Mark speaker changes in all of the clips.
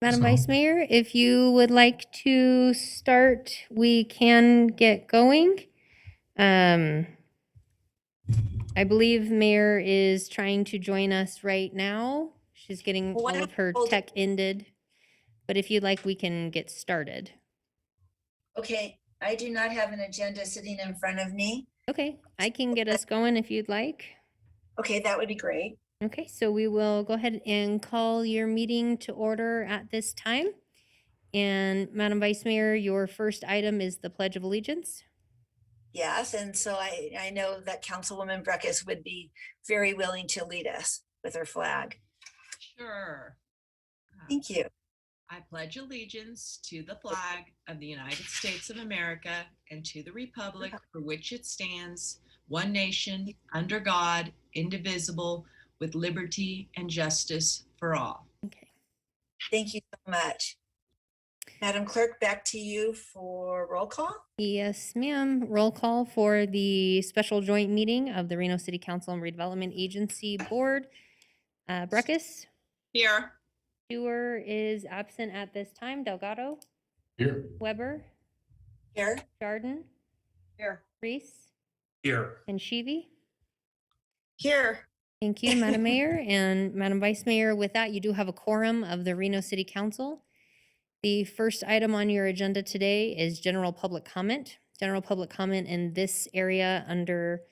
Speaker 1: Madam
Speaker 2: So,
Speaker 1: Vice Mayor, if you would like to start, we can get going. I believe Mayor is trying to join us right now. She's getting
Speaker 3: Well, why
Speaker 1: all
Speaker 3: don't
Speaker 1: of her
Speaker 3: we hold
Speaker 1: tech ended. But if you'd like, we can get started.
Speaker 3: Okay, I do not have an agenda sitting in front of me.
Speaker 1: Okay, I can get us going if you'd like.
Speaker 3: Okay, that would be great.
Speaker 1: Okay, so we will go ahead and call your meeting to order at this time. And Madam Vice Mayor, your first item is the Pledge of Allegiance.
Speaker 3: Yes, and so I know that Councilwoman Breckus would be very willing to lead us with her flag.
Speaker 4: Sure.
Speaker 3: Thank you.
Speaker 4: I pledge allegiance to the flag of the United States of America and to the republic for which it stands, one nation, under God, indivisible, with liberty and justice for all.
Speaker 1: Okay.
Speaker 3: Thank you so much. Madam Clerk, back to you for roll call.
Speaker 1: Yes, ma'am. Roll call for the special joint meeting of the Reno City Council and Redevelopment Agency Board. Breckus?
Speaker 4: Here.
Speaker 1: Stewart is absent at this time. Delgado?
Speaker 2: here.
Speaker 1: Weber?
Speaker 3: Here.
Speaker 1: Jordan?
Speaker 3: Here.
Speaker 1: Reese?
Speaker 2: Here.
Speaker 1: And Sheevy?
Speaker 3: Here.
Speaker 1: Thank you, Madam Mayor and Madam Vice Mayor. With that, you do have a quorum of the Reno City Council. The first item on your agenda today is general public comment. General public comment in this area under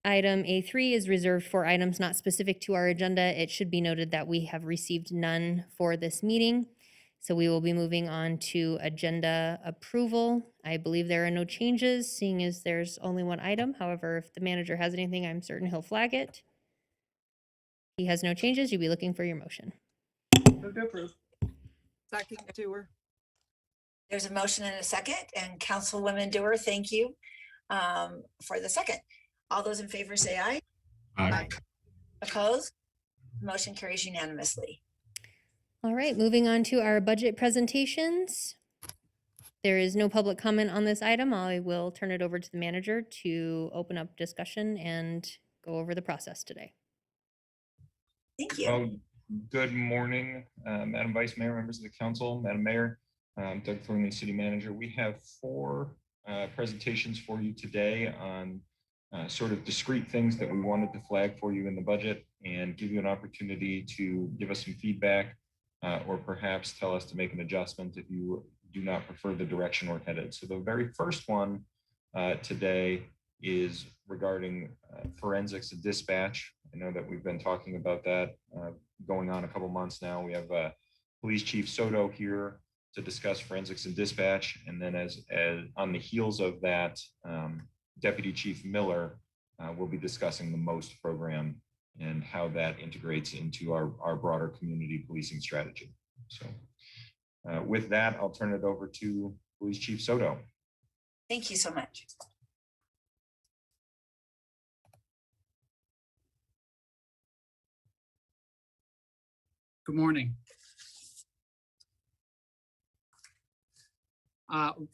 Speaker 1: item A3 is reserved for items not specific to our agenda. It should be noted that we have received none for this meeting. So we will be moving on to agenda approval. I believe there are no changes, seeing as there's only one item. However, if the manager has anything, I'm certain he'll flag it. If he has no changes, you'll be looking for your motion.
Speaker 5: Move to approve. Second, Dewar.
Speaker 3: There's a motion and a second, and Councilwoman Dewar, thank you for the second. All those in favor say aye.
Speaker 2: Aye.
Speaker 3: Opposed? Motion carries unanimously.
Speaker 1: All right, moving on to our budget presentations. There is no public comment on this item. I will turn it over to the manager to open up discussion and go over the process today.
Speaker 3: Thank you.
Speaker 6: Well, good morning, Madam Vice Mayor, members of the council, Madam Mayor, Doug Thornley, City Manager. We have four presentations for you today on sort of discrete things that we wanted to flag for you in the budget and give you an opportunity to give us some feedback or perhaps tell us to make an adjustment if you do not prefer the direction we're headed. So the very first one today is regarding forensics and dispatch. I know that we've been talking about that going on a couple months now. We have Police Chief Soto here to discuss forensics and dispatch. And then as on the heels of that, Deputy Chief Miller will be discussing the MOST program and how that integrates into our broader community policing strategy. So with that, I'll turn it over to Police Chief Soto.
Speaker 3: Thank you so much.
Speaker 5: Good morning.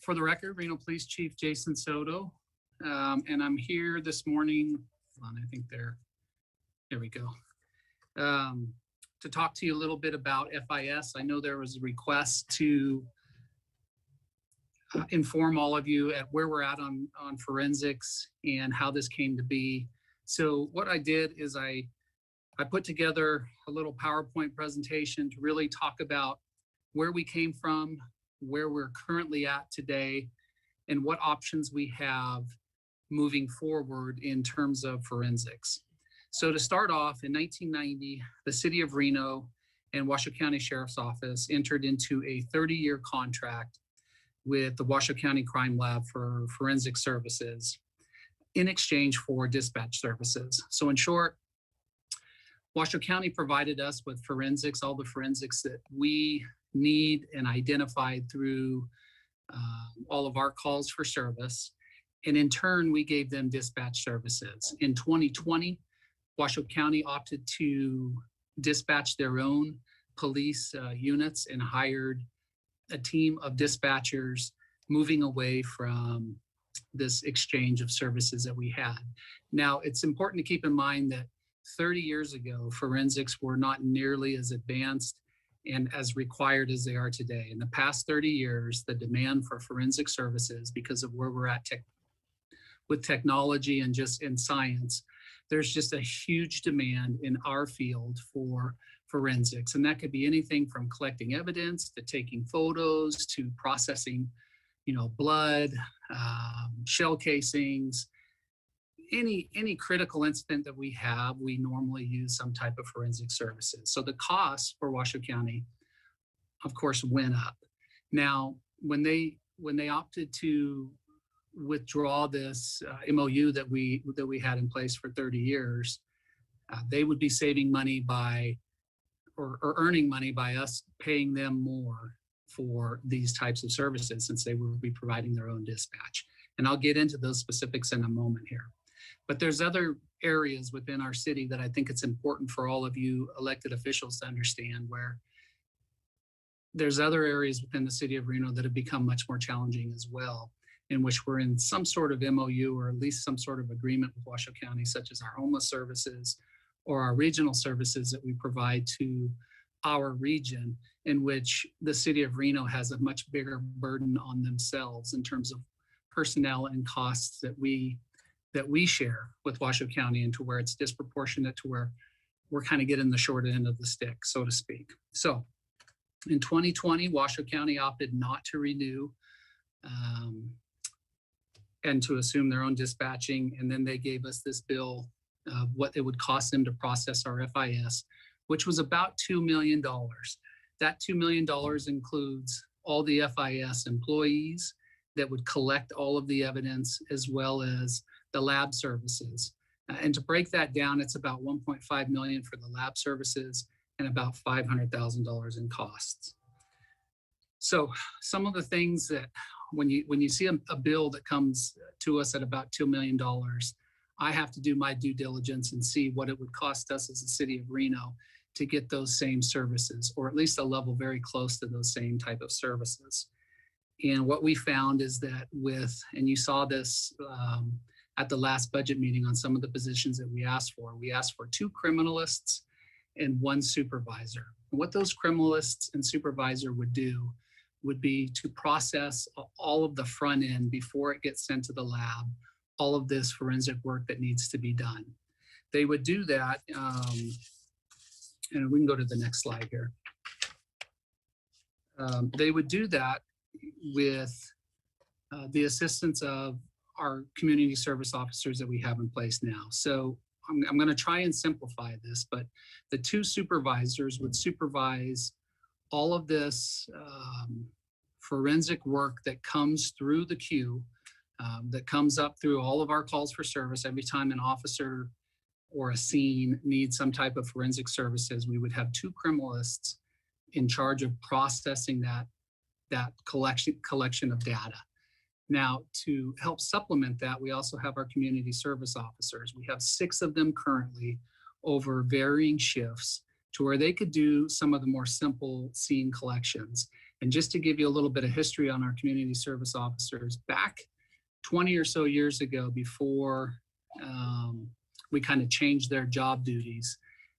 Speaker 5: For the record, Reno Police Chief Jason Soto, and I'm here this morning. Hold on, I think there we go. To talk to you a little bit about FIS. I know there was a request to inform all of you at where we're at on forensics and how this came to be. So what I did is I put together a little PowerPoint presentation to really talk about where we came from, where we're currently at today, and what options we have moving forward in terms of forensics. So to start off, in 1990, the City of Reno and Washoe County Sheriff's Office entered into a 30-year contract with the Washoe County Crime Lab for forensic services in exchange for dispatch services. So in short, Washoe County provided us with forensics, all the forensics that we need and identified through all of our calls for service. And in turn, we gave them dispatch services. In 2020, Washoe County opted to dispatch their own police units and hired a team of dispatchers, moving away from this exchange of services that we had. Now, it's important to keep in mind that 30 years ago, forensics were not nearly as advanced and as required as they are today. In the past 30 years, the demand for forensic services, because of where we're at with technology and just in science, there's just a huge demand in our field for forensics. And that could be anything from collecting evidence to taking photos to processing, blood, shell casings. Any critical incident that we have, we normally use some type of forensic services. So the cost for Washoe County, of course, went up. Now, when they opted to withdraw this MOU that we had in place for 30 years, they would be saving money or earning money by us paying them more for these types of services, since they will be providing their own dispatch. And I'll get into those specifics in a moment here. But there's other areas within our city that I think it's important for all of you elected officials to understand, where there's other areas within the city of Reno that have become much more challenging as well, in which we're in some sort of MOU or at least some sort of agreement with Washoe County, such as our homeless services or our regional services that we provide to our region, in which the city of Reno has a much bigger burden on themselves in terms of personnel and costs that we share with Washoe County, and to where it's disproportionate to where we're kind of getting the short end of the stick, so to speak. So in 2020, Washoe County opted not to renew and to assume their own dispatching. And then they gave us this bill of what it would cost them to process our FIS, which was about $2 million. That $2 million includes all the FIS employees that would collect all of the evidence, as well as the lab services. And to break that down, it's about $1.5 million for the lab services and about $500,000 in costs. So some of the things that when you see a bill that comes to us at about $2 million, I have to do my due diligence and see what it would cost us as a city of Reno to get those same services, or at least a level very close to those same type of services. And what we found is that and you saw this at the last budget meeting on some of the positions that we asked for 2 criminalists and 1 supervisor. And what those criminalists and supervisor would do would be to process all of the front end before it gets sent to the lab, all of this forensic work that needs to be done. They would do that, and we can go to the next slide here. They would do that with the assistance of our community service officers that we have in place now. So I'm going to try and simplify this, but the 2 supervisors would supervise all of this forensic work that comes through the queue, that comes up through all of our calls for service. Every time an officer or a scene needs some type of forensic services, we would have 2 criminalists in charge of processing that collection of data. Now, to help supplement that, we also have our community service officers. We have 6 of them currently over varying shifts, to where they could do some of the more simple scene collections. And just to give you a little bit of history on our community service officers, back 20 or so years ago, before we kind of changed their job duties,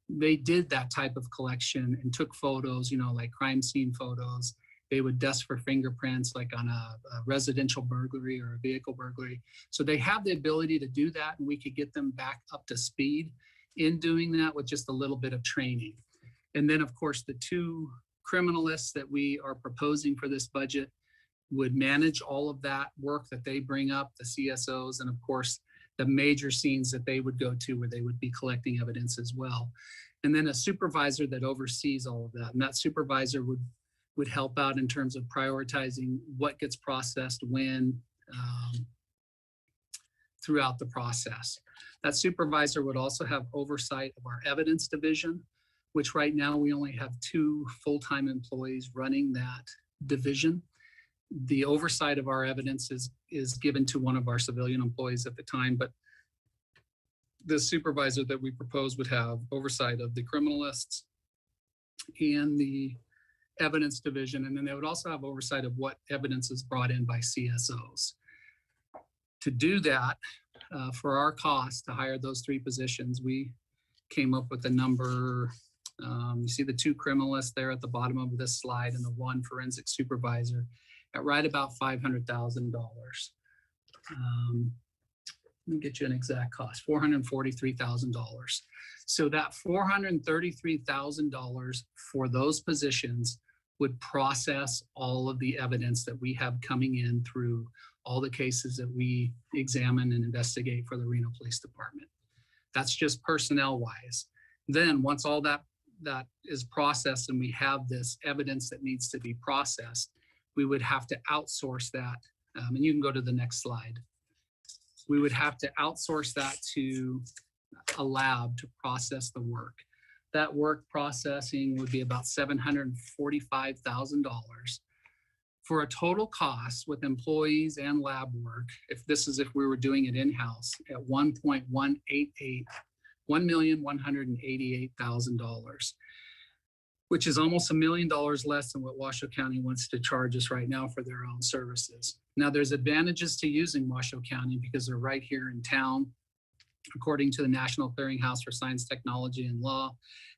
Speaker 5: they did that type of collection and took photos, like crime scene photos. They would dust for fingerprints, like on a residential burglary or a vehicle burglary. So they have the ability to do that, and we could get them back up to speed in doing that with just a little bit of training. And then, of course, the 2 criminalists that we are proposing for this budget would manage all of that work that they bring up, the CSOs, and of course, the major scenes that they would go to, where they would be collecting evidence as well. And then a supervisor that oversees all of that. And that supervisor would help out in terms of prioritizing what gets processed when throughout the process. That supervisor would also have oversight of our evidence division, which right now we only have 2 full-time employees running that division. The oversight of our evidence is given to one of our civilian employees at the time, but the supervisor that we propose would have oversight of the criminalists and the evidence division, and then they would also have oversight of what evidence is brought in by CSOs. To do that, for our cost to hire those 3 positions, we came up with a number, You see the 2 criminalists there at the bottom of this slide and the 1 forensic supervisor at right about $500,000. Let me get you an exact cost, $443,000. So that $433,000 for those positions would process all of the evidence that we have coming in through all the cases that we examine and investigate for the Reno Police Department. That's just personnel wise. Then once all that is processed and we have this evidence that needs to be processed, we would have to outsource that. And you can go to the next slide. We would have to outsource that to a lab to process the work. That work processing would be about $745,000 for a total cost with employees and lab work. If we were doing it in-house at $1,188,000, which is almost $1 million less than what Washoe County wants to charge us right now for their own services. Now, there's advantages to using Washoe County because they're right here in town. According to the National Clearinghouse for Science, Technology, and Law,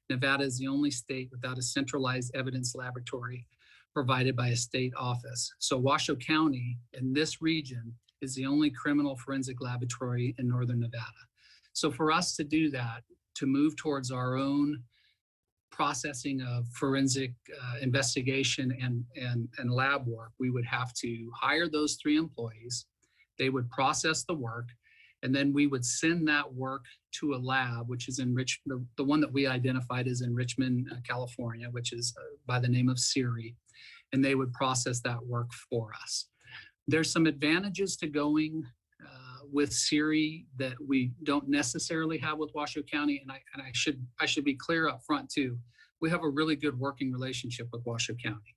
Speaker 5: Nevada is the only state without a centralized evidence laboratory provided by a state office. So Washoe County in this region is the only criminal forensic laboratory in Northern Nevada. So for us to do that, to move towards our own processing of forensic investigation and lab work, we would have to hire those 3 employees. They would process the work, and then we would send that work to a lab, which is in the one that we identified is in Richmond, California, which is by the name of Siri, and they would process that work for us. There's some advantages to going with Siri that we don't necessarily have with Washoe County, and I should be clear up front too. We have a really good working relationship with Washoe County,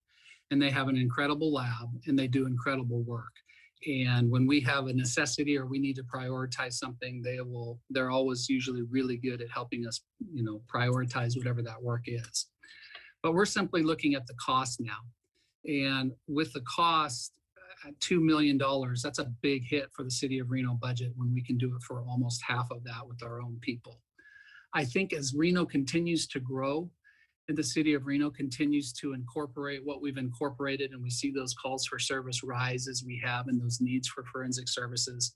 Speaker 5: and they have an incredible lab and they do incredible work. And when we have a necessity or we need to prioritize something, they're always usually really good at helping us, prioritize whatever that work is. But we're simply looking at the cost now. And with the cost, $2 million, that's a big hit for the city of Reno budget when we can do it for almost half of that with our own people. I think as Reno continues to grow and the city of Reno continues to incorporate what we've incorporated, and we see those calls for service rise as we have and those needs for forensic services,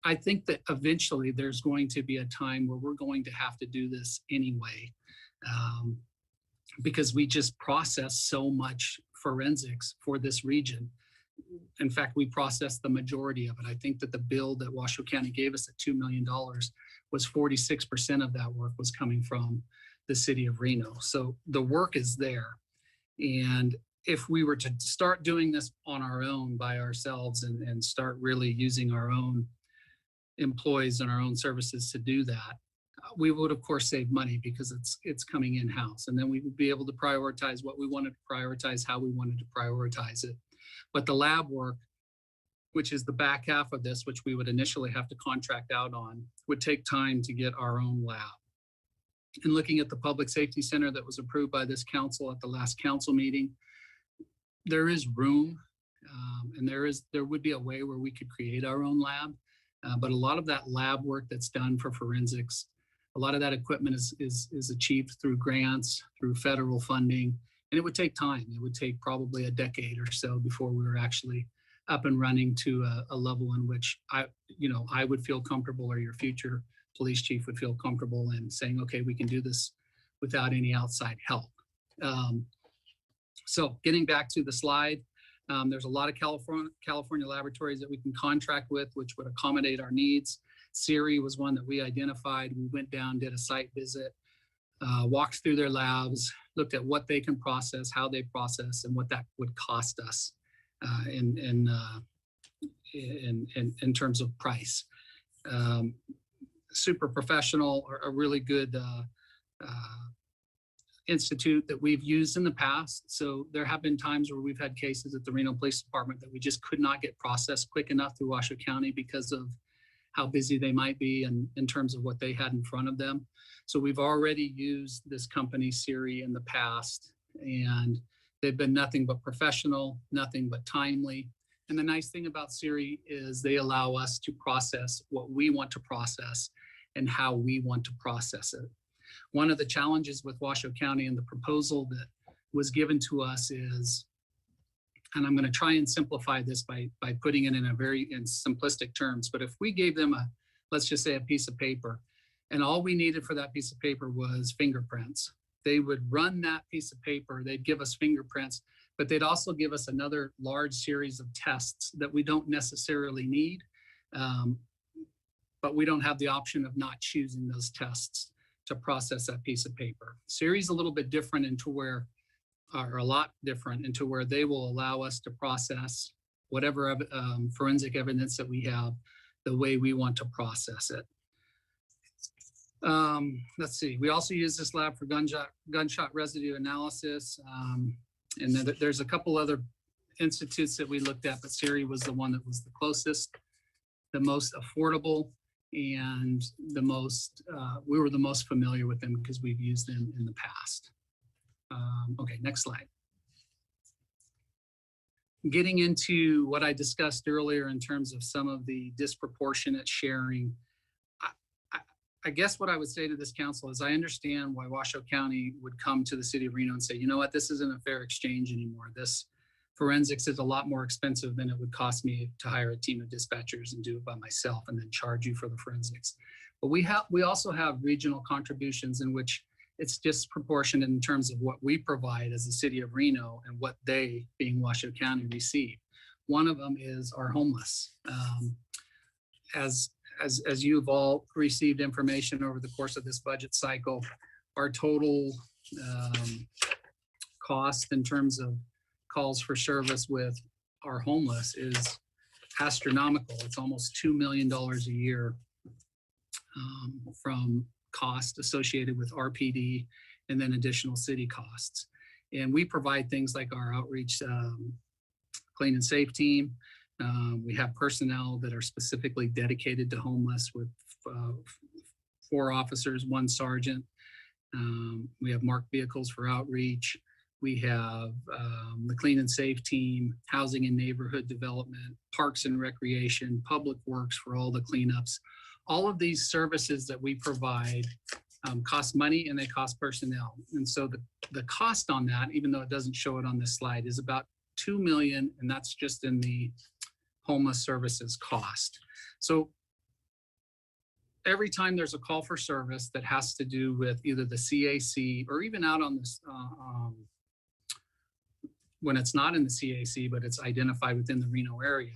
Speaker 5: I think that eventually there's going to be a time where we're going to have to do this anyway, because we just process so much forensics for this region. In fact, we processed the majority of it. I think that the bill that Washoe County gave us at $2 million was 46% of that work was coming from the city of Reno. So the work is there. And if we were to start doing this on our own by ourselves and start really using our own employees and our own services to do that, we would of course save money because it's coming in-house. And then we would be able to prioritize what we wanted to prioritize, how we wanted to prioritize it. But the lab work, which is the back half of this, which we would initially have to contract out on, would take time to get our own lab. And looking at the public safety center that was approved by this council at the last council meeting, there is room, and there would be a way where we could create our own lab. But a lot of that lab work that's done for forensics, a lot of that equipment is achieved through grants, through federal funding, and it would take time. It would take probably a decade or so before we were actually up and running to a level in which I would feel comfortable, or your future police chief would feel comfortable in saying, okay, we can do this without any outside help. So getting back to the slide, there's a lot of California laboratories that we can contract with, which would accommodate our needs. Siri was one that we identified. We went down, did a site visit, walked through their labs, looked at what they can process, how they process, and what that would cost us in terms of price. Super professional, or a really good institute that we've used in the past. So there have been times where we've had cases at the Reno Police Department that we just could not get processed quick enough through Washoe County because of how busy they might be and in terms of what they had in front of them. So we've already used this company, Siri, in the past, and they've been nothing but professional, nothing but timely. And the nice thing about Siri is they allow us to process what we want to process and how we want to process it. One of the challenges with Washoe County and the proposal that was given to us is, and I'm going to try and simplify this by putting it in simplistic terms, but if we gave them let's just say a piece of paper, and all we needed for that piece of paper was fingerprints, they would run that piece of paper, they'd give us fingerprints, but they'd also give us another large series of tests that we don't necessarily need, but we don't have the option of not choosing those tests to process that piece of paper. Siri's a little bit different into where, or a lot different into where they will allow us to process whatever forensic evidence that we have the way we want to process it. Let's see, we also use this lab for gunshot residue analysis. And then there's a couple other institutes that we looked at, but Siri was the one that was the closest, the most affordable, and the most, we were the most familiar with them because we've used them in the past. Okay, next slide. Getting into what I discussed earlier in terms of some of the disproportionate sharing, I guess what I would say to this council is I understand why Washoe County would come to the city of Reno and say, you know what, this isn't a fair exchange anymore. This forensics is a lot more expensive than it would cost me to hire a team of dispatchers and do it by myself and then charge you for the forensics. But we also have regional contributions in which it's disproportionate in terms of what we provide as the city of Reno and what they, being Washoe County, receive. One of them is our homeless. As you've all received information over the course of this budget cycle, our total cost in terms of calls for service with our homeless is astronomical. It's almost $2 million a year from cost associated with RPD and then additional city costs. And we provide things like our outreach clean and safe team. We have personnel that are specifically dedicated to homeless with 4 officers, 1 sergeant. We have marked vehicles for outreach. We have the clean and safe team, housing and neighborhood development, parks and recreation, public works for all the cleanups. All of these services that we provide cost money and they cost personnel. And so the cost on that, even though it doesn't show it on this slide, is about $2 million, and that's just in the homeless services cost. So every time there's a call for service that has to do with either the CAC or even out on this, when it's not in the CAC, but it's identified within the Reno area,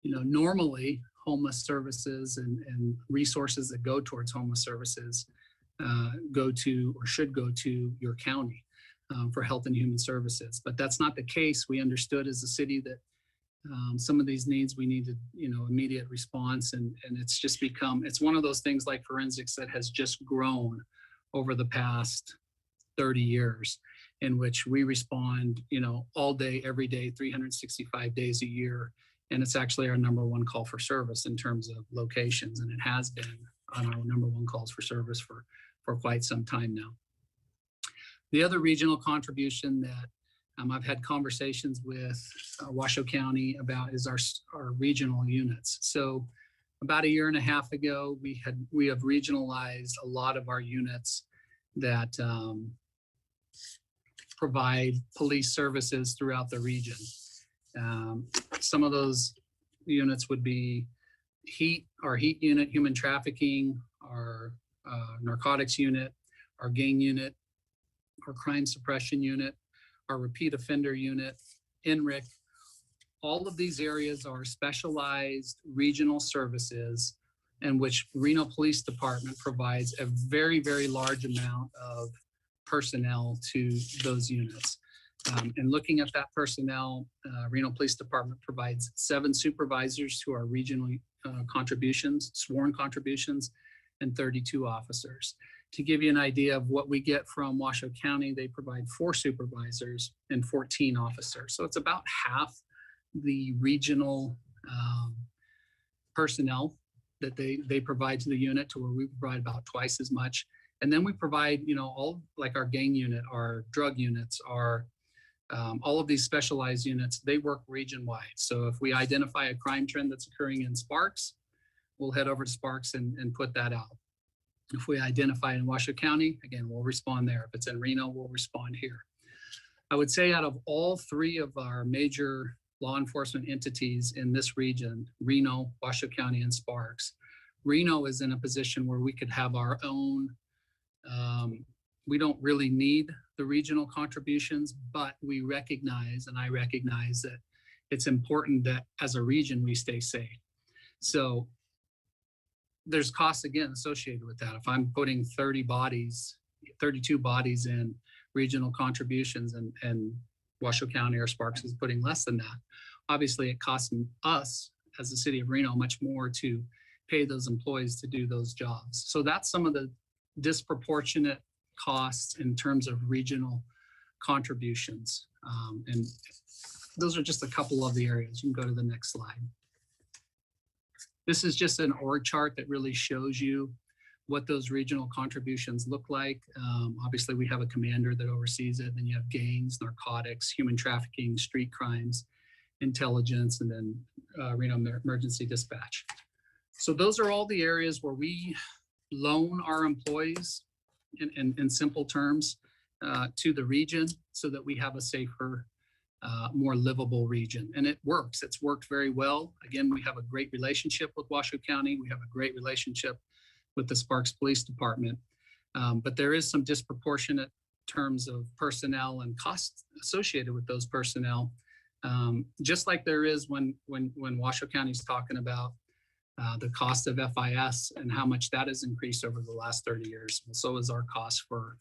Speaker 5: normally homeless services and resources that go towards homeless services go to or should go to your county for health and human services. But that's not the case. We understood as a city that some of these needs we needed, immediate response, and it's just become, it's one of those things like forensics that has just grown over the past 30 years, in which we respond, all day, every day, 365 days a year. And it's actually our #1 call for service in terms of locations. And it has been on our #1 calls for service for quite some time now. The other regional contribution that I've had conversations with Washoe County about is our regional units. So about 1.5 years ago, we have regionalized a lot of our units that provide police services throughout the region. Some of those units would be our heat unit, human trafficking, our narcotics unit, our gang unit, our crime suppression unit, our repeat offender unit, NRIC. All of these areas are specialized regional services in which Reno Police Department provides a very, very large amount of personnel to those units. And looking at that personnel, Reno Police Department provides 7 supervisors to our regional contributions, sworn contributions, and 32 officers. To give you an idea of what we get from Washoe County, they provide 4 supervisors and 14 officers. So it's about half the regional personnel that they provide to the unit, to where we provide about twice as much. And then we provide, all like our gang unit, our drug units, all of these specialized units, they work region-wide. So if we identify a crime trend that's occurring in Sparks, we'll head over to Sparks and put that out. If we identify in Washoe County, again, we'll respond there. If it's in Reno, we'll respond here. I would say out of all three of our major law enforcement entities in this region, Reno, Washoe County, and Sparks, Reno is in a position where we could have our own. We don't really need the regional contributions, but we recognize, and I recognize that it's important that as a region, we stay safe. So there's costs again associated with that. If I'm putting 32 bodies in regional contributions and Washoe County or Sparks is putting less than that, obviously it costs us as the city of Reno much more to pay those employees to do those jobs. So that's some of the disproportionate costs in terms of regional contributions. And those are just a couple of the areas. You can go to the next slide. This is just an org chart that really shows you what those regional contributions look like. Obviously, we have a commander that oversees it. Then you have gangs, narcotics, human trafficking, street crimes, intelligence, and then Reno Emergency Dispatch. So those are all the areas where we loan our employees in simple terms to the region so that we have a safer, more livable region. And it works. It's worked very well. Again, we have a great relationship with Washoe County. We have a great relationship with the Sparks Police Department. But there is some disproportionate terms of personnel and costs associated with those personnel. Just like there is when Washoe County is talking about the cost of FIS and how much that has increased over the last 30 years. Well, so is our cost for,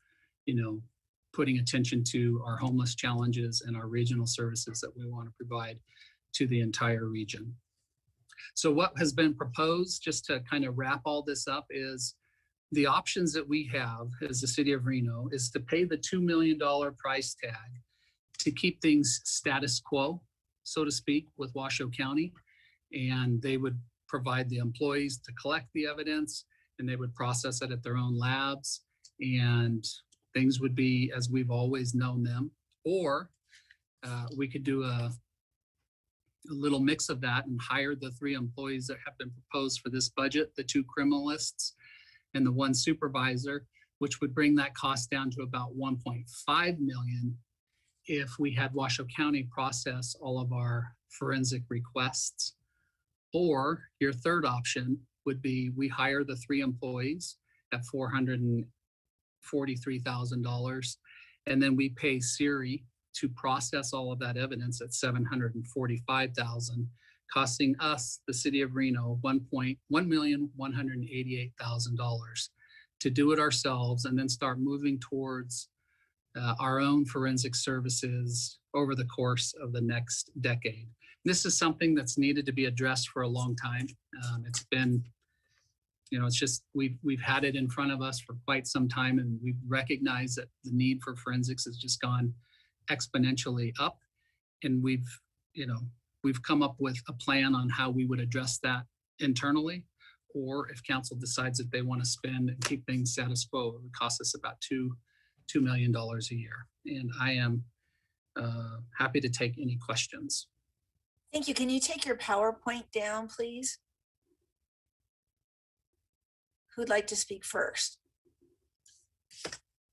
Speaker 5: putting attention to our homeless challenges and our regional services that we want to provide to the entire region. So what has been proposed, just to kind of wrap all this up, is the options that we have as the city of Reno is to pay the $2 million price tag to keep things status quo, so to speak, with Washoe County. And they would provide the employees to collect the evidence, and they would process it at their own labs, and things would be as we've always known them. Or we could do a little mix of that and hire the 3 employees that have been proposed for this budget, the 2 criminalists and the 1 supervisor, which would bring that cost down to about $1.5 million if we had Washoe County process all of our forensic requests. Or your third option would be we hire the 3 employees at $443,000, and then we pay Siri to process all of that evidence at $745,000, costing us, the city of Reno, $1,188,000 to do it ourselves, and then start moving towards our own forensic services over the course of the next decade. This is something that's needed to be addressed for a long time. It's been, it's just, we've had it in front of us for quite some time, and we've recognized that the need for forensics has just gone exponentially up. And we've come up with a plan on how we would address that internally, or if council decides that they want to spend and keep things status quo, it would cost us about $2 million a year. And I am happy to take any questions.
Speaker 3: Thank you. Can you take your PowerPoint down, please? Who'd like to speak first?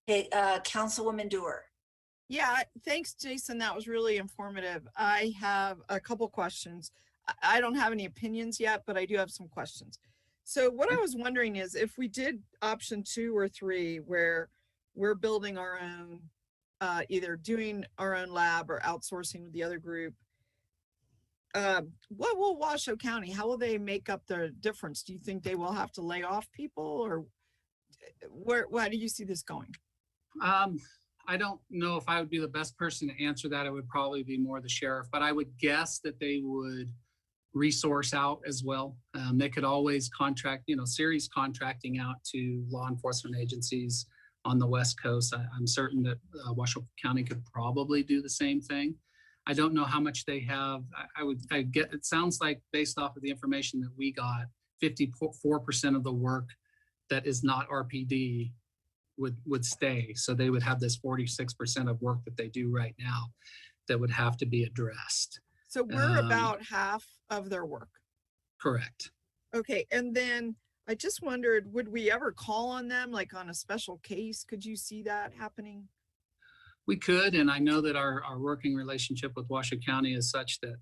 Speaker 3: Okay, Councilwoman Dewar.
Speaker 7: Yeah, thanks, Jason. That was really informative. I have a couple questions. I don't have any opinions yet, but I do have some questions. So what I was wondering is if we did option 2 or 3, where we're building our own, either doing our own lab or outsourcing with the other group, what will Washoe County, how will they make up the difference? Do you think they will have to lay off people, or why do you see this going?
Speaker 5: I don't know if I would be the best person to answer that. It would probably be more the sheriff, but I would guess that they would resource out as well. They could always contract, series contracting out to law enforcement agencies on the West Coast. I'm certain that Washoe County could probably do the same thing. I don't know how much they have. It sounds like based off of the information that we got, 54% of the work that is not RPD would stay. So they would have this 46% of work that they do right now that would have to be addressed.
Speaker 7: So we're about half of their work.
Speaker 5: Correct.
Speaker 7: Okay, and then I just wondered, would we ever call on them, like on a special case? Could you see that happening?
Speaker 5: We could, and I know that our working relationship with Washoe County is such that,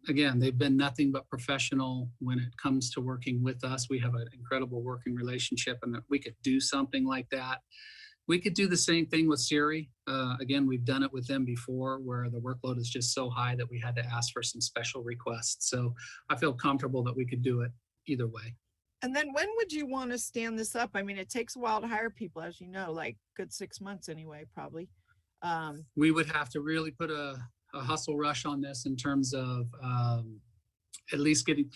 Speaker 5: again, they've been nothing but professional when it comes to working with us. We have an incredible working relationship, and that we could do something like that. We could do the same thing with Siri. Again, we've done it with them before where the workload is just so high that we had to ask for some special requests. So I feel comfortable that we could do it either way.
Speaker 7: And then when would you want to stand this up? I mean, it takes a while to hire people, as you know, like good 6 months anyway, probably.
Speaker 5: We would have to really put a hustle rush on this in terms of at least getting.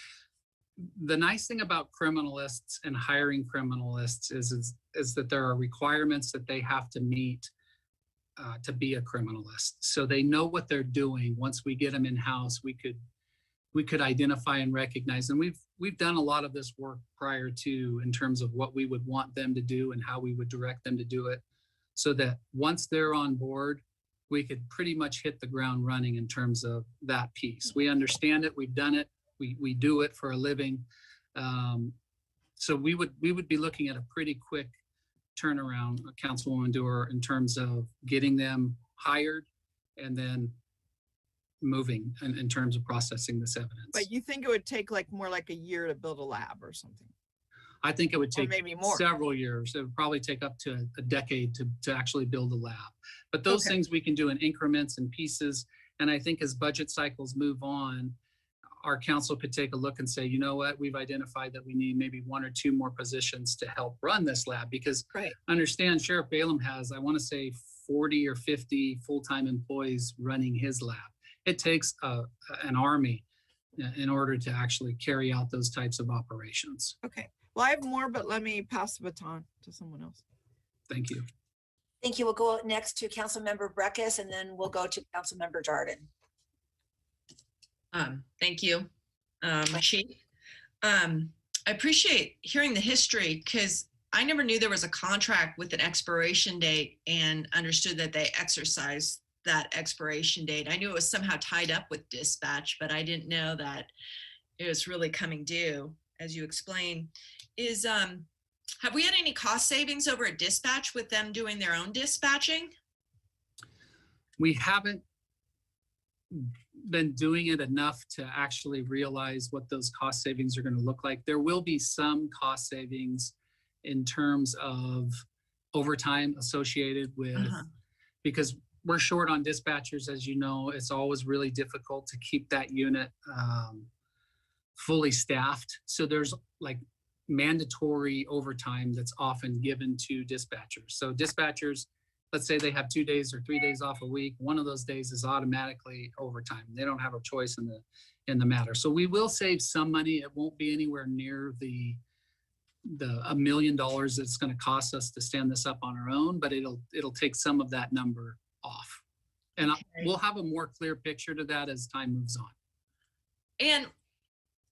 Speaker 5: The nice thing about criminalists and hiring criminalists is that there are requirements that they have to meet to be a criminalist. So they know what they're doing. Once we get them in-house, we could identify and recognize. And we've done a lot of this work prior to in terms of what we would want them to do and how we would direct them to do it, so that once they're on board, we could pretty much hit the ground running in terms of that piece. We understand it, we've done it, we do it for a living. So we would be looking at a pretty quick turnaround, Councilwoman Dewar, in terms of getting them hired and then moving in terms of processing this evidence.
Speaker 7: But you think it would take like more like a year to build a lab or something?
Speaker 5: I think it would
Speaker 7: Or
Speaker 5: take
Speaker 7: maybe more.
Speaker 5: several years. It would probably take up to a decade to actually build a lab. But those
Speaker 7: Okay.
Speaker 5: things we can do in increments and pieces. And I think as budget cycles move on, our council could take a look and say, you know what, we've identified that we need maybe 1 or 2 more positions to help run this lab. Because
Speaker 7: Right.
Speaker 5: understand Sheriff Balaam has, I want to say 40 or 50 full-time employees running his lab. It takes an army in order to actually carry out those types of operations.
Speaker 7: Okay. Well, I have more, but let me pass the baton to someone else.
Speaker 5: Thank you.
Speaker 3: Thank you. We'll go next to Councilmember Breckus, and then we'll go to Councilmember Jordan.
Speaker 4: Thank you, Chief. I appreciate hearing the history because I never knew there was a contract with an expiration date and understood that they exercised that expiration date. I knew it was somehow tied up with dispatch, but I didn't know that it was really coming due, as you explained. Have we had any cost savings over at dispatch with them doing their own dispatching?
Speaker 5: We haven't been doing it enough to actually realize what those cost savings are going to look like. There will be some cost savings in terms of overtime associated with, because we're short on dispatchers, as you know. It's always really difficult to keep that unit fully staffed. So there's like mandatory overtime that's often given to dispatchers. So dispatchers, let's say they have 2 days or 3 days off a week. One of those days is automatically overtime. They don't have a choice in the matter. So we will save some money. It won't be anywhere near the $1 million it's going to cost us to stand this up on our own, but it'll take some of that number off. And we'll have a more clear picture to that as time moves on.
Speaker 4: And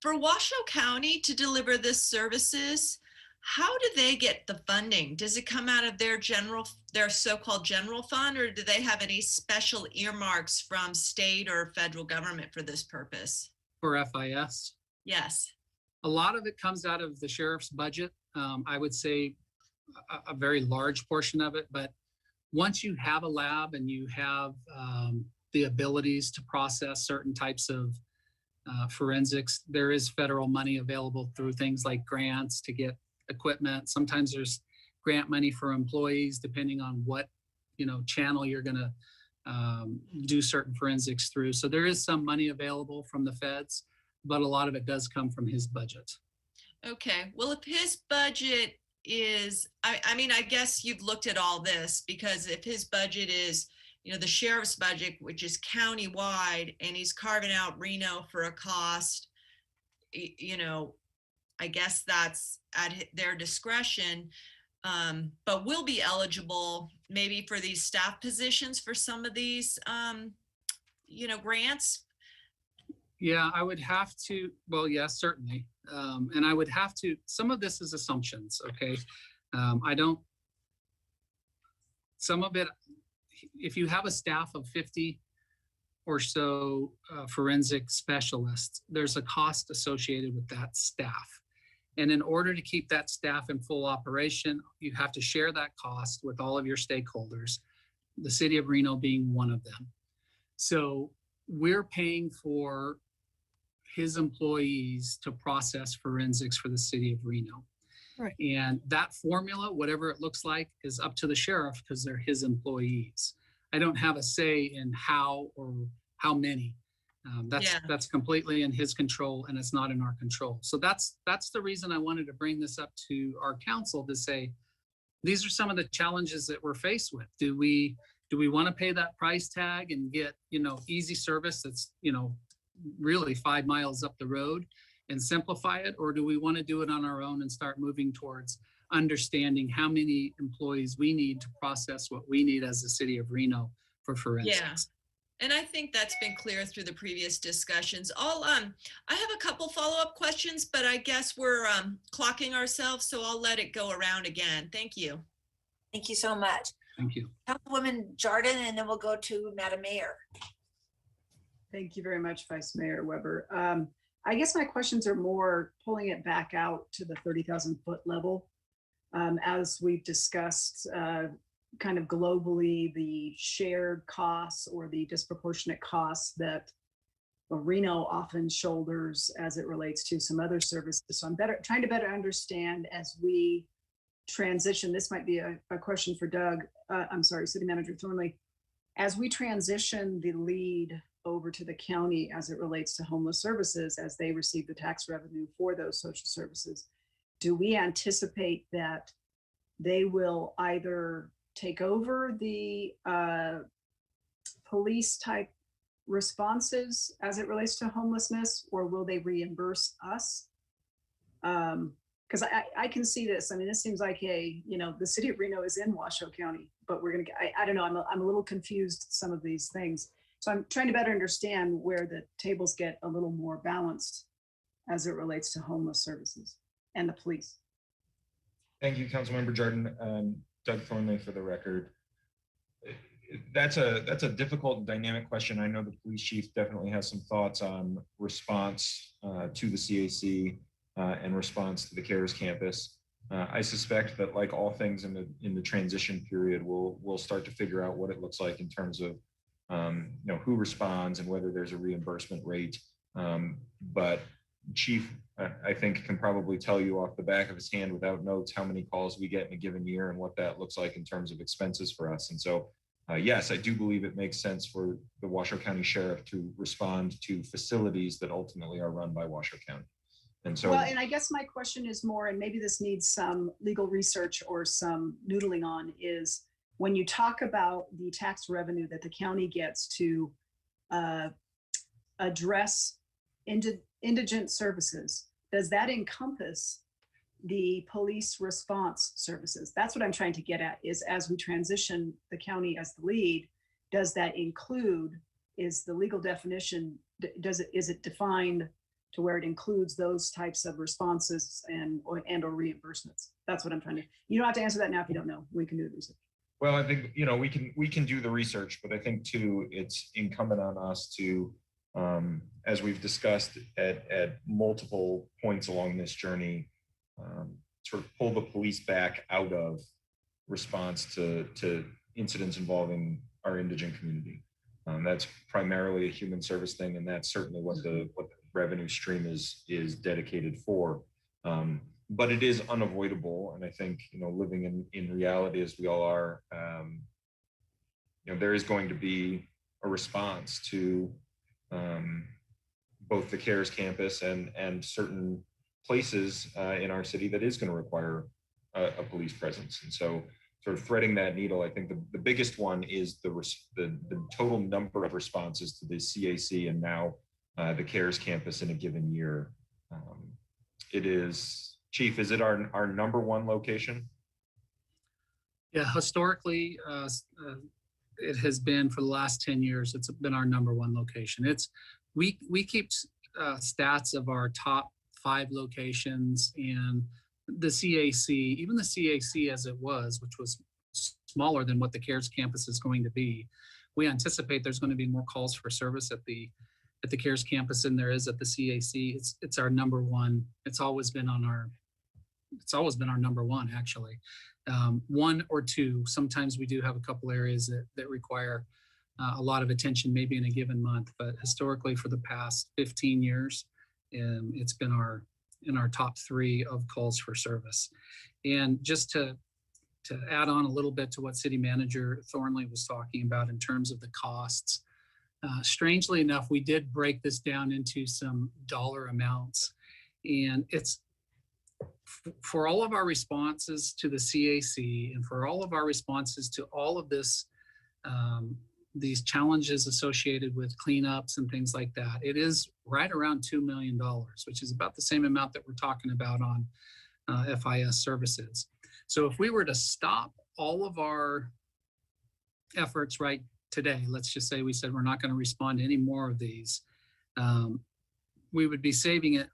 Speaker 4: for Washoe County to deliver this services, how do they get the funding? Does it come out of their so-called general fund, or do they have any special earmarks from state or federal government for this purpose?
Speaker 5: For FIS?
Speaker 4: Yes.
Speaker 5: A lot of it comes out of the sheriff's budget. I would say a very large portion of it, but once you have a lab and you have the abilities to process certain types of forensics, there is federal money available through things like grants to get equipment. Sometimes there's grant money for employees, depending on what channel you're going to do certain forensics through. So there is some money available from the feds, but a lot of it does come from his budget.
Speaker 4: Okay. Well, if his budget is, I mean, I guess you've looked at all this, because if his budget is, the sheriff's budget, which is countywide, and he's carving out Reno for a cost, I guess that's at their discretion, but we'll be eligible maybe for these staff positions for some of these, grants.
Speaker 5: Yeah, I would have to, well, yes, certainly. And I would have to, some of this is assumptions, okay? Some of it, if you have a staff of 50 or so forensic specialists, there's a cost associated with that staff. And in order to keep that staff in full operation, you have to share that cost with all of your stakeholders, the city of Reno being one of them. So we're paying for his employees to process forensics for the city of Reno.
Speaker 7: Right.
Speaker 5: And that formula, whatever it looks like, is up to the sheriff because they're his employees. I don't have a say in how or how many. That's completely in his control, and it's not in our control. So that's the reason I wanted to bring this up to our council to say, these are some of the challenges that we're faced with. Do we want to pay that price tag and get, easy service that's, really 5 miles up the road and simplify it? Or do we want to do it on our own and start moving towards understanding how many employees we need to process what we need as the city of Reno for forensics?
Speaker 4: Yeah. And I think that's been clear through the previous discussions. I have a couple follow-up questions, but I guess we're clocking ourselves, so I'll let it go around again. Thank you.
Speaker 3: Thank you so much.
Speaker 5: Thank you.
Speaker 3: Councilwoman Jordan, and then we'll go to Madam Mayor.
Speaker 8: Thank you very much, Vice Mayor Weber. I guess my questions are more pulling it back out to the 30,000 foot level. As we've discussed, kind of globally, the shared costs or the disproportionate costs that Reno often shoulders as it relates to some other services. So I'm trying to better understand as we transition. This might be a question for Doug. City Manager Thornley. As we transition the lead over to the county as it relates to homeless services, as they receive the tax revenue for those social services, do we anticipate that they will either take over the police type responses as it relates to homelessness, or will they reimburse us? Because I can see this. I mean, this seems like the city of Reno is in Washoe County, but we're gonna get, I don't know, I'm a little confused some of these things. So I'm trying to better understand where the tables get a little more balanced as it relates to homeless services and the police.
Speaker 6: Thank you, Councilmember Jordan. Doug Thornley for the record. That's a difficult and dynamic question. I know the police chief definitely has some thoughts on response to the CAC and response to the CARES campus. I suspect that, like all things in the transition period, we'll start to figure out what it looks like in terms of who responds and whether there's a reimbursement rate. But Chief, I think, can probably tell you off the back of his hand without notes how many calls we get in a given year and what that looks like in terms of expenses for us. And so, yes, I do believe it makes sense for the Washoe County Sheriff to respond to facilities that ultimately are run by Washoe County. And so,
Speaker 8: well, and I guess my question is more, and maybe this needs some legal research or some noodling on, is when you talk about the tax revenue that the county gets to address indigent services, does that encompass the police response services? That's what I'm trying to get at, is as we transition the county as the lead, does that include, is the legal definition, is it defined to where it includes those types of responses and or reimbursements? That's what I'm trying to, you don't have to answer that now if you don't know. We can do the research.
Speaker 6: well, I think, we can do the research, but I think too, it's incumbent on us to, as we've discussed at multiple points along this journey, sort of pull the police back out of response to incidents involving our indigent community. That's primarily a human service thing, and that's certainly what the revenue stream is dedicated for. But it is unavoidable, and I think living in reality as we all are, there is going to be a response to both the CARES campus and certain places in our city that is going to require a police presence. And so sort of threading that needle, I think the biggest one is the total number of responses to the CAC and now the CARES campus in a given year. It is, Chief, is it our number one location?
Speaker 5: Yeah, historically, it has been for the last 10 years, it's been our number one location. We keep stats of our top 5 locations, and the CAC, even the CAC as it was, which was smaller than what the CARES campus is going to be, we anticipate there's going to be more calls for service at the CARES campus than there is at the CAC. It's our number one. It's always been on it's always been our number one, actually. One or two, sometimes we do have a couple areas that require a lot of attention, maybe in a given month, but historically for the past 15 years, it's been in our top 3 of calls for service. And just to add on a little bit to what City Manager Thornley was talking about in terms of the costs, strangely enough, we did break this down into some dollar amounts, and it's for all of our responses to the CAC and for all of our responses to all of this, these challenges associated with cleanups and things like that, it is right around $2 million, which is about the same amount that we're talking about on FIS services. So if we were to stop all of our efforts right today, let's just say we said we're not going to respond to any more of these, we would be saving it,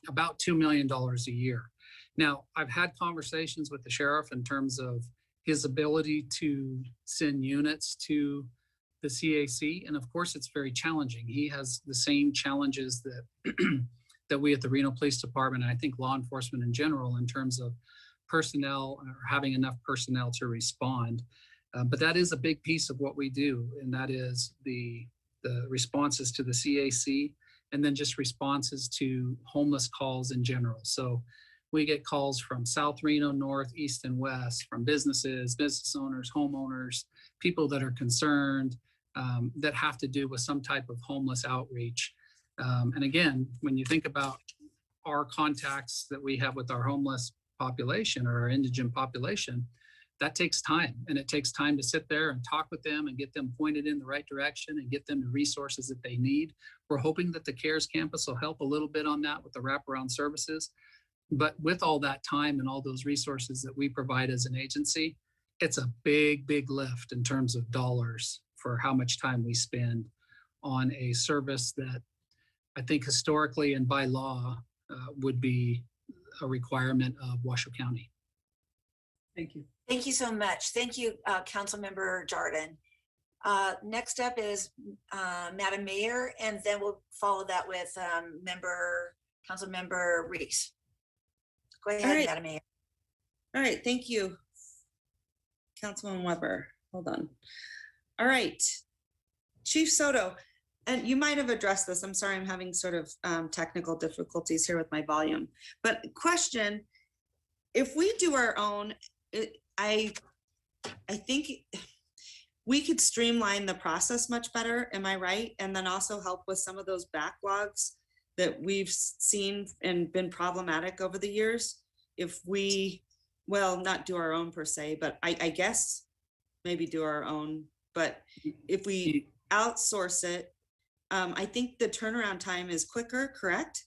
Speaker 5: about $2 million a year. Now, I've had conversations with the sheriff in terms of his ability to send units to the CAC, and of course, it's very challenging. He has the same challenges that that we at the Reno Police Department, and I think law enforcement in general, in terms of personnel or having enough personnel to respond. But that is a big piece of what we do, and that is the responses to the CAC, and then just responses to homeless calls in general. So we get calls from South Reno, North, East, and West, from businesses, business owners, homeowners, people that are concerned, that have to do with some type of homeless outreach. And again, when you think about our contacts that we have with our homeless population or our indigent population, that takes time, and it takes time to sit there and talk with them and get them pointed in the right direction and get them the resources that they need. We're hoping that the CARES campus will help a little bit on that with the wraparound services. But with all that time and all those resources that we provide as an agency, it's a big, big lift in terms of dollars for how much time we spend on a service that I think historically and by law would be a requirement of Washoe County.
Speaker 8: Thank you.
Speaker 3: Thank you so much. Thank you, Councilmember Jordan. Next up is Madam Mayor, and then we'll follow that with Councilmember Reese. Go ahead,
Speaker 9: right.
Speaker 3: Madam Mayor.
Speaker 9: All right, thank you, Councilman Weber. Hold on. All right, Chief Soto, and you might have addressed this. I'm sorry, I'm having sort of technical difficulties here with my volume. But question, if we do our own, I think we could streamline the process much better. Am I right? And then also help with some of those backlogs that we've seen and been problematic over the years. If we, well, not do our own per se, but I guess maybe do our own. But if we outsource it, I think the turnaround time is quicker, correct?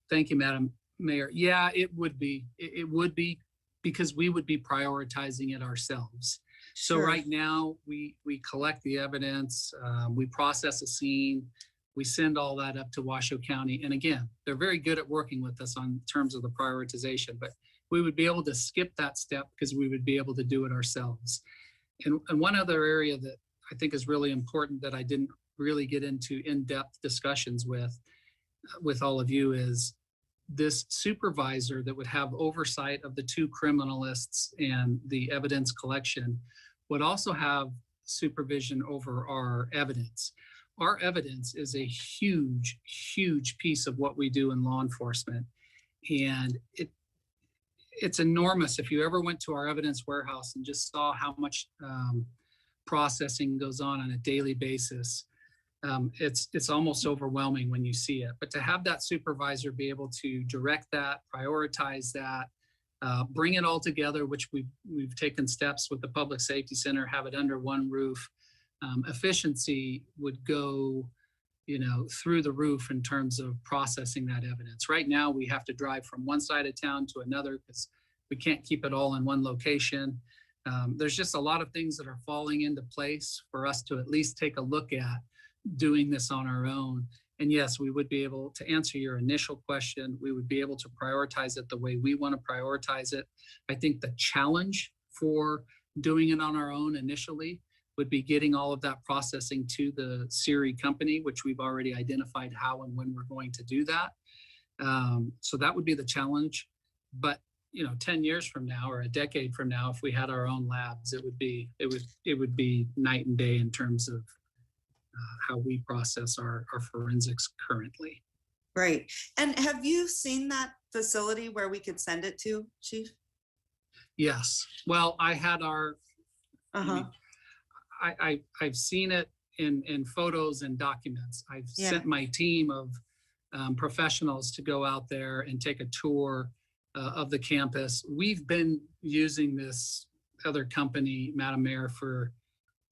Speaker 5: Thank you, Madam Mayor. Yeah, it would be. It would be, because we would be prioritizing it ourselves. So
Speaker 9: Sure.
Speaker 5: right now, we collect the evidence, we process a scene, we send all that up to Washoe County. And again, they're very good at working with us on terms of the prioritization, but we would be able to skip that step because we would be able to do it ourselves. And one other area that I think is really important that I didn't really get into in-depth discussions with all of you is this supervisor that would have oversight of the 2 criminalists and the evidence collection would also have supervision over our evidence. Our evidence is a huge, huge piece of what we do in law enforcement. And it's enormous. If you ever went to our evidence warehouse and just saw how much processing goes on a daily basis, it's almost overwhelming when you see it. But to have that supervisor be able to direct that, prioritize that, bring it all together, which we've taken steps with the Public Safety Center, have it under one roof, efficiency would go, through the roof in terms of processing that evidence. Right now, we have to drive from one side of town to another because we can't keep it all in one location. There's just a lot of things that are falling into place for us to at least take a look at doing this on our own. And yes, we would be able to answer your initial question. We would be able to prioritize it the way we want to prioritize it. I think the challenge for doing it on our own initially would be getting all of that processing to the Siri company, which we've already identified how and when we're going to do that. So that would be the challenge. But 10 years from now or a decade from now, if we had our own labs, it would be night and day in terms of how we process our forensics currently.
Speaker 9: Right. And have you seen that facility where we could send it to, Chief?
Speaker 5: Yes. Well, I had our,
Speaker 9: Uh-huh.
Speaker 5: I've seen it in photos and documents. I've
Speaker 9: Yeah.
Speaker 5: sent my team of professionals to go out there and take a tour of the campus. We've been using this other company, Madam Mayor, for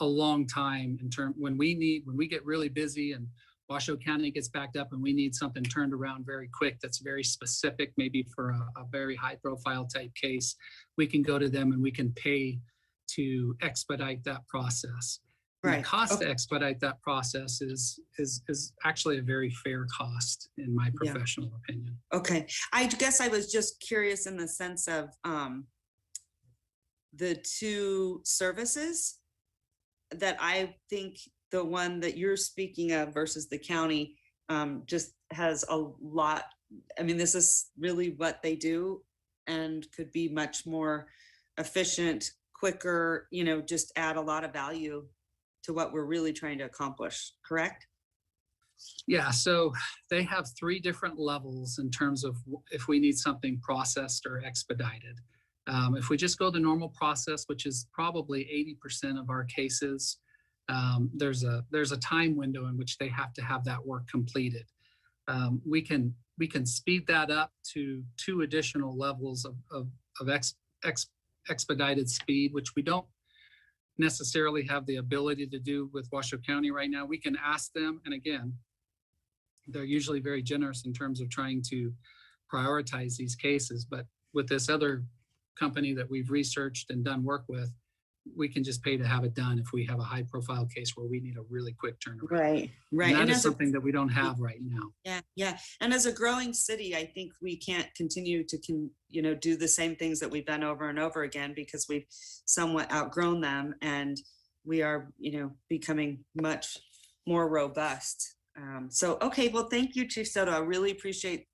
Speaker 5: a long time when we get really busy and Washoe County gets backed up and we need something turned around very quick that's very specific, maybe for a very high profile type case, we can go to them and we can pay to expedite that process. And
Speaker 9: Right.
Speaker 5: the cost
Speaker 9: Okay.
Speaker 5: to expedite that process is actually a very fair cost in my
Speaker 9: Yeah.
Speaker 5: professional opinion.
Speaker 9: Okay. I guess I was just curious in the sense of the two services that I think the one that you're speaking of versus the county just has a lot. I mean, this is really what they do and could be much more efficient, quicker, just add a lot of value to what we're really trying to accomplish, correct?
Speaker 5: Yeah, so they have 3 different levels in terms of if we need something processed or expedited. If we just go the normal process, which is probably 80% of our cases, there's a time window in which they have to have that work completed. We can speed that up to 2 additional levels of expedited speed, which we don't necessarily have the ability to do with Washoe County right now. We can ask them, and again, they're usually very generous in terms of trying to prioritize these cases. But with this other company that we've researched and done work with, we can just pay to have it done if we have a high profile case where we need a really quick turnaround.
Speaker 9: Right, right.
Speaker 5: And that is
Speaker 9: as
Speaker 5: something that we don't have right now.
Speaker 9: Yeah. And as a growing city, I think we can't continue to do the same things that we've done over and over again because we've somewhat outgrown them and we are, becoming much more robust. Okay, well, thank you, Chief Soto. I really appreciate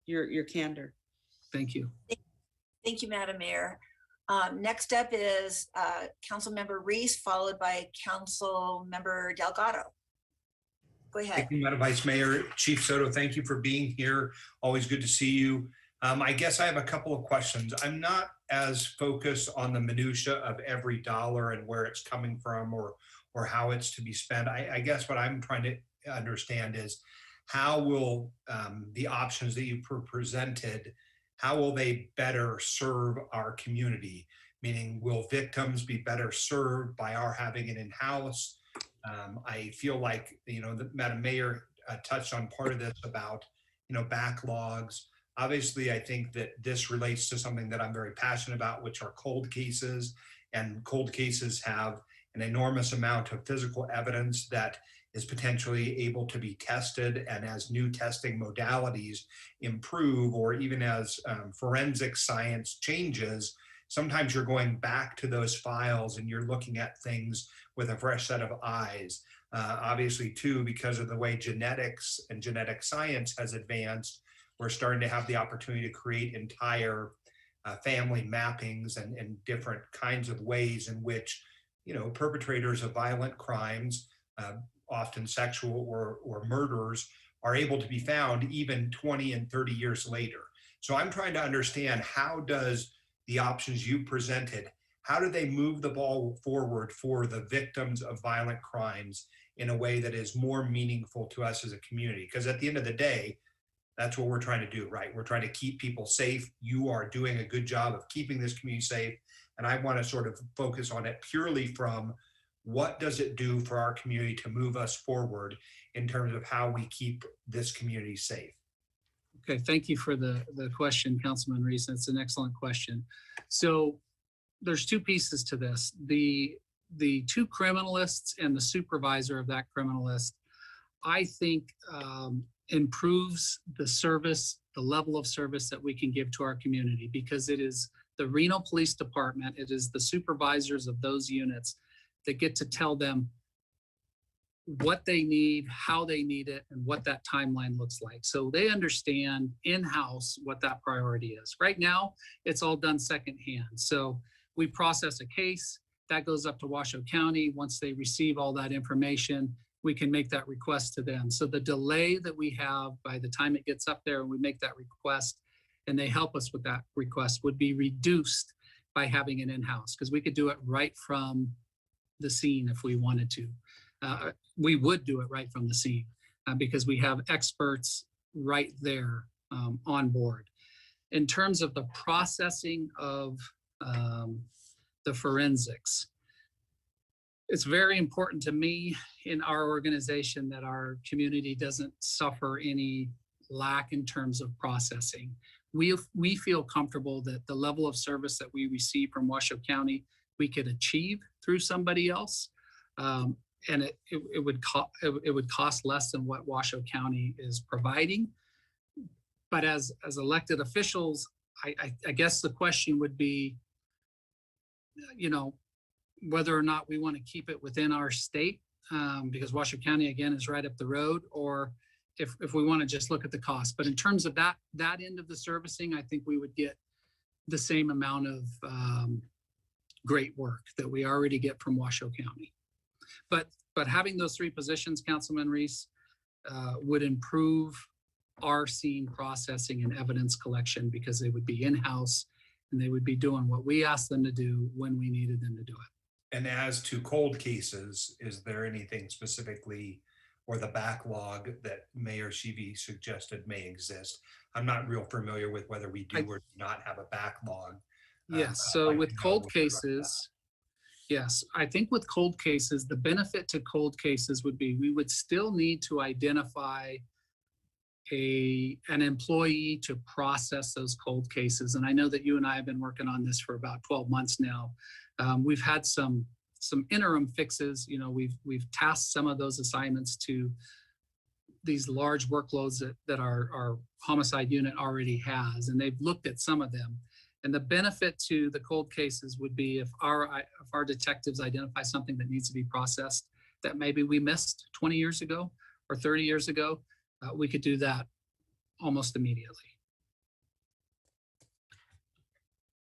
Speaker 9: your candor.
Speaker 5: Thank you.
Speaker 3: Thank you, Madam Mayor. Next up is Councilmember Reese, followed by Councilmember Delgado. Go ahead.
Speaker 2: Thank you, Madam Vice Mayor. Chief Soto, thank you for being here. Always good to see you. I guess I have a couple of questions. I'm not as focused on the minutia of every dollar and where it's coming from or how it's to be spent. I guess what I'm trying to understand is how will the options that you presented, how will they better serve our community? Meaning, will victims be better served by our having it in-house? I feel like, the Madam Mayor touched on part of this about, backlogs. Obviously, I think that this relates to something that I'm very passionate about, which are cold cases. And cold cases have an enormous amount of physical evidence that is potentially able to be tested. And as new testing modalities improve, or even as forensic science changes, sometimes you're going back to those files and you're looking at things with a fresh set of eyes. Obviously, too, because of the way genetics and genetic science has advanced, we're starting to have the opportunity to create entire family mappings and different kinds of ways in which, perpetrators of violent crimes, often sexual or murderers, are able to be found even 20 and 30 years later. So I'm trying to understand, how does the options you presented, how do they move the ball forward for the victims of violent crimes in a way that is more meaningful to us as a community? Because at the end of the day, that's what we're trying to do, right? We're trying to keep people safe. You are doing a good job of keeping this community safe. And I want to sort of focus on it purely from what does it do for our community to move us forward in terms of how we keep this community safe?
Speaker 5: Okay, thank you for the question, Councilman Reese. It's an excellent question. So there's 2 pieces to this. The 2 criminalists and the supervisor of that criminalist, I think improves the service, the level of service that we can give to our community, because it is the Reno Police Department, it is the supervisors of those units that get to tell them, what they need, how they need it, and what that timeline looks like. So they understand in-house what that priority is. Right now, it's all done secondhand. So we process a case, that goes up to Washoe County. Once they receive all that information, we can make that request to them. So the delay that we have by the time it gets up there and we make that request and they help us with that request would be reduced by having it in-house, because we could do it right from the scene if we wanted to. We would do it right from the scene because we have experts right there on board. In terms of the processing of the forensics, it's very important to me in our organization that our community doesn't suffer any lack in terms of processing. We feel comfortable that the level of service that we receive from Washoe County, we could achieve through somebody else. And it would cost less than what Washoe County is providing. But as elected officials, I guess the question would be, you know, whether or not we want to keep it within our state, because Washoe County, again, is right up the road, or if we want to just look at the cost. But in terms of that end of the servicing, I think we would get the same amount of great work that we already get from Washoe County. But having those three positions, Councilman Reese, would improve our scene processing and evidence collection, because they would be in-house and they would be doing what we asked them to do when we needed them to do it.
Speaker 2: And as to cold cases, is there anything specifically or the backlog that Mayor Sheevy suggested may exist? I'm not real familiar with whether we do or do not have a backlog.
Speaker 5: Yes,
Speaker 2: I'd
Speaker 5: so
Speaker 2: like to
Speaker 5: with
Speaker 2: know
Speaker 5: cold
Speaker 2: what you're talking
Speaker 5: cases, yes, I think with cold cases, the benefit to cold cases would be we would still need to identify an employee to process those cold cases. And I know that you and I have been working on this for about 12 months now. We've had some interim fixes. You know, we've tasked some of those assignments to these large workloads that our homicide unit already has, and they've looked at some of them. And the benefit to the cold cases would be if our detectives identify something that needs to be processed that maybe we missed 20 years ago or 30 years ago, we could do that almost immediately.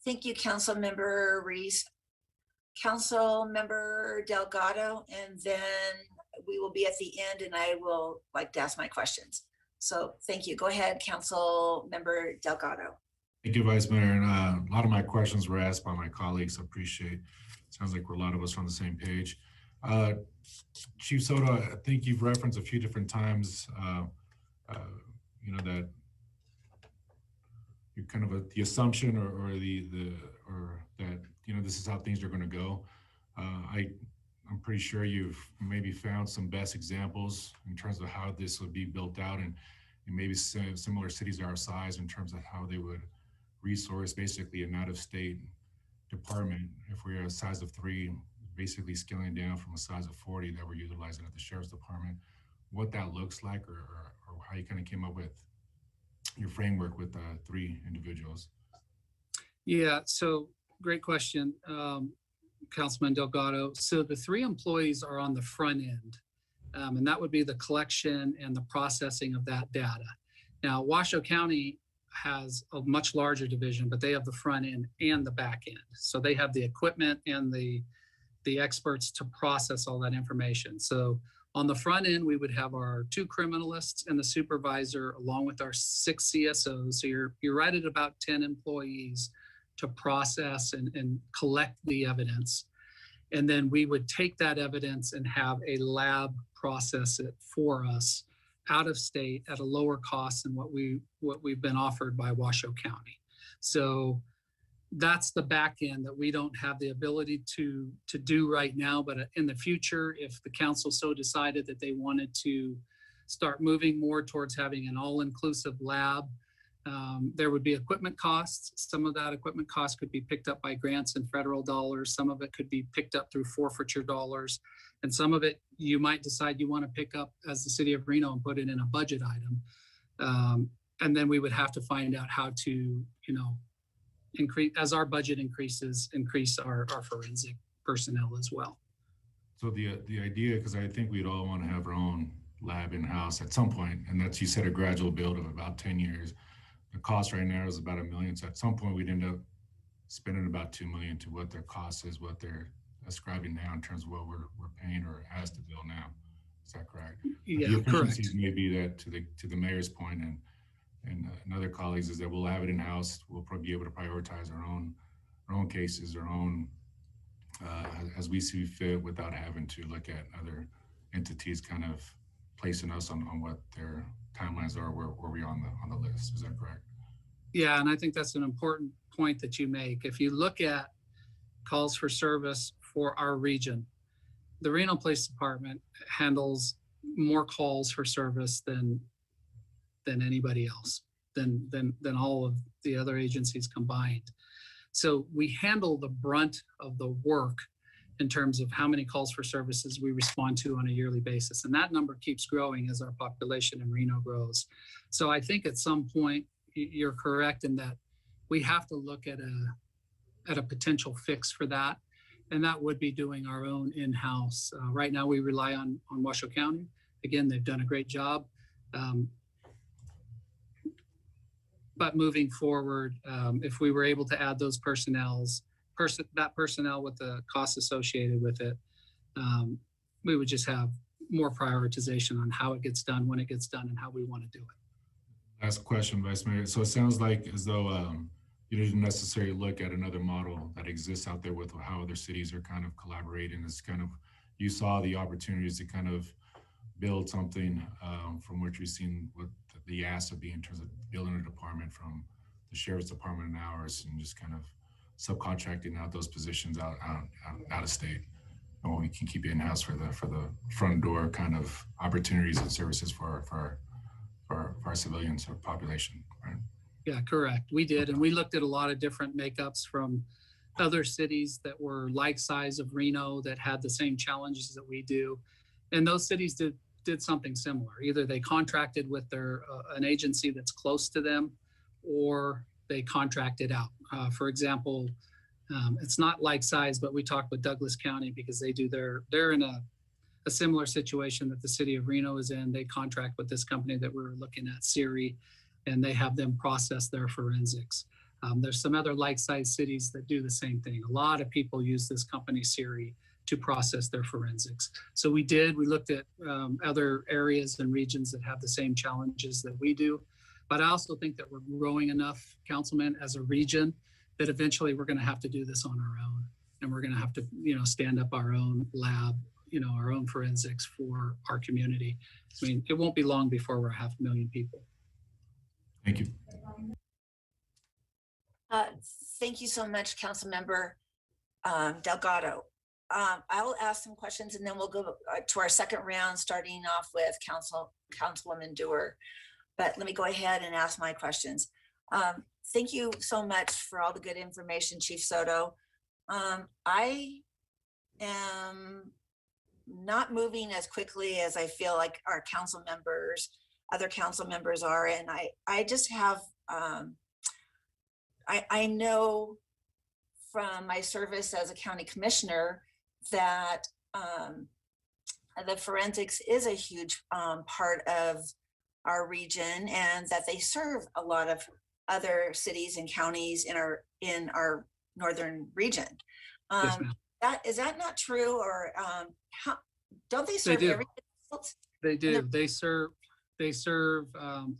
Speaker 3: Thank you, Council Member Reese. Council Member Delgado, and then we will be at the end and I will like to ask my questions. So thank you. Go ahead, Council Member Delgado.
Speaker 10: Thank you, Vice Mayor. And a lot of my questions were asked by my colleagues. I appreciate. Sounds like we're a lot of us on the same page. Chief Soto, I think you've referenced a few different times, you know, that you're kind of the assumption or that, you know, this is how things are going to go. I'm pretty sure you've maybe found some best examples in terms of how this would be built out, and maybe similar cities our size in terms of how they would resource basically an out-of-state department. If we're a size of 3, basically scaling down from a size of 40 that we're utilizing at the Sheriff's Department, what that looks like, or how you kind of came up with your framework with 3 individuals.
Speaker 5: Yeah, so great question, Councilman Delgado. So the 3 employees are on the front end, and that would be the collection and the processing of that data. Now, Washoe County has a much larger division, but they have the front end and the back end. So they have the equipment and the experts to process all that information. So on the front end, we would have our 2 criminalists and the supervisor, along with our 6 CSOs. So you're right at about 10 employees to process and collect the evidence. And then we would take that evidence and have a lab process it for us out of state at a lower cost than what we've been offered by Washoe County. So that's the back end that we don't have the ability to do right now. But in the future, if the council so decided that they wanted to start moving more towards having an all-inclusive lab, there would be equipment costs. Some of that equipment cost could be picked up by grants and federal dollars. Some of it could be picked up through forfeiture dollars. And some of it you might decide you want to pick up as the city of Reno and put it in a budget item. And then we would have to find out how to, you know, increase, as our budget increase our forensic personnel as well.
Speaker 10: So the idea, because I think we'd all want to have our own lab in-house at some point, and that's, you said, a gradual build of about 10 years. The cost right now is about $1 million. So at some point we'd end up spending about $2 million to what their cost is, what they're ascribing now in terms of what we're paying or has to bill now. Is that correct?
Speaker 5: Yeah,
Speaker 10: The
Speaker 5: correct.
Speaker 10: efficiencies may be that to the mayor's point and other colleagues is that we'll have it in-house. We'll probably be able to prioritize our own cases, our own as we see fit, without having to look at other entities kind of placing us on what their timelines are, where we are on the list. Is that correct?
Speaker 5: Yeah, and I think that's an important point that you make. If you look at calls for service for our region, the Reno Police Department handles more calls for service than anybody else, than all of the other agencies combined. So we handle the brunt of the work in terms of how many calls for services we respond to on a yearly basis. And that number keeps growing as our population in Reno grows. So I think at some point, you're correct in that we have to look at a potential fix for that. And that would be doing our own in-house. Right now, we rely on Washoe County. Again, they've done a great job. But moving forward, if we were able to add those that personnel with the costs associated with it, we would just have more prioritization on how it gets done, when it gets done, and how we want to do it.
Speaker 10: Last question, Vice Mayor. So it sounds like as though you didn't necessarily look at another model that exists out there with how other cities are kind of collaborating. It's kind of, you saw the opportunities to kind of build something from what you've seen, what the ask would be in terms of building a department from the sheriff's department and ours, and just kind of subcontracting out those positions out of state. And we can keep it in-house for the front door kind of opportunities and services for our civilians or population, right?
Speaker 5: Yeah, correct. We did. And we looked at a lot of different makeups from other cities that were like size of Reno that had the same challenges that we do. And those cities did something similar. Either they contracted with an agency that's close to them, or they contracted out. For example, it's not like size, but we talked with Douglas County because they're in a similar situation that the city of Reno is in. They contract with this company that we were looking at, Siri, and they have them process their forensics. There's some other like-sized cities that do the same thing. A lot of people use this company, Siri, to process their forensics. So we looked at other areas and regions that have the same challenges that we do. But I also think that we're growing enough, Councilman, as a region, that eventually we're going to have to do this on our own. And we're going to have to, stand up our own lab, our own forensics for our community. I mean, it won't be long before we're 500,000 people.
Speaker 10: Thank you.
Speaker 3: Thank you so much, Councilmember Delgado. I'll ask some questions and then we'll go to our second round, starting off with Councilwoman Dewar. But let me go ahead and ask my questions. Thank you so much for all the good information, Chief Soto. I am not moving as quickly as I feel like our other council members are. And I just have, I know from my service as a county commissioner that the forensics is a huge part of our region, and that they serve a lot of other cities and counties in our northern region.
Speaker 5: Yes, ma'am.
Speaker 3: Is that not true, or don't they serve
Speaker 5: do.
Speaker 3: everything else?
Speaker 5: They do. They serve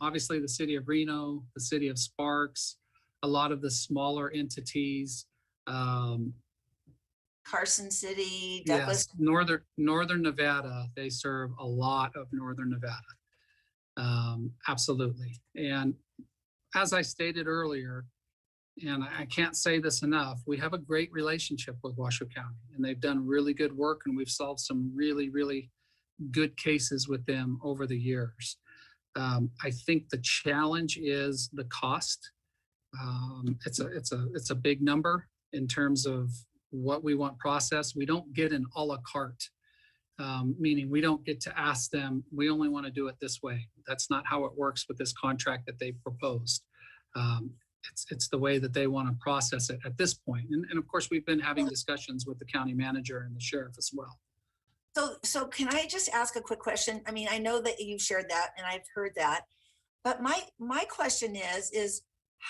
Speaker 5: obviously the city of Reno, the city of Sparks, a lot of the smaller entities.
Speaker 3: Carson City, Douglas.
Speaker 5: Yes, Northern Nevada. They serve a lot of Northern Nevada. Absolutely. And as I stated earlier, and I can't say this enough, we have a great relationship with Washoe County, and they've done really good work, and we've solved some really, really good cases with them over the years. I think the challenge is the cost. It's a big number in terms of what we want processed. We don't get an a la carte, meaning we don't get to ask them, we only want to do it this way. That's not how it works with this contract that they proposed. It's the way that they want to process it at this point. And of course, we've been having discussions with the county manager and the sheriff as well.
Speaker 3: So can I just ask a quick question? I mean, I know that you shared that and I've heard that, but my question is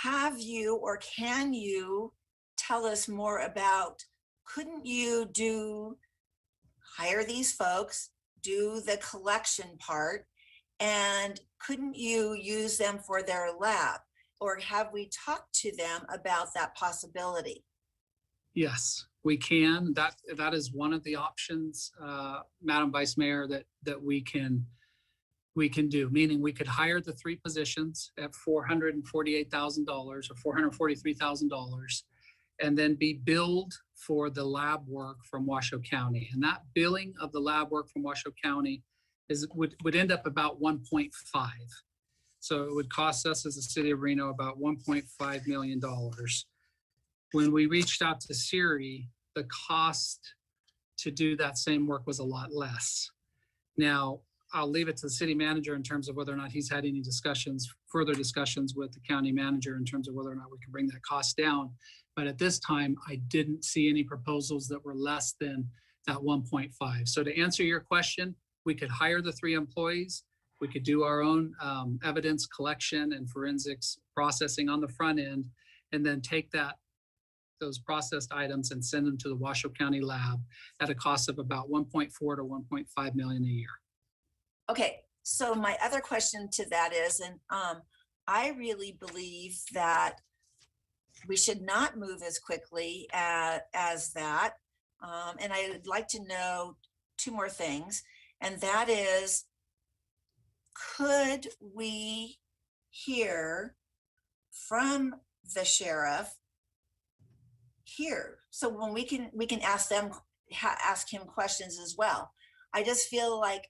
Speaker 3: have you or can you tell us more about, couldn't you hire these folks, do the collection part, and couldn't you use them for their lab? Or have we talked to them about that possibility?
Speaker 5: Yes, we can. That is one of the options, Madam Vice Mayor, that we can do. Meaning, we could hire the 3 positions at $448,000 or $443,000, and then be billed for the lab work from Washoe County. And that billing of the lab work from Washoe County would end up about 1.5. So it would cost us as a city of Reno about $1.5 million. When we reached out to Siri, the cost to do that same work was a lot less. Now, I'll leave it to the city manager in terms of whether or not he's had any further discussions with the county manager in terms of whether or not we can bring that cost down. But at this time, I didn't see any proposals that were less than that 1.5. So to answer your question, we could hire the 3 employees. We could do our own evidence collection and forensics processing on the front end, and then take those processed items and send them to the Washoe County lab at a cost of about 1.4 to 1.5 million a year.
Speaker 3: Okay, so my other question to that is, and I really believe that we should not move as quickly as that. And I would like to know 2 more things, and that is, could we hear from the sheriff here? So when we can ask him questions as well. I just feel like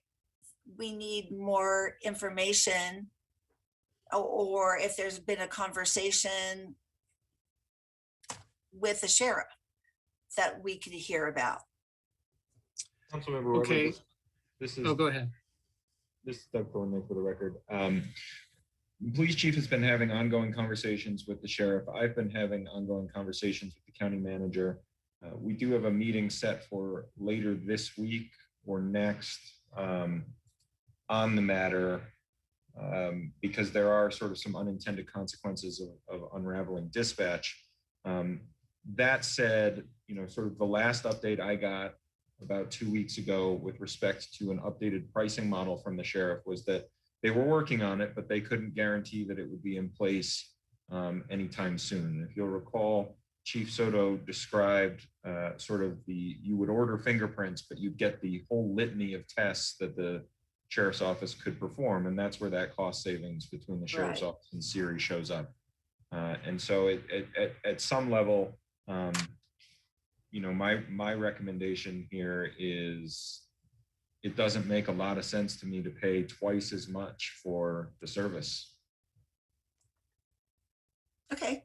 Speaker 3: we need more information, or if there's been a conversation with the sheriff that we could hear about.
Speaker 6: Councilmember Weber,
Speaker 5: Okay.
Speaker 6: This is.
Speaker 5: Oh, go ahead.
Speaker 6: This is Doug Thornley for the record. The police chief has been having ongoing conversations with the sheriff. I've been having ongoing conversations with the county manager. We do have a meeting set for later this week or next on the matter, because there are sort of some unintended consequences of unraveling dispatch. That said, sort of the last update I got about 2 weeks ago with respect to an updated pricing model from the sheriff was that they were working on it, but they couldn't guarantee that it would be in place anytime soon. If you'll recall, Chief Soto described you would order fingerprints, but you'd get the whole litany of tests that the sheriff's office could perform. And that's where that cost savings between the sheriff's office and Siri shows up. And so at some level, my recommendation here is it doesn't make a lot of sense to me to pay twice as much for the service.
Speaker 3: Okay.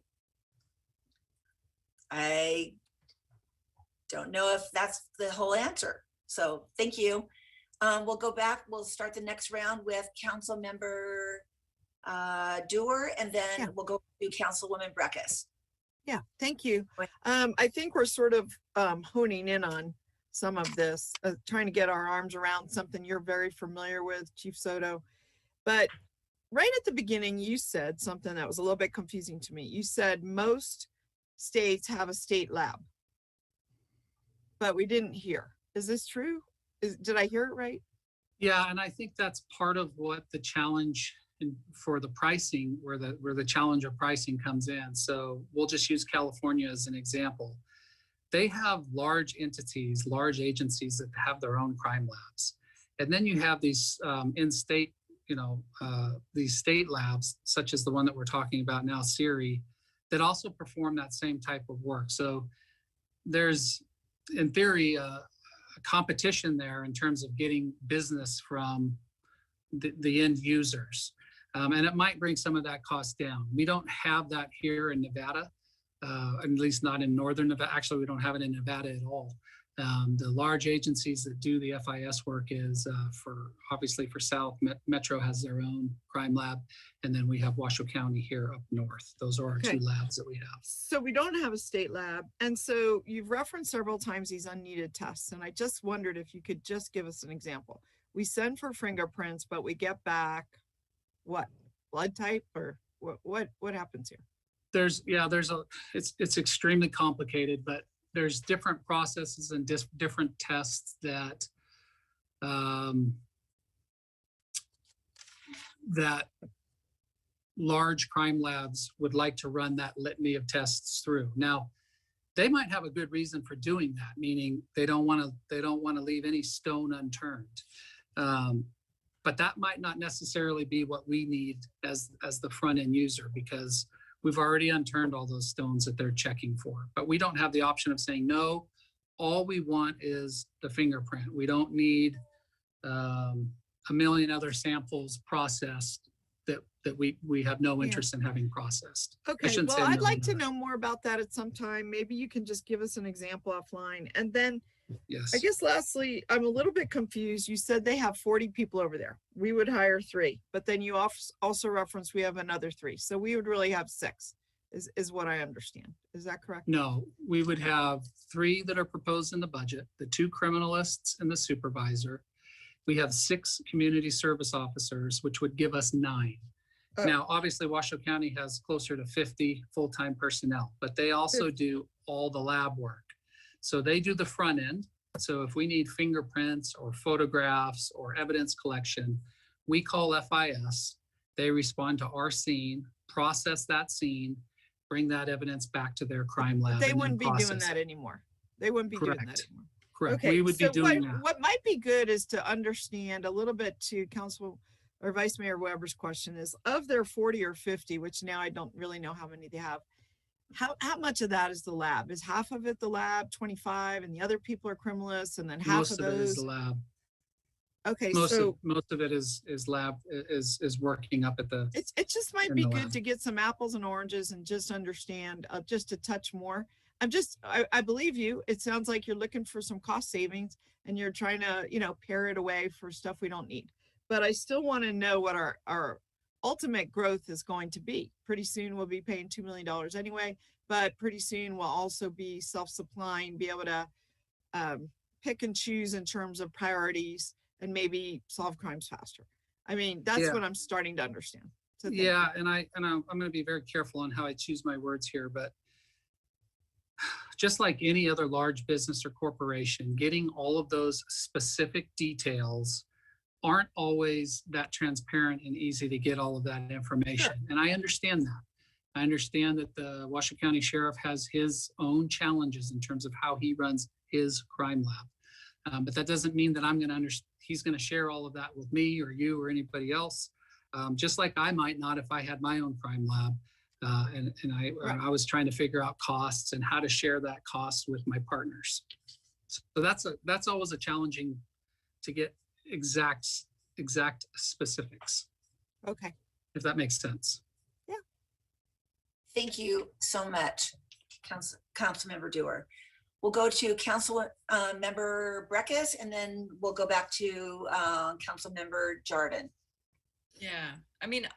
Speaker 3: I don't know if that's the whole answer. So thank you. We'll go back. We'll start the next round with Council Member Dewar, and then we'll go to Councilwoman Breckus.
Speaker 7: Yeah, thank you. I think we're sort of honing in on some of this, trying to get our arms around something you're very familiar with, Chief Soto. But right at the beginning, you said something that was a little bit confusing to me. You said most states have a state lab, but we didn't hear. Is this true? Did I hear it right?
Speaker 5: Yeah, and I think that's part of what the challenge for the pricing, where the challenge of pricing comes in. So we'll just use California as an example. They have large entities, large agencies that have their own crime labs. And then you have these in-state, these state labs, such as the one that we're talking about now, Siri, that also perform that same type of work. So there's, in theory, a competition there in terms of getting business from the end users. And it might bring some of that cost down. We don't have that here in Nevada, at least not in northern Nevada. Actually, we don't have it in Nevada at all. The large agencies that do the FIS work is obviously for South, Metro has their own crime lab. And then we have Washoe County here up north. Those are our
Speaker 7: Okay.
Speaker 5: two labs that we have.
Speaker 7: So we don't have a state lab. And so you've referenced several times these unneeded tests. And I just wondered if you could just give us an example. We send for fingerprints, but we get back what? Blood type or what happens here?
Speaker 5: It's extremely complicated, but there's different processes and different tests that that large crime labs would like to run that litany of tests through. Now, they might have a good reason for doing that, meaning they don't want to leave any stone unturned. But that might not necessarily be what we need as the front end user, because we've already unturned all those stones that they're checking for. But we don't have the option of saying, no, all we want is the fingerprint. We don't need a million other samples processed that we have no interest in having processed.
Speaker 7: Okay, well, I'd like to know more about that at some time. Maybe you can just give us an example offline. And then
Speaker 5: Yes.
Speaker 7: I guess lastly, I'm a little bit confused. You said they have 40 people over there. We would hire 3, but then you also referenced we have another 3. So we would really have 6 is what I understand. Is that correct?
Speaker 5: No, we would have 3 that are proposed in the budget, the 2 criminalists and the supervisor. We have 6 community service officers, which would give us 9. Now, obviously, Washoe County has closer to 50 full-time personnel, but they also do all the lab work. So they do the front end. So if we need fingerprints or photographs or evidence collection, we call FIS. They respond to our scene, process that scene, bring that evidence back to their crime lab.
Speaker 7: They wouldn't be doing that anymore. They wouldn't be doing that
Speaker 5: Correct.
Speaker 7: anymore.
Speaker 5: Correct.
Speaker 7: Okay,
Speaker 5: We would be doing that.
Speaker 7: What might be good is to understand a little bit to Council or Vice Mayor Weber's question is, of their 40 or 50, which now I don't really know how many they have, how much of that is the lab? Is half of it the lab, 25, and the other people are criminalists, and then half
Speaker 5: Most
Speaker 7: of
Speaker 5: of it is
Speaker 7: those?
Speaker 5: the lab.
Speaker 7: Okay,
Speaker 5: Most
Speaker 7: so
Speaker 5: of it is lab, is working up at the,
Speaker 7: it just might
Speaker 5: in
Speaker 7: be
Speaker 5: the
Speaker 7: good
Speaker 5: lab.
Speaker 7: to get some apples and oranges and just understand just a touch more. I believe you. It sounds like you're looking for some cost savings and you're trying to, pare it away for stuff we don't need. But I still want to know what our ultimate growth is going to be. Pretty soon we'll be paying $2 million anyway, but pretty soon we'll also be self-supplying, be able to pick and choose in terms of priorities and maybe solve crimes faster. I mean, that's
Speaker 5: Yeah.
Speaker 7: what I'm starting to understand. So thank you.
Speaker 5: yeah, and I'm going to be very careful on how I choose my words here, but just like any other large business or corporation, getting all of those specific details aren't always that transparent and easy to get all of that information.
Speaker 7: Sure.
Speaker 5: And I understand that. I understand that the Washoe County Sheriff has his own challenges in terms of how he runs his crime lab. But that doesn't mean that he's going to share all of that with me or you or anybody else. Just like I might not if I had my own crime lab. And I was trying to figure out costs and how to share that cost with my partners. So that's always a challenging to get exact specifics,
Speaker 7: Okay.
Speaker 5: if that makes sense.
Speaker 3: Thank you so much, Councilmember Dewar. We'll go to Council Member Breckus, and then we'll go back to Councilmember Jordan.
Speaker 4: Yeah, I mean,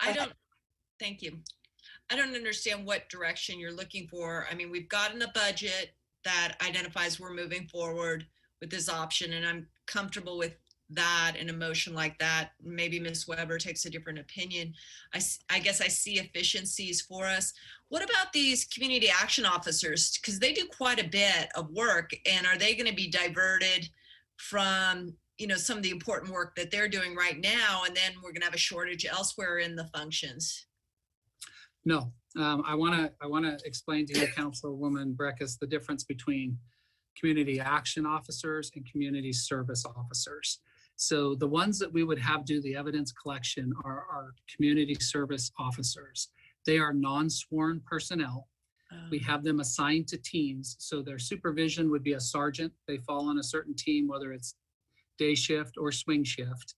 Speaker 4: thank you. I don't understand what direction you're looking for. I mean, we've gotten a budget that identifies we're moving forward with this option, and I'm comfortable with that and a motion like that. Maybe Ms. Weber takes a different opinion. I guess I see efficiencies for us. What about these community action officers? Because they do quite a bit of work, and are they going to be diverted from some of the important work that they're doing right now, and then we're going to have a shortage elsewhere in the functions?
Speaker 5: No, I want to explain to you, Councilwoman Breckus, the difference between community action officers and community service officers. So the ones that we would have do the evidence collection are our community service officers. They are non-sworn personnel. We have them assigned to teams. So their supervision would be a sergeant. They fall on a certain team, whether it's day shift or swing shift.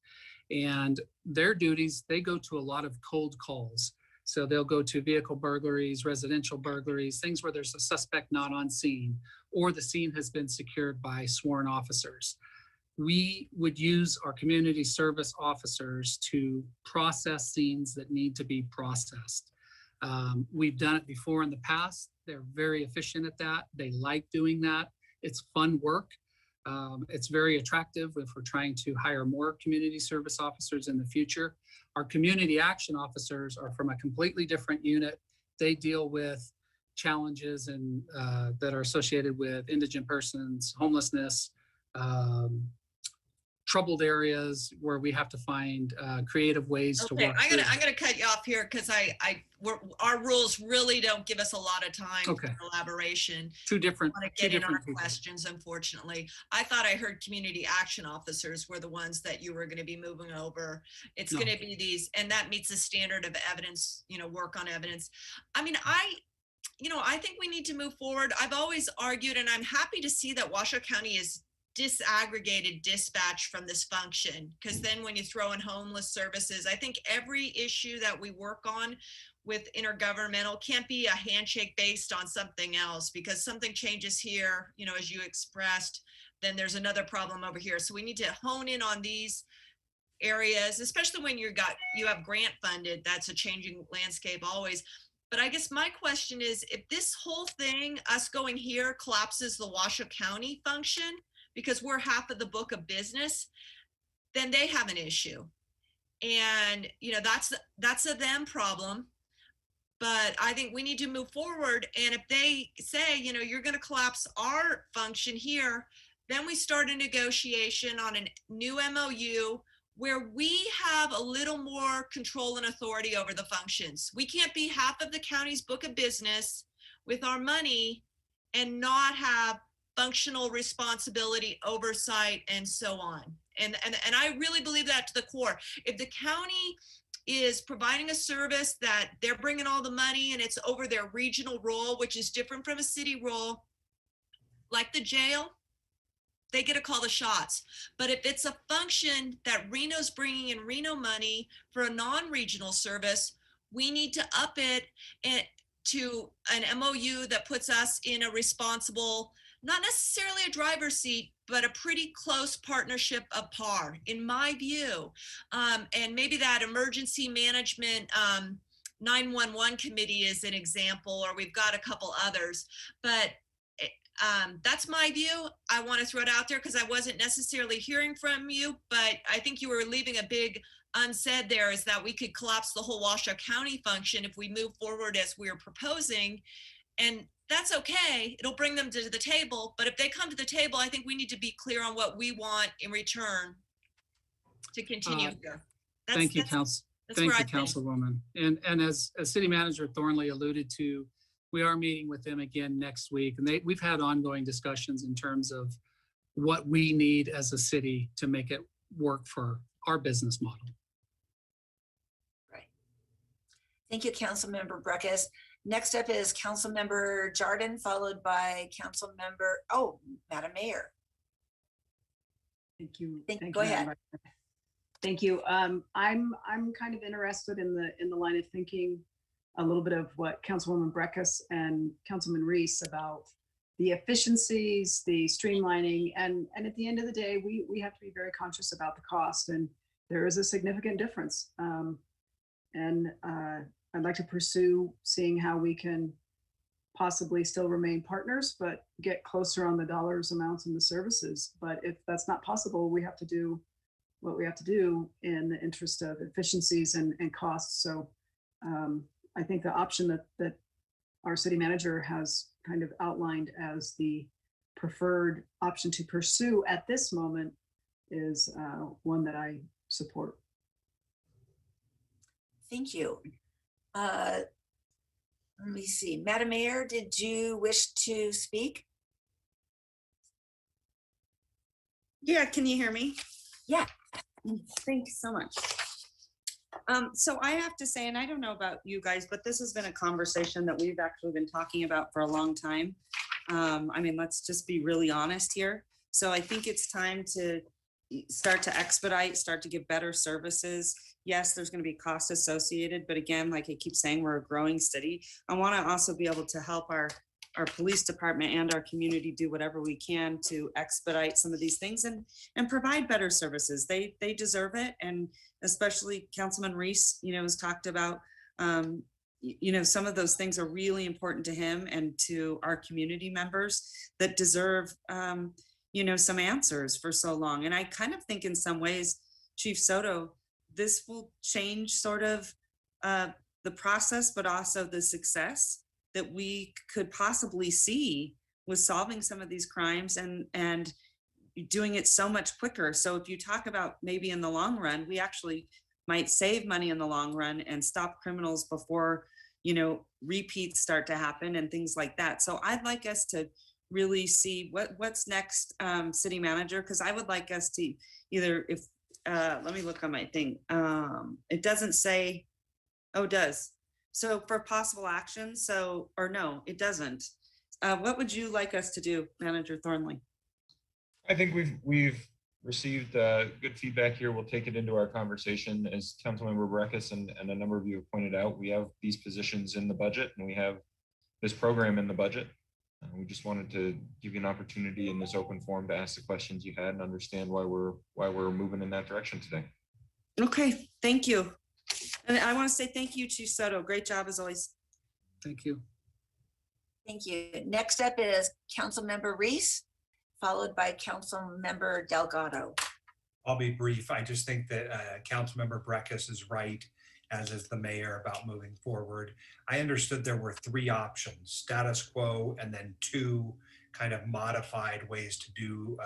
Speaker 5: And their duties, they go to a lot of cold calls. So they'll go to vehicle burglaries, residential burglaries, things where there's a suspect not on scene, or the scene has been secured by sworn officers. We would use our community service officers to process scenes that need to be processed. We've done it before in the past. They're very efficient at that. They like doing that. It's fun work. It's very attractive if we're trying to hire more community service officers in the future. Our community action officers are from a completely different unit. They deal with challenges and that are associated with indigent persons, homelessness, troubled areas where we have to find creative ways to
Speaker 4: Okay,
Speaker 5: work.
Speaker 4: I'm gonna cut you off here because our rules really don't give us a lot of time
Speaker 5: Okay.
Speaker 4: for elaboration.
Speaker 5: Two different,
Speaker 4: Want to
Speaker 5: two
Speaker 4: get in our
Speaker 5: different people.
Speaker 4: questions, unfortunately. I thought I heard community action officers were the ones that you were going to be moving over. It's
Speaker 5: No.
Speaker 4: going to be these, and that meets the standard of evidence, work on evidence. I mean, I think we need to move forward. I've always argued, and I'm happy to see that Washoe County is disaggregated dispatch from this function, because then when you throw in homeless services, I think every issue that we work on with intergovernmental can't be a handshake based on something else, because something changes here, as you expressed, then there's another problem over here. So we need to hone in on these areas, especially when you have grant funded. That's a changing landscape always. But I guess my question is, if this whole thing, us going here, collapses the Washoe County function, because we're half of the book of business, then they have an issue. And, that's a them problem. But I think we need to move forward. And if they say, you're going to collapse our function here, then we start a negotiation on a new MOU where we have a little more control and authority over the functions. We can't be half of the county's book of business with our money and not have functional responsibility, oversight, and so on. And I really believe that to the core. If the county is providing a service that they're bringing all the money and it's over their regional role, which is different from a city role, like the jail, they get to call the shots. But if it's a function that Reno's bringing in Reno money for a non-regional service, we need to up it to an MOU that puts us in a responsible, not necessarily a driver's seat, but a pretty close partnership of par, in my view. And maybe that emergency management 911 committee is an example, or we've got a couple others. But that's my view. I want to throw it out there because I wasn't necessarily hearing from you, but I think you were leaving a big unsaid there, is that we could collapse the whole Washoe County function if we move forward as we're proposing. And that's okay. It'll bring them to the table. But if they come to the table, I think we need to be clear on what we want in return to continue here.
Speaker 5: Thank you, Council. Thank you, Councilwoman. And as City Manager Thornley alluded to, we are meeting with them again next week. And we've had ongoing discussions in terms of what we need as a city to make it work for our business model.
Speaker 3: Right. Thank you, Councilmember Breckus. Next up is Councilmember Jardin, followed by Madam Mayor.
Speaker 8: Thank you.
Speaker 3: Go ahead.
Speaker 8: Thank you. I'm kind of interested in the line of thinking, a little bit of what Councilwoman Breckus and Councilman Reese about the efficiencies, the streamlining, and at the end of the day, we have to be very conscious about the cost, and there is a significant difference. I'd like to pursue seeing how we can possibly still remain partners, but get closer on the dollars, amounts, and the services. But if that's not possible, we have to do what we have to do in the interest of efficiencies and costs. So I think the option that our city manager has kind of outlined as the preferred option to pursue at this moment is one that I support.
Speaker 3: Thank you. Let me see. Madam Mayor, did you wish to speak?
Speaker 9: Yeah, can you hear me?
Speaker 3: Yeah.
Speaker 9: Thank you so much. So I have to say, and I don't know about you guys, but this has been a conversation that we've actually been talking about for a long time. I mean, let's just be really honest here. So I think it's time to start to expedite, start to give better services. Yes, there's going to be costs associated, but again, like I keep saying, we're a growing city. I want to also be able to help our police department and our community do whatever we can to expedite some of these things and provide better services. They deserve it. And especially Councilman Reese, has talked about, some of those things are really important to him and to our community members that deserve, some answers for so long. And I kind of think in some ways, Chief Soto, this will change sort of the process, but also the success that we could possibly see with solving some of these crimes and doing it so much quicker. So if you talk about maybe in the long run, we actually might save money in the long run and stop criminals before, repeats start to happen and things like that. So I'd like us to really see what's next, city manager, because I would like us to either, if let me look on my thing. It doesn't say, oh, it does. So for possible action, or no, it doesn't. What would you like us to do, Manager Thornley?
Speaker 6: I think we've received good feedback here. We'll take it into our conversation. As Councilmember Breckus and a number of you have pointed out, we have these positions in the budget and we have this program in the budget. We just wanted to give you an opportunity in this open forum to ask the questions you had and understand why we're moving in that direction today.
Speaker 9: Okay, thank you. And I want to say thank you, Chief Soto. Great job as always.
Speaker 5: Thank you.
Speaker 3: Thank you. Next up is Councilmember Reese, followed by Councilmember Delgado.
Speaker 2: I'll be brief. I just think that Councilmember Breckus is right, as is the mayor, about moving forward. I understood there were 3 options: status quo, and then 2 kind of modified ways to do,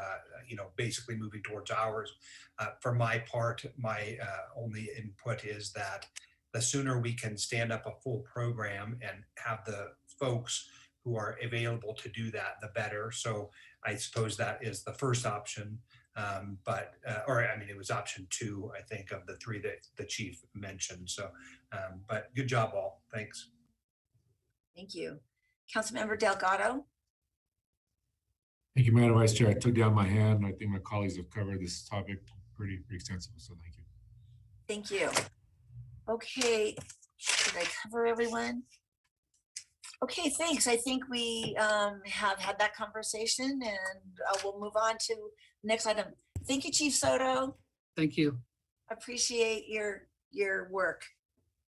Speaker 2: basically moving towards hours. For my part, my only input is that the sooner we can stand up a full program and have the folks who are available to do that, the better. So I suppose that is the first option. It was option 2, I think, of the 3 that the chief mentioned. So, but good job all. Thanks.
Speaker 3: Thank you. Councilmember Delgado.
Speaker 10: Thank you, Madam Vice Chair. I took down my hand, and I think my colleagues have covered this topic pretty extensively, so thank you.
Speaker 3: Thank you. Okay, did I cover everyone? Okay, thanks. I think we have had that conversation and we'll move on to the next item. Thank you, Chief Soto.
Speaker 5: Thank you.
Speaker 3: Appreciate your work,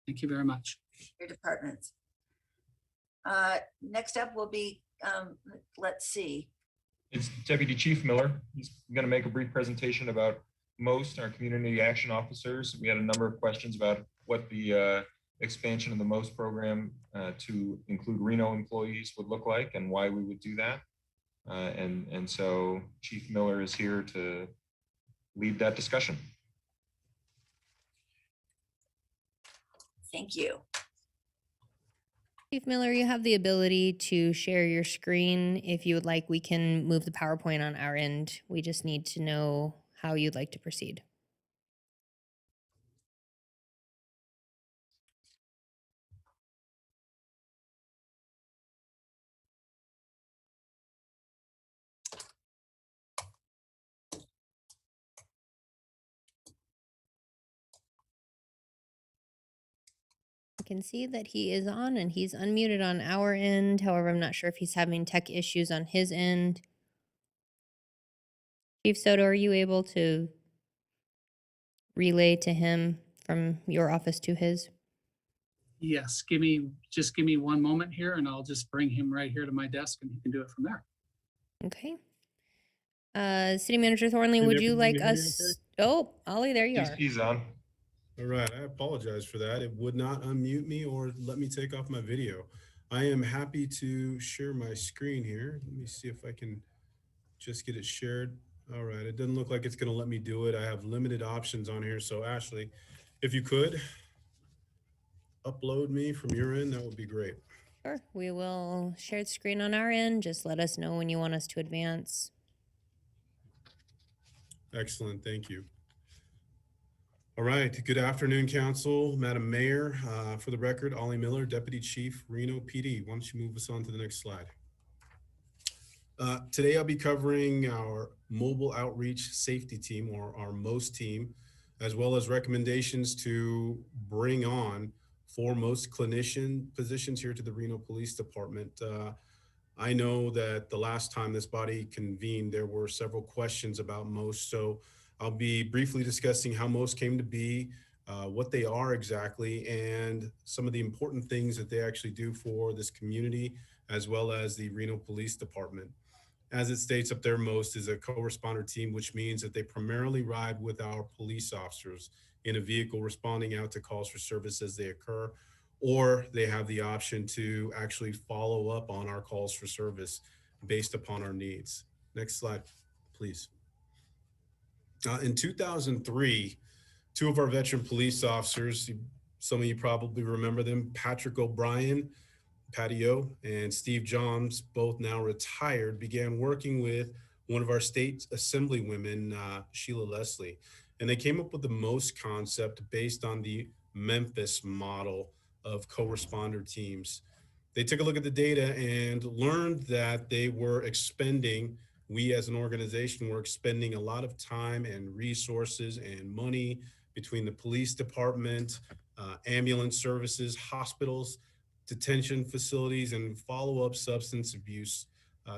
Speaker 5: Thank you very much.
Speaker 3: your departments. Next up will be, let's see.
Speaker 6: It's Deputy Chief Miller. He's going to make a brief presentation about MOST, our community action officers. We had a number of questions about what the expansion of the MOST program to include Reno employees would look like and why we would do that. And so Chief Miller is here to lead that discussion.
Speaker 3: Thank you.
Speaker 1: Chief Miller, you have the ability to share your screen. If you would like, we can move the PowerPoint on our end. We just need to know how you'd like to proceed. I can see that he is on and he's unmuted on our end. However, I'm not sure if he's having tech issues on his end. Chief Soto, are you able to relay to him from your office to his?
Speaker 5: Yes, just give me one moment here and I'll just bring him right here to my desk and he can do it from there.
Speaker 1: Okay. City Manager Thornley, would you like us? Oh, Ollie, there you are.
Speaker 6: He's on.
Speaker 11: All right, I apologize for that. It would not unmute me or let me take off my video. I am happy to share my screen here. Let me see if I can just get it shared. All right, it doesn't look like it's gonna let me do it. I have limited options on here. So Ashley, if you could upload me from your end, that would be great.
Speaker 1: Sure, we will share the screen on our end. Just let us know when you want us to advance.
Speaker 11: Excellent, thank you. All right, good afternoon, Council, Madam Mayor. For the record, Ollie Miller, Deputy Chief, Reno PD. Why don't you move us on to the next slide? Today, I'll be covering our mobile outreach safety team, or our MOST team, as well as recommendations to bring on foremost clinician positions here to the Reno Police Department. I know that the last time this body convened, there were several questions about MOST. So I'll be briefly discussing how MOST came to be, what they are exactly, and some of the important things that they actually do for this community, as well as the Reno Police Department. As it states up there, MOST is a co-responder team, which means that they primarily ride with our police officers in a vehicle responding out to calls for service as they occur, or they have the option to actually follow up on our calls for service based upon our needs. Next slide, please. In 2003, two of our veteran police officers, some of you probably remember them, Patrick O'Brien, Patio, and Steve Johns, both now retired, began working with one of our state assemblywomen, Sheila Leslie. And they came up with the MOST concept based on the Memphis model of co-responder teams. They took a look at the data and learned that we as an organization were expending a lot of time and resources and money between the police department, ambulance services, hospitals, detention facilities, and follow-up substance abuse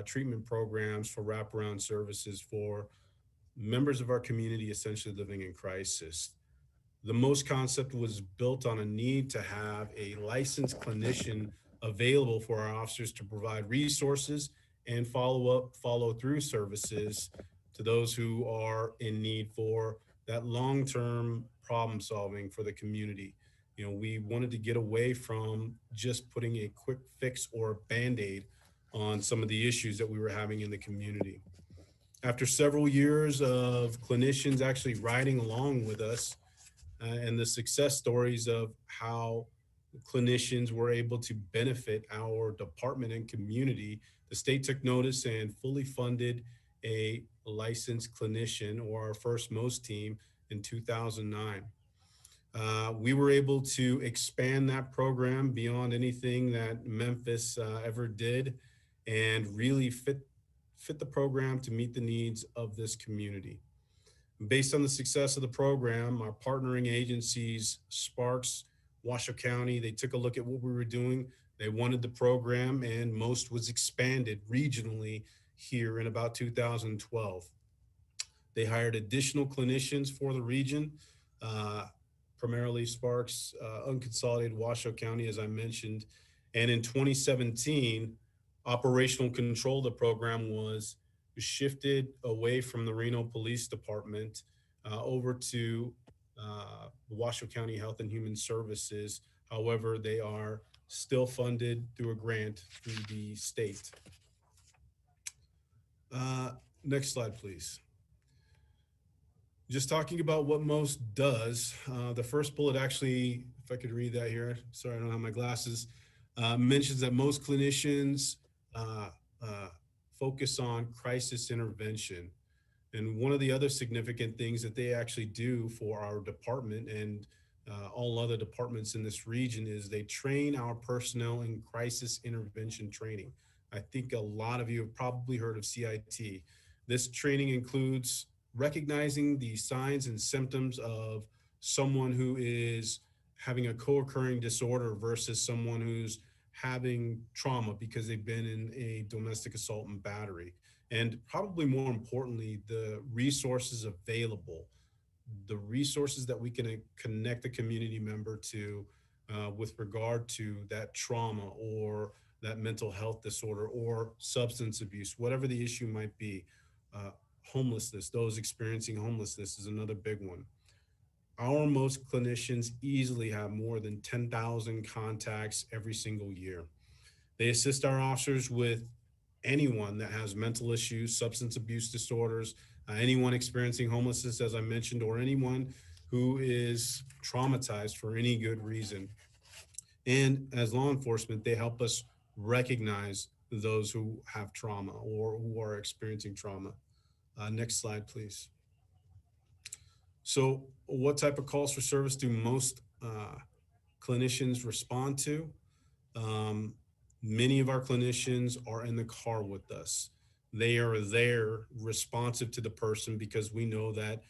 Speaker 11: treatment programs for wraparound services for members of our community essentially living in crisis. The MOST concept was built on a need to have a licensed clinician available for our officers to provide resources and follow-through services to those who are in need for that long-term problem solving for the community. You know, we wanted to get away from just putting a quick fix or a Band-Aid on some of the issues that we were having in the community. After several years of clinicians actually riding along with us, and the success stories of how clinicians were able to benefit our department and community, the state took notice and fully funded a licensed clinician, or our first MOST team, in 2009. We were able to expand that program beyond anything that Memphis ever did, and really fit the program to meet the needs of this community. Based on the success of the program, our partnering agencies, Sparks, Washoe County, they took a look at what we were doing. They wanted the program, and MOST was expanded regionally here in about 2012. They hired additional clinicians for the region, primarily Sparks, unconsolidated Washoe County, as I mentioned. And in 2017, operational control of the program was shifted away from the Reno Police Department over to the Washoe County Health and Human Services. However, they are still funded through a grant through the state. Next slide, please. Just talking about what MOST does, the first bullet actually, if I could read that here, sorry, I don't have my glasses, mentions that most clinicians focus on crisis intervention. And one of the other significant things that they actually do for our department and all other departments in this region is they train our personnel in crisis intervention training. I think a lot of you have probably heard of CIT. This training includes recognizing the signs and symptoms of someone who is having a co-occurring disorder versus someone who's having trauma because they've been in a domestic assault and battery. And probably more importantly, the resources available, the resources that we can connect the community member to with regard to that trauma or that mental health disorder or substance abuse, whatever the issue might be. Homelessness, those experiencing homelessness is another big one. Our MOST clinicians easily have more than 10,000 contacts every single year. They assist our officers with anyone that has mental issues, substance abuse disorders, anyone experiencing homelessness, as I mentioned, or anyone who is traumatized for any good reason. And as law enforcement, they help us recognize those who have trauma or who are experiencing trauma. Next slide, please. So what type of calls for service do most clinicians respond to? Many of our clinicians are in the car with us. they are there responsive to the person, because we know that,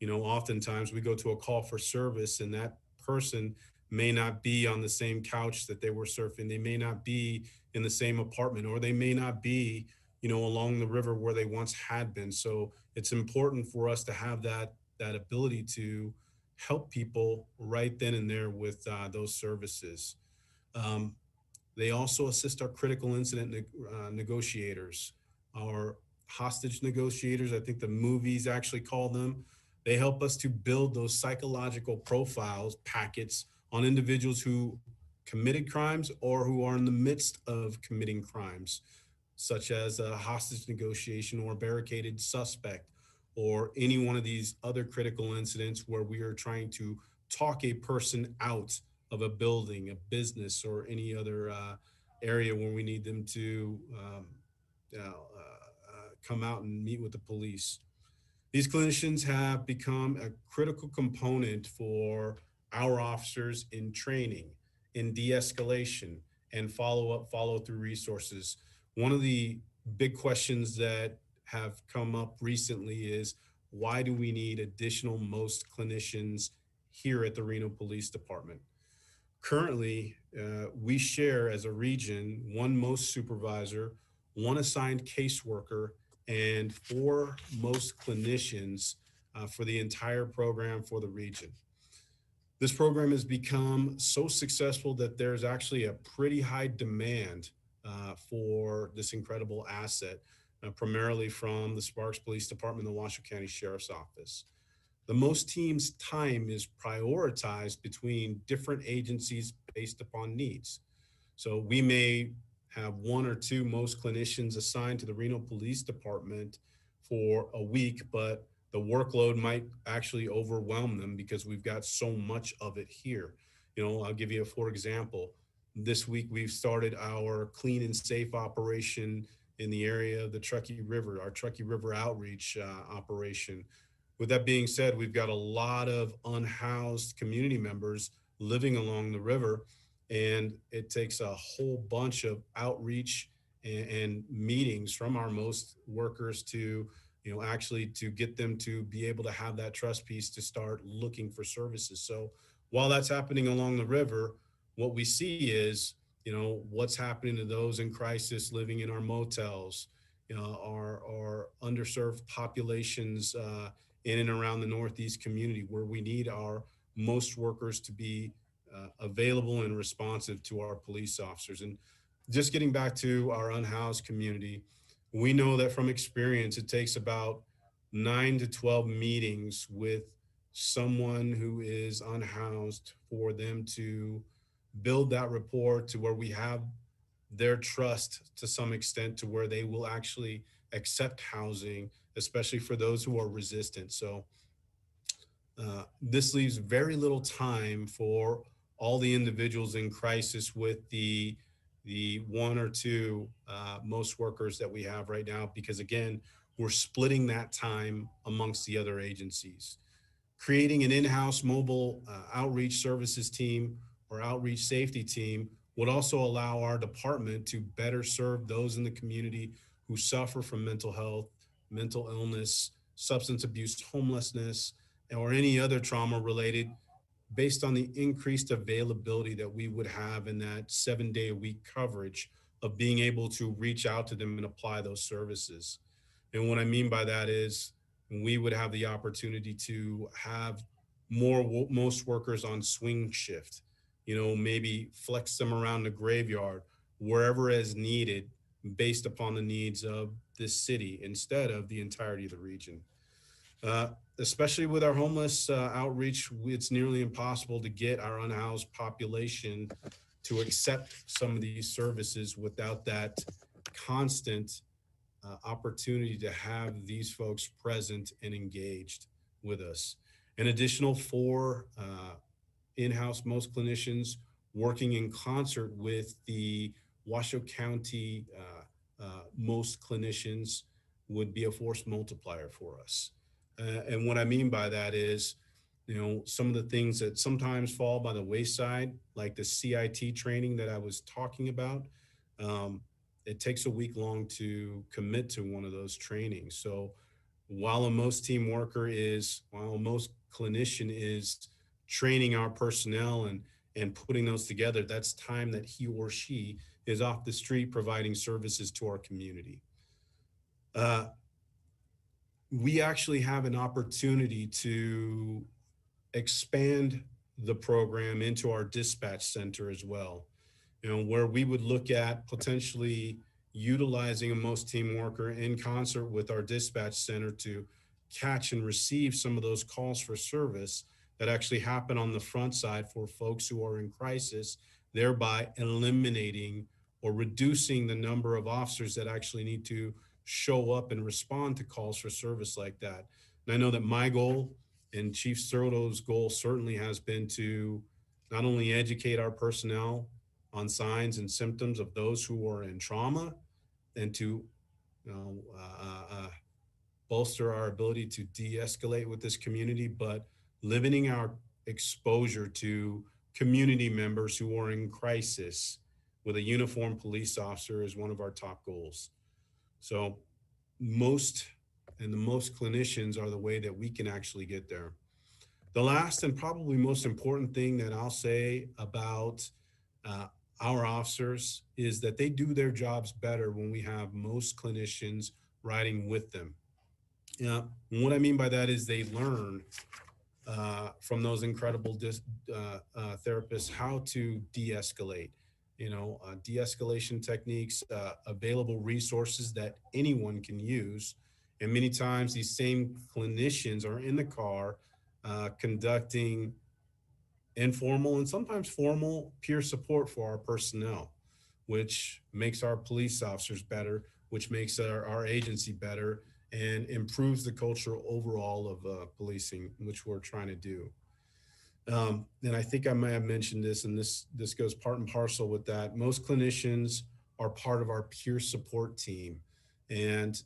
Speaker 11: oftentimes we go to a call for service and that person may not be on the same couch that they were surfing. They may not be in the same apartment, or they may not be, along the river where they once had been. So it's important for us to have that ability to help people right then and there with those services. Um, they also assist our critical incident negotiators, our hostage negotiators. I think the movies actually call them. They help us to build those psychological profiles packets on individuals who committed crimes or who are in the midst of committing crimes, such as a hostage negotiation or a barricaded suspect, or any one of these other critical incidents where we are trying to talk a person out of a building, a business, or any other area where we need them to come out and meet with the police. These clinicians have become a critical component for our officers in training, in de-escalation, and follow-up, follow-through resources. One of the big questions that have come up recently is, why do we need additional most clinicians here at the Reno Police Department? Currently, we share as a region one most supervisor, one assigned caseworker, and 4 most clinicians for the entire program for the region. This program has become so successful that there's actually a pretty high demand for this incredible asset, primarily from the Sparks Police Department and the Washoe County Sheriff's Office. The most teams' time is prioritized between different agencies based upon needs. So we may have 1 or 2 most clinicians assigned to the Reno Police Department for a week, but the workload might actually overwhelm them because we've got so much of it here. I'll give you for example, this week we've started our clean and safe operation in the area of the Truckee River, our Truckee River outreach operation. With that being said, we've got a lot of unhoused community members living along the river, and it takes a whole bunch of outreach and meetings from our most workers to, actually to get them to be able to have that trust piece to start looking for services. So while that's happening along the river, what we see is, what's happening to those in crisis living in our motels, our underserved populations, in and around the Northeast community, where we need our most workers to be available and responsive to our police officers. And just getting back to our unhoused community, we know that from experience, it takes about 9 to 12 meetings with someone who is unhoused for them to build that rapport to where we have their trust to some extent, to where they will actually accept housing, especially for those who are resistant. So this leaves very little time for all the individuals in crisis with the 1 or 2 most workers that we have right now, because again, we're splitting that time amongst the other agencies. Creating an in-house mobile outreach services team or outreach safety team would also allow our department to better serve those in the community who suffer from mental health, mental illness, substance abuse, homelessness, or any other trauma related, based on the increased availability that we would have in that 7-day-a-week coverage of being able to reach out to them and apply those services. And what I mean by that is, we would have the opportunity to have most workers on swing shift, maybe flex them around the graveyard, wherever as needed, based upon the needs of this city instead of the entirety of the region. Especially with our homeless outreach, it's nearly impossible to get our unhoused population to accept some of these services without that constant opportunity to have these folks present and engaged with us. An additional 4 in-house most clinicians working in concert with the Washoe County most clinicians would be a force multiplier for us. And what I mean by that is, some of the things that sometimes fall by the wayside, like the CIT training that I was talking about, it takes a week long to commit to one of those trainings. So while most clinician is training our personnel and putting those together, that's time that he or she is off the street providing services to our community. We actually have an opportunity to expand the program into our dispatch center as well, where we would look at potentially utilizing a most team worker in concert with our dispatch center to catch and receive some of those calls for service that actually happen on the front side for folks who are in crisis, thereby eliminating or reducing the number of officers that actually need to show up and respond to calls for service like that. And I know that my goal and Chief Soto's goal certainly has been to not only educate our personnel on signs and symptoms of those who are in trauma and to bolster our ability to de-escalate with this community, but limiting our exposure to community members who are in crisis with a uniformed police officer is one of our top goals. So the most clinicians are the way that we can actually get there. The last and probably most important thing that I'll say about our officers is that they do their jobs better when we have most clinicians riding with them. What I mean by that is they learn from those incredible therapists how to de-escalate, de-escalation techniques, available resources that anyone can use. And many times these same clinicians are in the car conducting informal and sometimes formal peer support for our personnel, which makes our police officers better, which makes our agency better, and improves the culture overall of policing, which we're trying to do. And I think I may have mentioned this, and this goes part and parcel with that. Most clinicians are part of our peer support team, and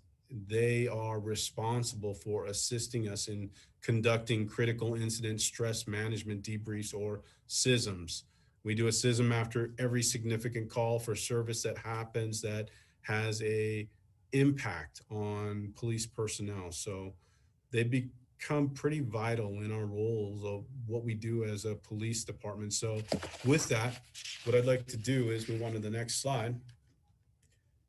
Speaker 11: they are responsible for assisting us in conducting critical incident stress management debriefs, or SISMs. We do a SISM after every significant call for service that happens that has a impact on police personnel. So they become pretty vital in our roles of what we do as a police department. So with that, what I'd like to do is move on to the next slide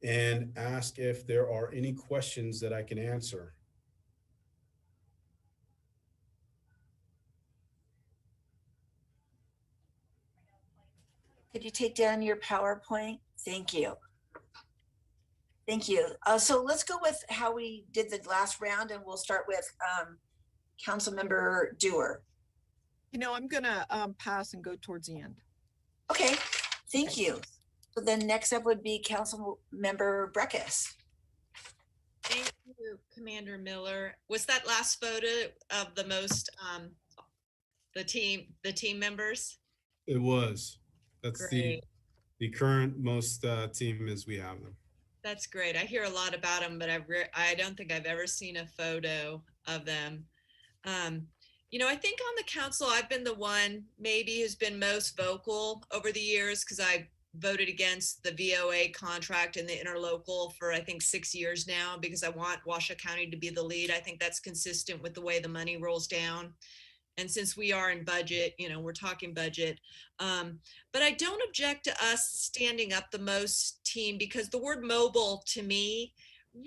Speaker 11: and ask if there are any questions that I can answer.
Speaker 3: Could you take down your PowerPoint? Thank you. Thank you. So let's go with how we did the last round, and we'll start with Councilmember Dewar.
Speaker 7: I'm gonna pass and go towards the end.
Speaker 3: Okay, thank you. So then next up would be Councilmember Breckus.
Speaker 4: Thank you, Commander Miller. Was that last photo of the most, the team members?
Speaker 11: It was. That's
Speaker 4: Great.
Speaker 11: the current most team as we have them.
Speaker 4: That's great. I hear a lot about them, but I don't think I've ever seen a photo of them. I think on the council, I've been the one maybe who's been most vocal over the years, because I voted against the VOA contract and the Interlocal for, I think, 6 years now, because I want Washoe County to be the lead. I think that's consistent with the way the money rolls down. And since we are in budget, we're talking budget. But I don't object to us standing up the most team, because the word mobile to me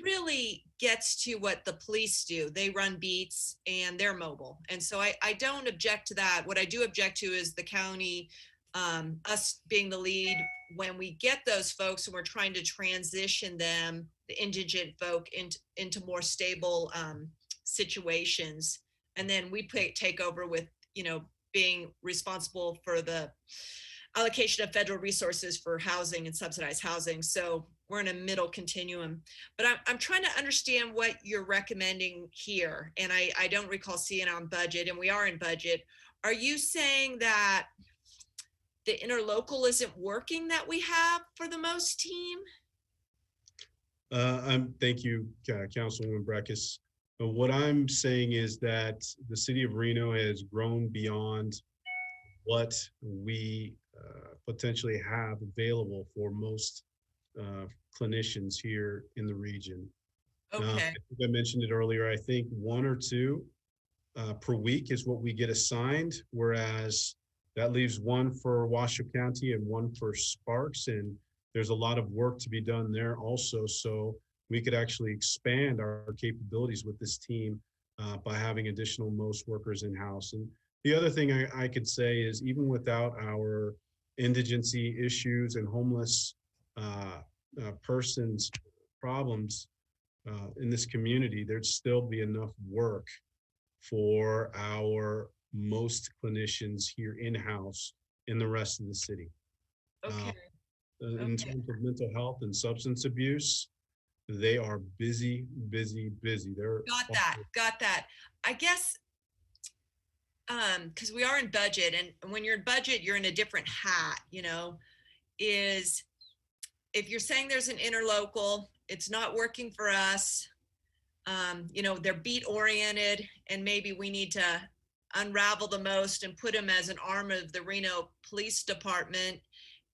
Speaker 4: really gets to what the police do. They run beats and they're mobile. And so I don't object to that. What I do object to is the county, us being the lead when we get those folks and we're trying to transition them, the indigent folk, into more stable situations. And then we take over with, being responsible for the allocation of federal resources for housing and subsidized housing. So we're in a middle continuum. But I'm trying to understand what you're recommending here. And I don't recall seeing it on budget, and we are in budget. Are you saying that the interlocal isn't working that we have for the most team?
Speaker 11: Thank you, Councilwoman Breckus. What I'm saying is that the city of Reno has grown beyond what we potentially have available for most clinicians here in the region. I
Speaker 4: Okay,
Speaker 11: think I mentioned it earlier. I think 1 or 2 per week is what we get assigned, whereas that leaves 1 for Washoe County and 1 for Sparks. And there's a lot of work to be done there also. So we could actually expand our capabilities with this team by having additional MOST workers in-house. And the other thing I could say is even without our indigency issues and homeless persons problems in this community, there'd still be enough work for our MOST clinicians here in-house in the rest of the city.
Speaker 4: okay.
Speaker 11: In
Speaker 4: Okay.
Speaker 11: terms of mental health and substance abuse, they are busy. They're
Speaker 4: Got that. I guess, because we are in budget, and when you're in budget, you're in a different hat, is if you're saying there's an interlocal, it's not working for us, they're beat oriented, and maybe we need to unravel the MOST and put them as an arm of the Reno Police Department,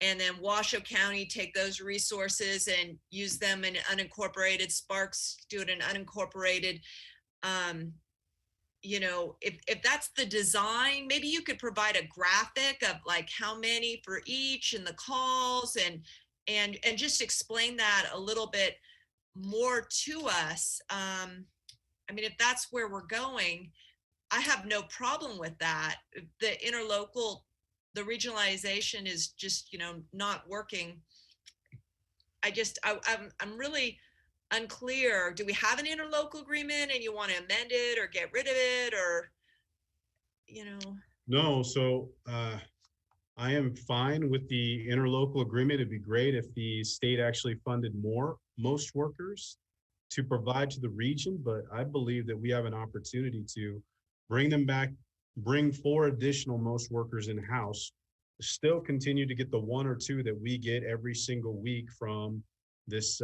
Speaker 4: and then Washoe County take those resources and use them in unincorporated, Sparks do it in unincorporated. If that's the design, maybe you could provide a graphic of like how many for each and the calls, and just explain that a little bit more to us. If that's where we're going, I have no problem with that. The interlocal, the regionalization is just, not working. I'm really unclear. Do we have an interlocal agreement and you want to amend it or get rid of it, or,
Speaker 11: No, so I am fine with the interlocal agreement. It'd be great if the state actually funded more MOST workers to provide to the region, but I believe that we have an opportunity to bring them back, bring 4 additional MOST workers in-house, still continue to get the 1 or 2 that we get every single week from this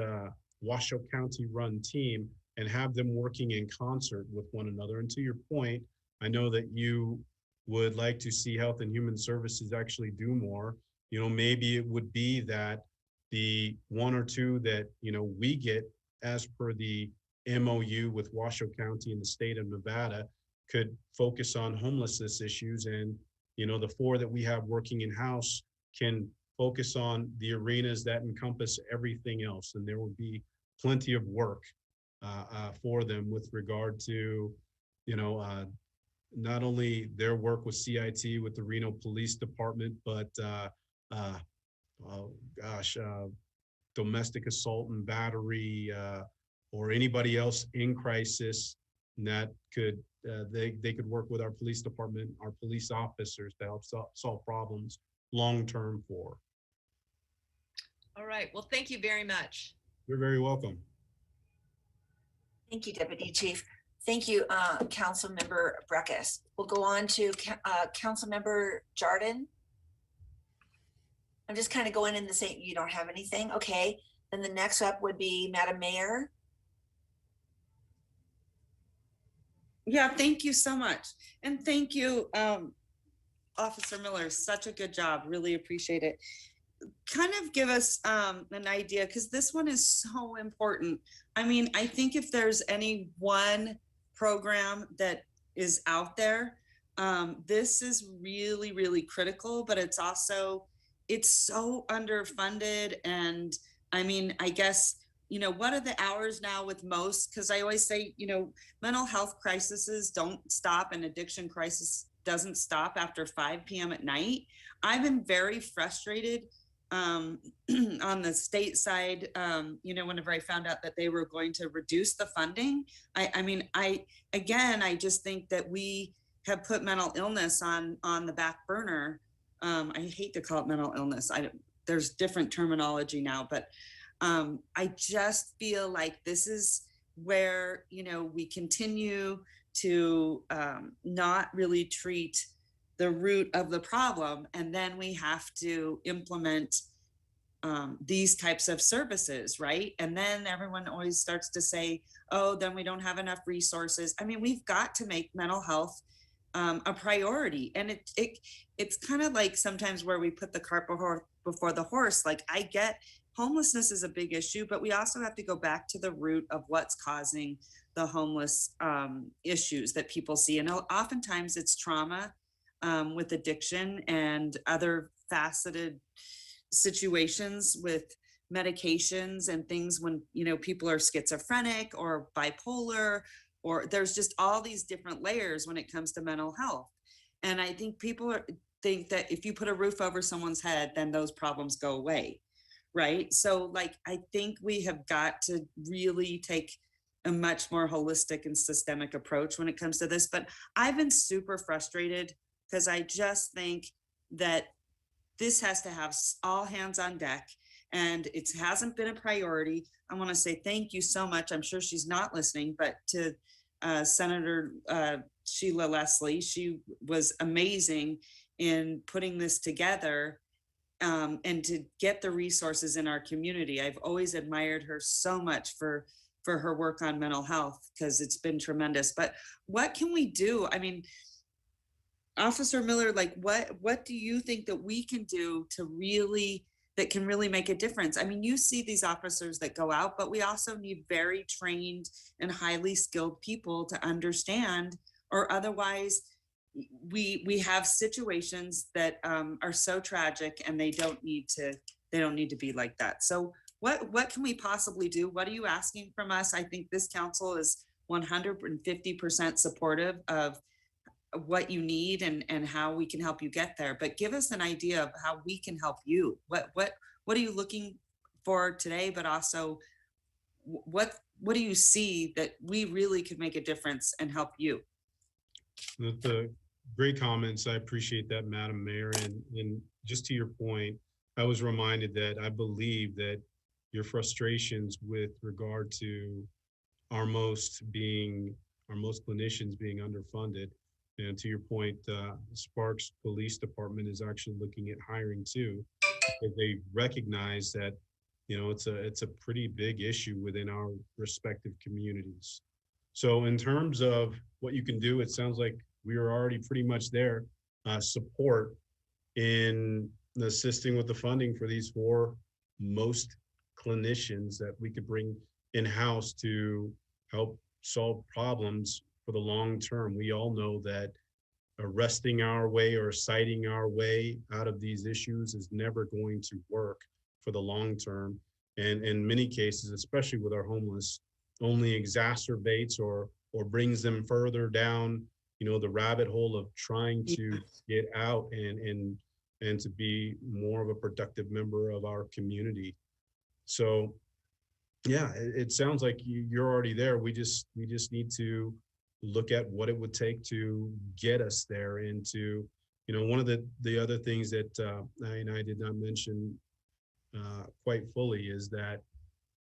Speaker 11: Washoe County run team, and have them working in concert with one another. And to your point, I know that you would like to see Health and Human Services actually do more. Maybe it would be that the 1 or 2 that, we get as per the MOU with Washoe County and the state of Nevada could focus on homelessness issues, and, the 4 that we have working in-house can focus on the arenas that encompass everything else. And there will be plenty of work for them with regard to, not only their work with CIT, with the Reno Police Department, but domestic assault and battery, or anybody else in crisis that could, they could work with our police department, our police officers to help solve problems long-term for.
Speaker 4: all right. Well, thank you very much.
Speaker 11: You're very welcome.
Speaker 3: Thank you, Deputy Chief. Thank you, Councilmember Breckus. We'll go on to Councilmember Jardin. I'm just kind of going in the same, you don't have anything? Okay. Then the next up would be Madam Mayor.
Speaker 9: Yeah, thank you so much. And thank you, Officer Miller, such a good job. Really appreciate it. Kind of give us an idea, because this one is so important. I think if there's any one program that is out there, this is really, really critical, but it's so underfunded. And I guess, what are the hours now with MOST? Because I always say, mental health crises don't stop, and addiction crisis doesn't stop after 5 p.m. at night. I've been very frustrated on the state side, whenever I found out that they were going to reduce the funding. I just think that we have put mental illness on the back burner. I hate to call it mental illness. There's different terminology now, but I just feel like this is where, we continue to not really treat the root of the problem, and then we have to implement these types of services, right? And then everyone always starts to say, oh, then we don't have enough resources. We've got to make mental health a priority. And it's kind of like sometimes where we put the cart before the horse. Like, I get homelessness is a big issue, but we also have to go back to the root of what's causing the homeless issues that people see. And oftentimes it's trauma with addiction and other faceted situations with medications and things when, you know, people are schizophrenic or bipolar, or there's just all these different layers when it comes to mental health. And I think people think that if you put a roof over someone's head, then those problems go away. Right. So like, I think we have got to really take a much more holistic and systemic approach when it comes to this. But I've been super frustrated because I just think that this has to have all hands on deck, and it hasn't been a priority. I want to say thank you so much. I'm sure she's not listening, but to Senator Sheila Leslie, she was amazing in putting this together and to get the resources in our community. I've always admired her so much for her work on mental health because it's been tremendous. But what can we do? I mean, Officer Miller, like what do you think that we can do to really, that can really make a difference? I mean, you see these officers that go out, but we also need very trained and highly skilled people to understand, or otherwise we have situations that are so tragic, and they don't need to be like that. So what can we possibly do? What are you asking from us? I think this council is 150% supportive of what you need and how we can help you get there. But give us an idea of how we can help you. What are you looking for today? But also, what do you see that we really could make a difference and help you?
Speaker 11: The great comments. I appreciate that, Madam Mayor. And just to your point, I was reminded that I believe that your frustrations with regard to our most clinicians being underfunded. And to your point, Sparks Police Department is actually looking at hiring too. They recognize that, you know, it's a pretty big issue within our respective communities. So in terms of what you can do, it sounds like we are already pretty much there. Support in assisting with the funding for these 4 most clinicians that we could bring in-house to help solve problems for the long term. We all know that arresting our way or citing our way out of these issues is never going to work for the long term. And in many cases, especially with our homeless, only exacerbates or brings them further down, you know, the rabbit hole of trying to get out and to be more of a productive member of our community. So yeah, it sounds like you're already there. We just need to look at what it would take to get us there. And to, you know, one of the other things that I did not mention quite fully is that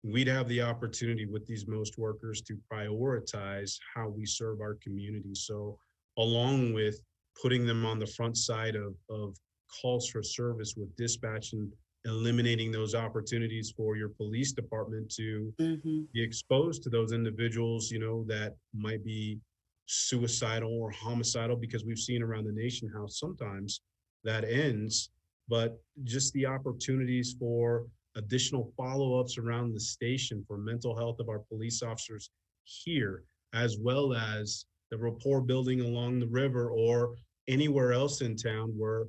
Speaker 11: we'd have the opportunity with these most workers to prioritize how we serve our community. So along with putting them on the front side of calls for service with dispatch and eliminating those opportunities for your police department to be exposed to those individuals, you know, that might be suicidal or homicidal, because we've seen around the nation how sometimes that ends, but just the opportunities for additional follow-ups around the station for mental health of our police officers here, as well as the rapport building along the river or anywhere else in town where,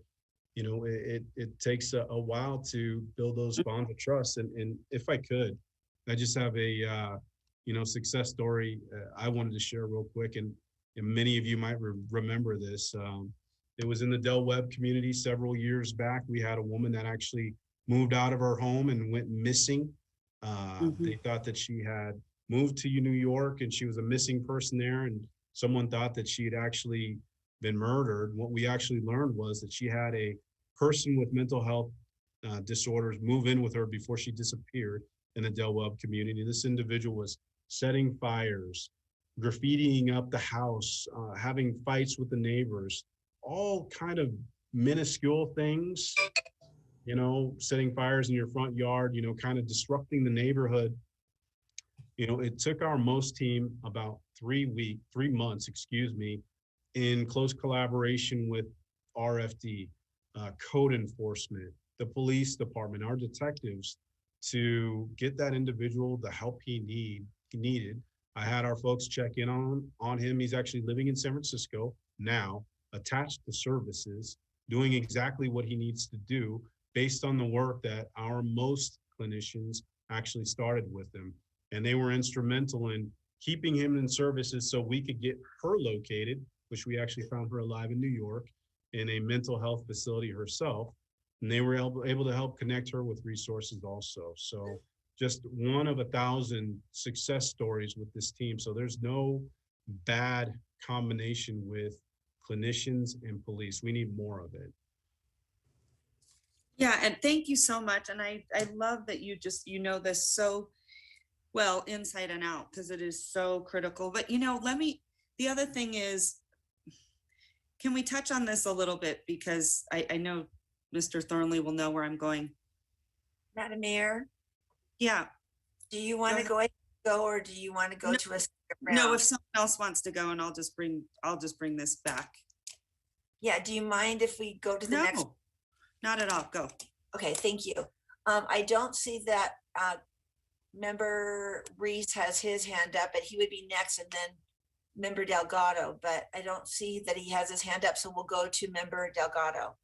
Speaker 11: you know, it takes a while to build those bonds of trust. And if I could, I just have a, you know, success story I wanted to share real quick. And many of you might remember this. It was in the Del Webb community several years back. We had a woman that actually moved out of her home and went missing. They thought that she had moved to New York and she was a missing person there. And someone thought that she had actually been murdered. What we actually learned was that she had a person with mental health disorders move in with her before she disappeared in the Del Webb community. This individual was setting fires, graffitiing up the house, having fights with the neighbors, all kind of minuscule things, you know, setting fires in your front yard, you know, kind of disrupting the neighborhood. You know, it took our most team about 3 months, in close collaboration with RFD, code enforcement, the police department, our detectives, to get that individual the help he needed. I had our folks check in on him. He's actually living in San Francisco now, attached to services, doing exactly what he needs to do based on the work that our most clinicians actually started with him. And they were instrumental in keeping him in services so we could get her located, which we actually found her alive in New York in a mental health facility herself. And they were able to help connect her with resources also. So just one of 1,000 success stories with this team. So there's no bad combination with clinicians and police. We need more of it.
Speaker 9: Yeah, and thank you so much. And I love that you know this so well inside and out, because it is so critical. But the other thing is, can we touch on this a little bit? Because I know Mr. Thornley will know where I'm going.
Speaker 3: Madam Mayor,
Speaker 9: Yeah.
Speaker 3: do you want to go or do you want to go to a second round?
Speaker 9: No, if someone else wants to go, and I'll just bring this back.
Speaker 3: Yeah, do you mind if we go to the next?
Speaker 9: No, not at all. Go.
Speaker 3: Okay, thank you. I don't see that Member Reese has his hand up, but he would be next, and then Member Delgado, but I don't see that he has his hand up, so we'll go to Member Delgado.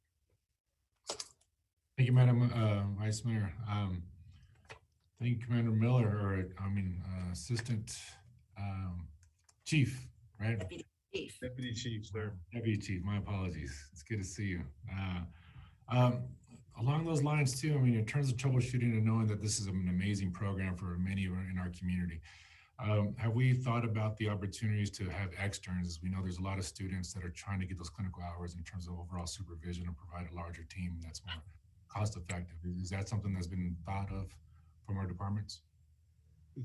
Speaker 10: Thank you, Madam Vice Mayor. Thank you, Commander Miller, Assistant Chief, right?
Speaker 3: Deputy Chief.
Speaker 11: Deputy Chief, sir.
Speaker 10: Deputy Chief, my apologies. It's good to see you. Along those lines too, in terms of troubleshooting and knowing that this is an amazing program for many in our community, have we thought about the opportunities to have externs? As we know, there's a lot of students that are trying to get those clinical hours in terms of overall supervision and provide a larger team that's more cost effective. Is that something that's been thought of from our departments?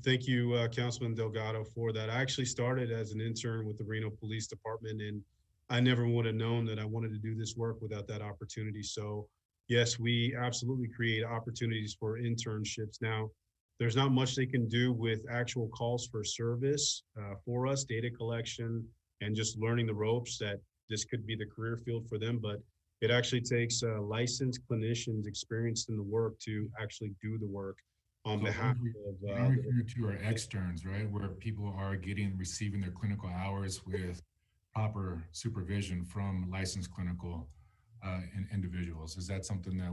Speaker 11: Thank you, Councilman Delgado, for that. I actually started as an intern with the Reno Police Department, and I never would have known that I wanted to do this work without that opportunity. So yes, we absolutely create opportunities for internships. Now, there's not much they can do with actual calls for service for us, data collection, and just learning the ropes that this could be the career field for them. But it actually takes licensed clinicians experienced in the work to actually do the work on behalf of.
Speaker 10: I'm referring to our externs, right? Where people are receiving their clinical hours with proper supervision from licensed clinical individuals. Is that something that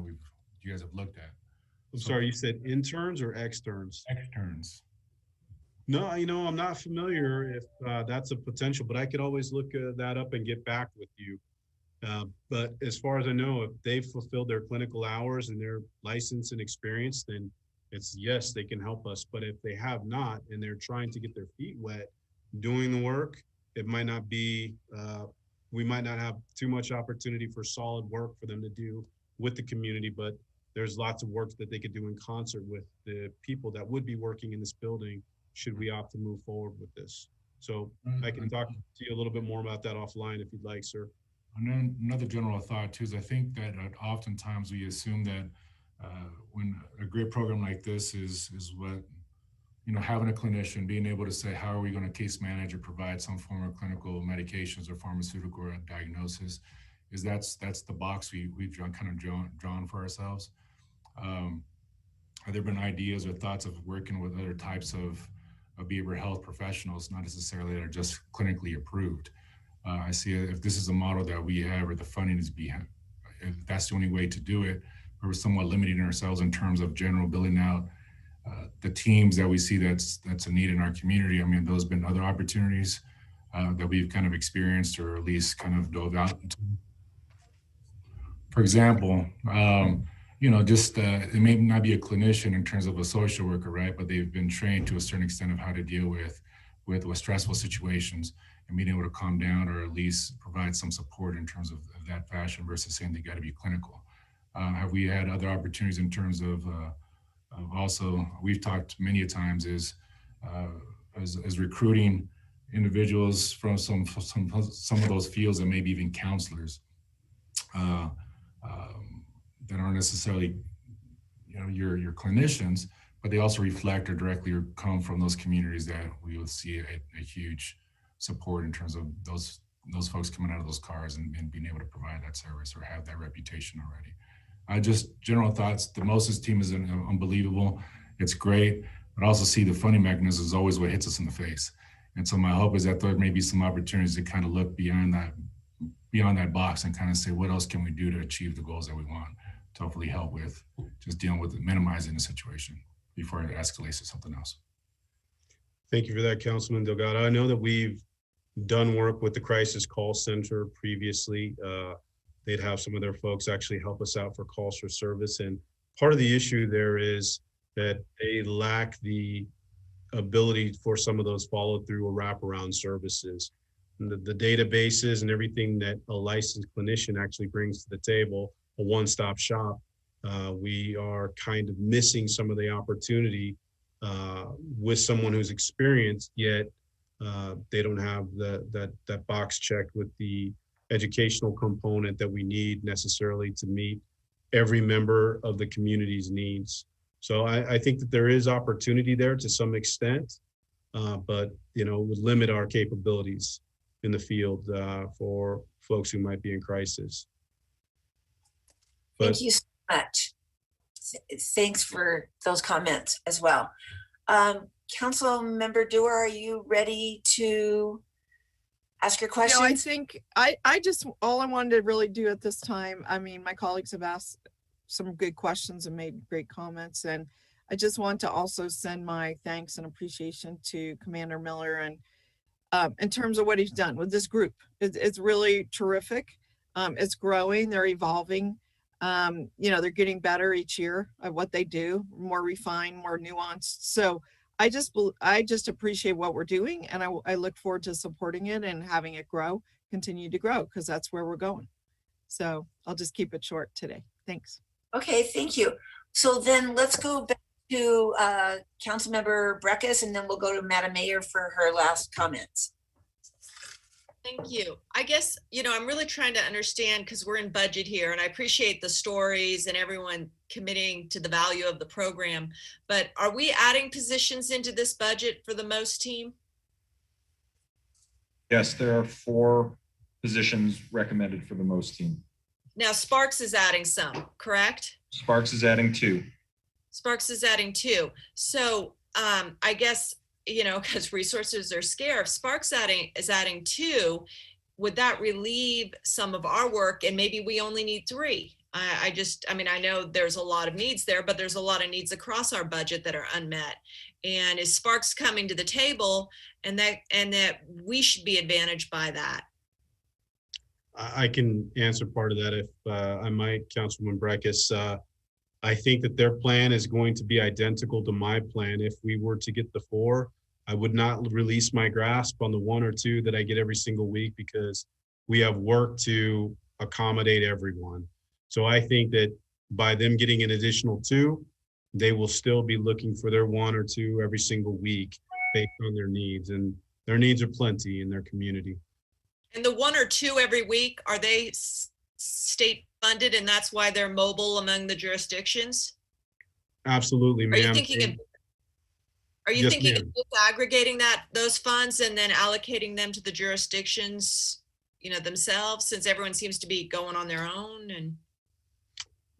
Speaker 10: you guys have looked at?
Speaker 11: I'm sorry, you said interns or externs?
Speaker 10: Externs.
Speaker 11: No, I'm not familiar if that's a potential, but I could always look that up and get back with you. But as far as I know, if they've fulfilled their clinical hours and they're licensed and experienced, then it's yes, they can help us. But if they have not and they're trying to get their feet wet doing the work, it might not be, we might not have too much opportunity for solid work for them to do with the community, but there's lots of work that they could do in concert with the people that would be working in this building should we opt to move forward with this. So I can talk to you a little bit more about that offline if you'd like, sir.
Speaker 10: And then another general thought too is I think that oftentimes we assume that when a great program like this is what, having a clinician, being able to say, how are we going to case manage or provide some form of clinical medications or pharmaceutical or diagnosis, is that's the box we've drawn for ourselves. Have there been ideas or thoughts of working with other types of behavioral health professionals, not necessarily that are just clinically approved? I see if this is a model that we have or the funding is behind, if that's the only way to do it, we're somewhat limiting ourselves in terms of general building out the teams that we see that's a need in our community. Those have been other opportunities that we've kind of experienced or at least kind of dove out into. For example, it may not be a clinician in terms of a social worker, right? But they've been trained to a certain extent of how to deal with stressful situations and being able to calm down or at least provide some support in terms of that fashion versus saying they got to be clinical. Have we had other opportunities in terms of also, we've talked many a times is recruiting individuals from some of those fields and maybe even counselors that aren't necessarily your clinicians, but they also reflect or directly or come from those communities that we would see a huge support in terms of those folks coming out of those cars and being able to provide that service or have that reputation already. Just general thoughts. The Moses team is unbelievable. It's great, but I also see the funding mechanism is always what hits us in the face. And so my hope is that there may be some opportunities to kind of look beyond that box and kind of say, what else can we do to achieve the goals that we want, to hopefully help with just dealing with minimizing the situation before it escalates to something else.
Speaker 11: Thank you for that, Councilman Delgado. I know that we've done work with the crisis call center previously. They'd have some of their folks actually help us out for calls for service. And part of the issue there is that they lack the ability for some of those follow through or wraparound services. And the databases and everything that a licensed clinician actually brings to the table, a one-stop shop, we are kind of missing some of the opportunity with someone who's experienced, yet they don't have that box checked with the educational component that we need necessarily to meet every member of the community's needs. So I think that there is opportunity there to some extent, but would limit our capabilities in the field for folks who might be in crisis.
Speaker 3: Thank you so much. Thanks for those comments as well. Council Member Dewar, are you ready to ask your question?
Speaker 7: No, I think I just, all I wanted to really do at this time, I mean, my colleagues have asked some good questions and made great comments. And I just want to also send my thanks and appreciation to Commander Miller and in terms of what he's done with this group. It's really terrific. It's growing, they're evolving. They're getting better each year at what they do, more refined, more nuanced. So I just appreciate what we're doing, and I look forward to supporting it and having it continue to grow, because that's where we're going. So I'll just keep it short today. Thanks.
Speaker 3: Okay, thank you. So then let's go back to Councilmember Breckus, and then we'll go to Madam Mayor for her last comments.
Speaker 4: Thank you. I guess, I'm really trying to understand, because we're in budget here, and I appreciate the stories and everyone committing to the value of the program, but are we adding positions into this budget for the MOST team?
Speaker 6: Yes, there are 4 positions recommended for the MOST team.
Speaker 4: Now Sparks is adding some, correct?
Speaker 6: Sparks is adding 2.
Speaker 4: Sparks is adding 2. So I guess, because resources are scarce, Sparks is adding 2. Would that relieve some of our work, and maybe we only need 3? I know there's a lot of needs there, but there's a lot of needs across our budget that are unmet. And is Sparks coming to the table, and that we should be advantaged by that?
Speaker 11: I can answer part of that if I might, Councilman Breckus. I think that their plan is going to be identical to my plan. If we were to get the 4, I would not release my grasp on the 1 or 2 that I get every single week, because we have work to accommodate everyone. So I think that by them getting an additional 2, they will still be looking for their 1 or 2 every single week based on their needs, and their needs are plenty in their community.
Speaker 4: And the 1 or 2 every week, are they state funded, and that's why they're mobile among the jurisdictions?
Speaker 11: Absolutely, ma'am.
Speaker 4: Are you thinking of aggregating those funds and then allocating them to the jurisdictions, themselves, since everyone seems to be going on their own? And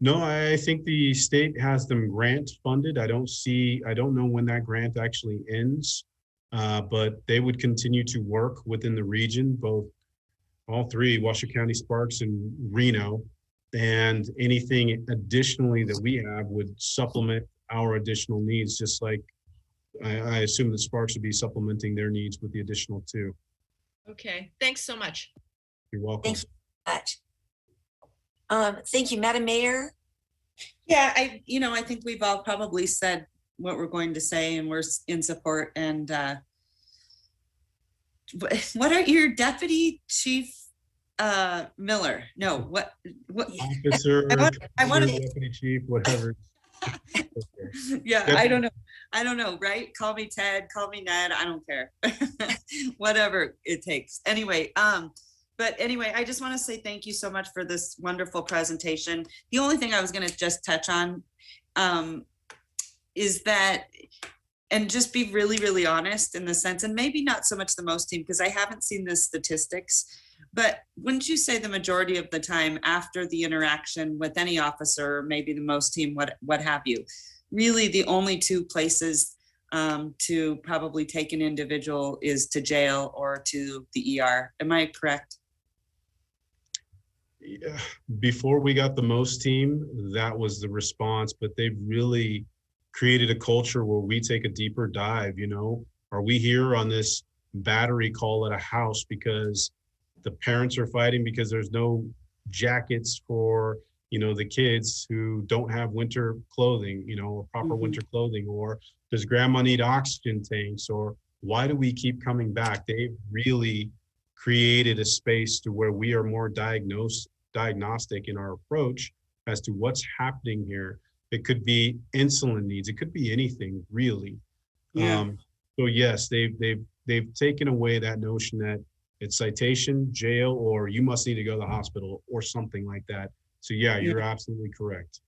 Speaker 11: no, I think the state has them grant funded. I don't know when that grant actually ends, but they would continue to work within the region, all 3, Washoe County, Sparks, and Reno, and anything additionally that we have would supplement our additional needs, just like I assume that Sparks would be supplementing their needs with the additional 2.
Speaker 4: Okay, thanks so much.
Speaker 11: You're welcome.
Speaker 3: Thank you so much. Thank you, Madam Mayor.
Speaker 9: Yeah, I think we've all probably said what we're going to say, and we're in support. And what are your Deputy Chief Miller? No, what?
Speaker 11: Officer,
Speaker 9: I want to
Speaker 11: Deputy Chief, whatever.
Speaker 9: Yeah, I don't know, right? Call me Ted, call me Ned, I don't care. Whatever it takes. Anyway, but anyway, I just want to say thank you so much for this wonderful presentation. The only thing I was going to just touch on is that, and just be really, really honest in the sense, and maybe not so much the MOST team, because I haven't seen the statistics, but wouldn't you say the majority of the time after the interaction with any officer, maybe the most team, what have you, really the only two places to probably take an individual is to jail or to the ER. Am I correct?
Speaker 11: Yeah, before we got the most team, that was the response, but they've really created a culture where we take a deeper dive, you know? Are we here on this battery call at a house because the parents are fighting because there's no jackets for, you know, the kids who don't have winter clothing, you know, proper winter clothing, or does grandma need oxygen tanks, or why do we keep coming back? They've really created a space to where we are more diagnostic in our approach as to what's happening here. It could be insulin needs, it could be anything really.
Speaker 9: Yeah.
Speaker 11: So yes, they've taken away that notion that it's citation, jail, or you must need to go to the hospital or something like that. So yeah, you're absolutely correct.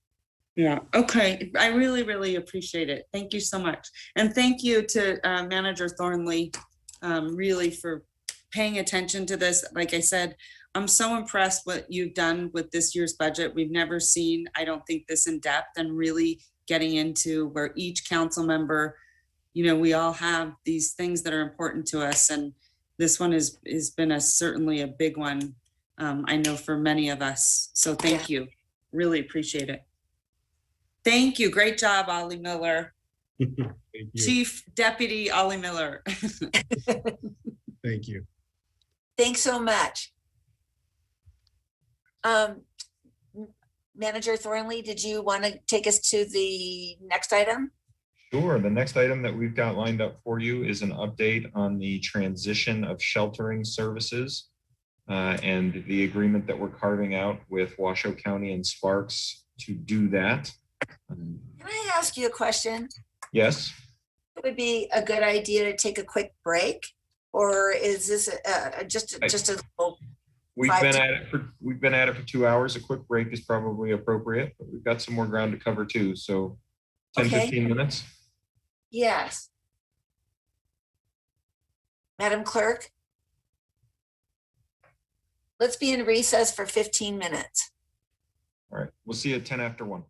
Speaker 9: Yeah, okay. I really, really appreciate it. Thank you so much. And thank you to Manager Thornley, really for paying attention to this. Like I said, I'm so impressed what you've done with this year's budget. We've never seen, I don't think, this in depth, and really getting into where each council member, you know, we all have these things that are important to us. And this one has been certainly a big one, I know, for many of us. So thank you. Really appreciate it. Thank you. Great job, Ollie Miller.
Speaker 11: Thank you.
Speaker 9: Chief Deputy Ollie Miller.
Speaker 11: Thank you.
Speaker 3: Thanks so much. Manager Thornley, did you want to take us to the next item?
Speaker 6: Sure. The next item that we've got lined up for you is an update on the transition of sheltering services and the agreement that we're carving out with Washoe County and Sparks to do that.
Speaker 3: Can I ask you a question?
Speaker 6: Yes.
Speaker 3: It would be a good idea to take a quick break, or is this just a little?
Speaker 6: We've been at it for 2 hours. A quick break is probably appropriate, but we've got some more ground to cover too. So 10,
Speaker 3: Okay.
Speaker 6: 15 minutes.
Speaker 3: Yes. Madam Clerk? Let's be in recess for 15 minutes.
Speaker 6: All right. We'll see you at 10 after 1.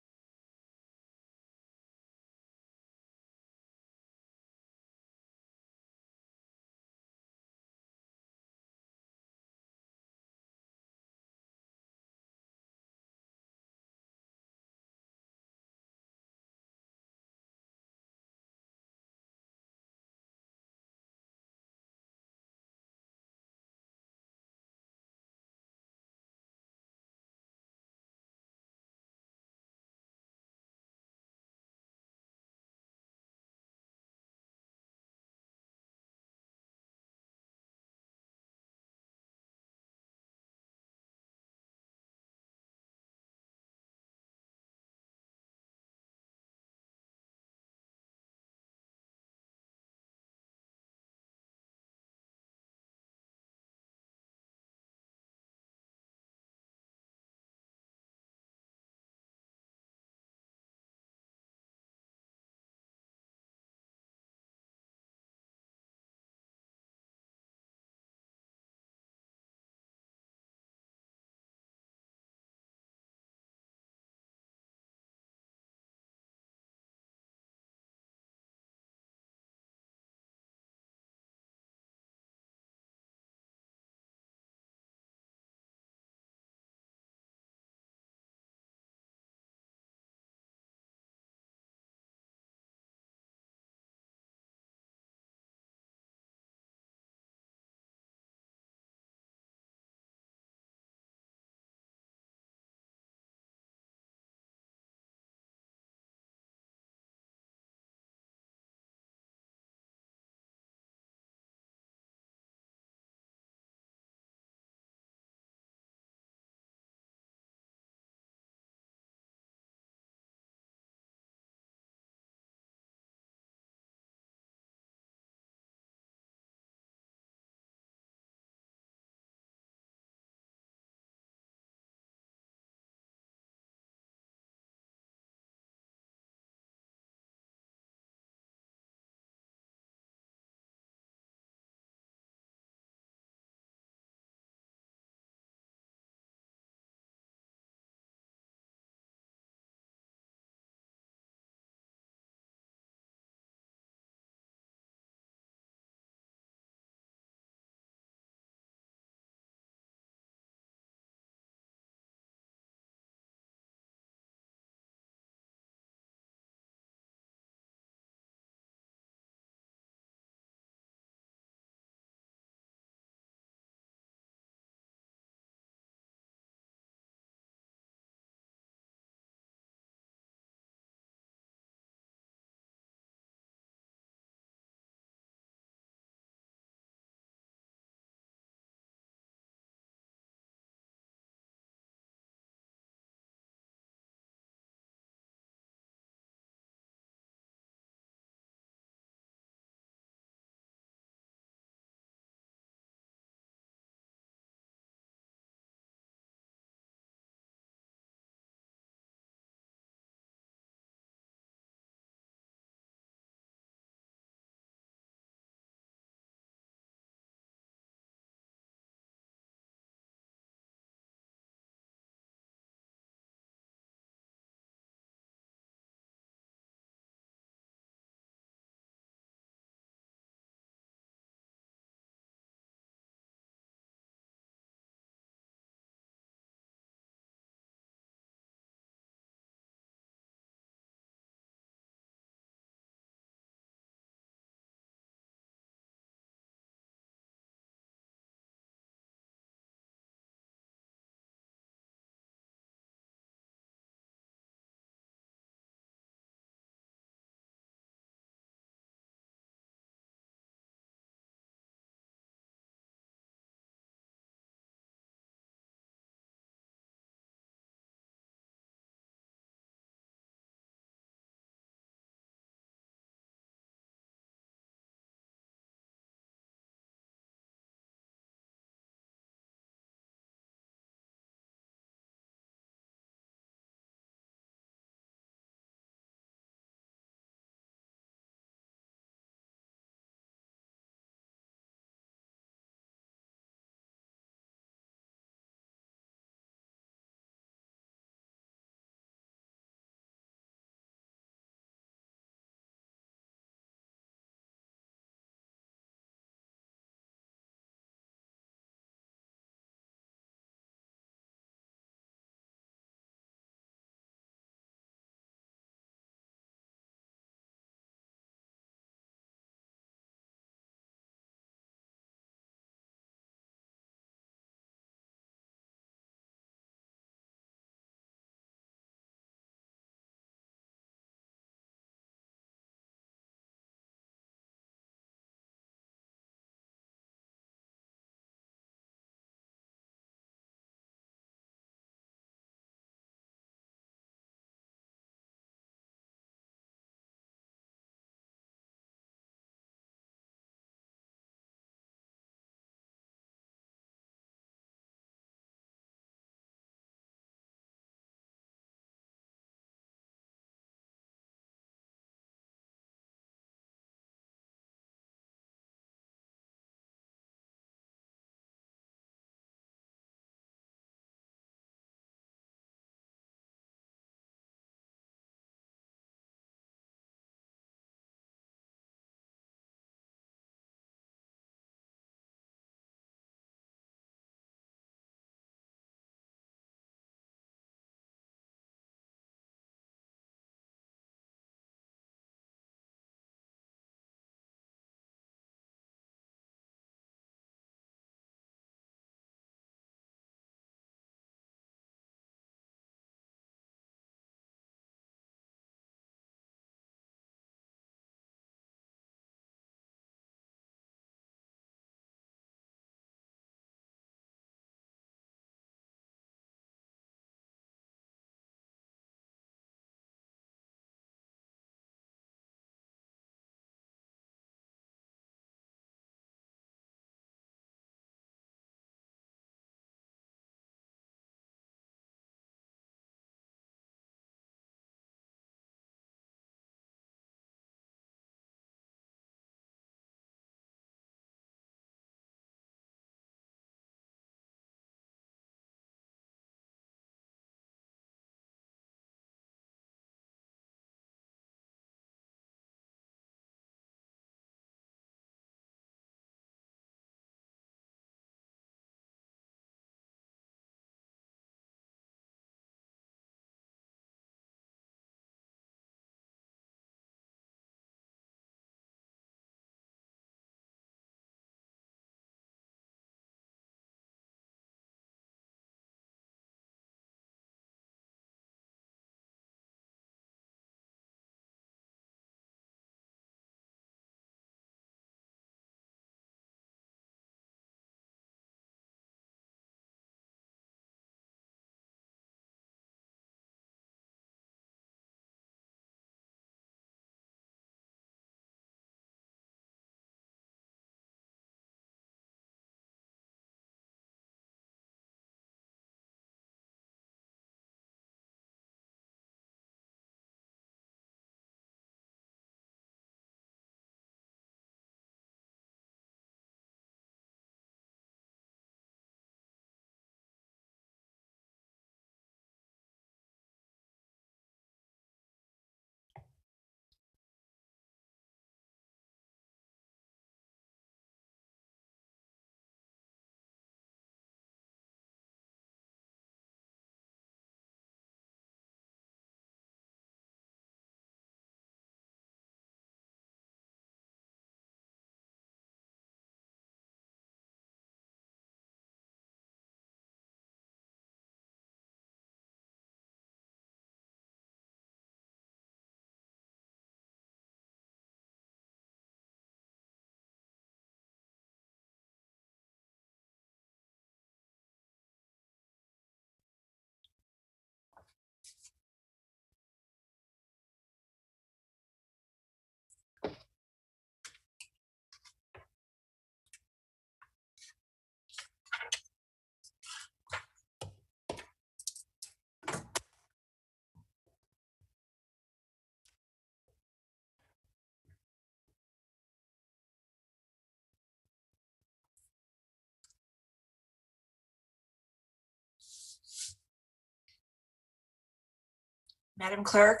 Speaker 3: Madam Clerk?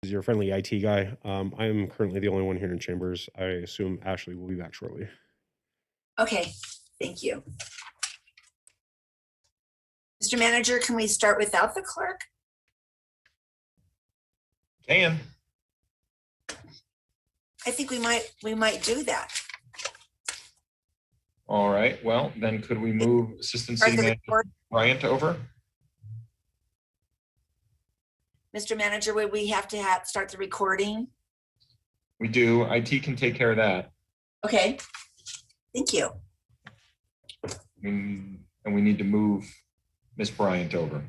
Speaker 12: Is your friendly IT guy. I am currently the only one here in chambers. I assume Ashley will be back shortly.
Speaker 3: Okay, thank you. Mr. Manager, can we start without the clerk?
Speaker 6: Can.
Speaker 3: I think we might do that.
Speaker 6: All right, well, then could we move Assistant
Speaker 3: Start
Speaker 6: City
Speaker 3: the
Speaker 6: Manager
Speaker 3: report.
Speaker 6: Bryant over?
Speaker 3: Mr. Manager, would we have to start the recording?
Speaker 6: We do. IT can take care of that.
Speaker 3: Okay, thank you.
Speaker 6: And we need to move Miss Bryant over,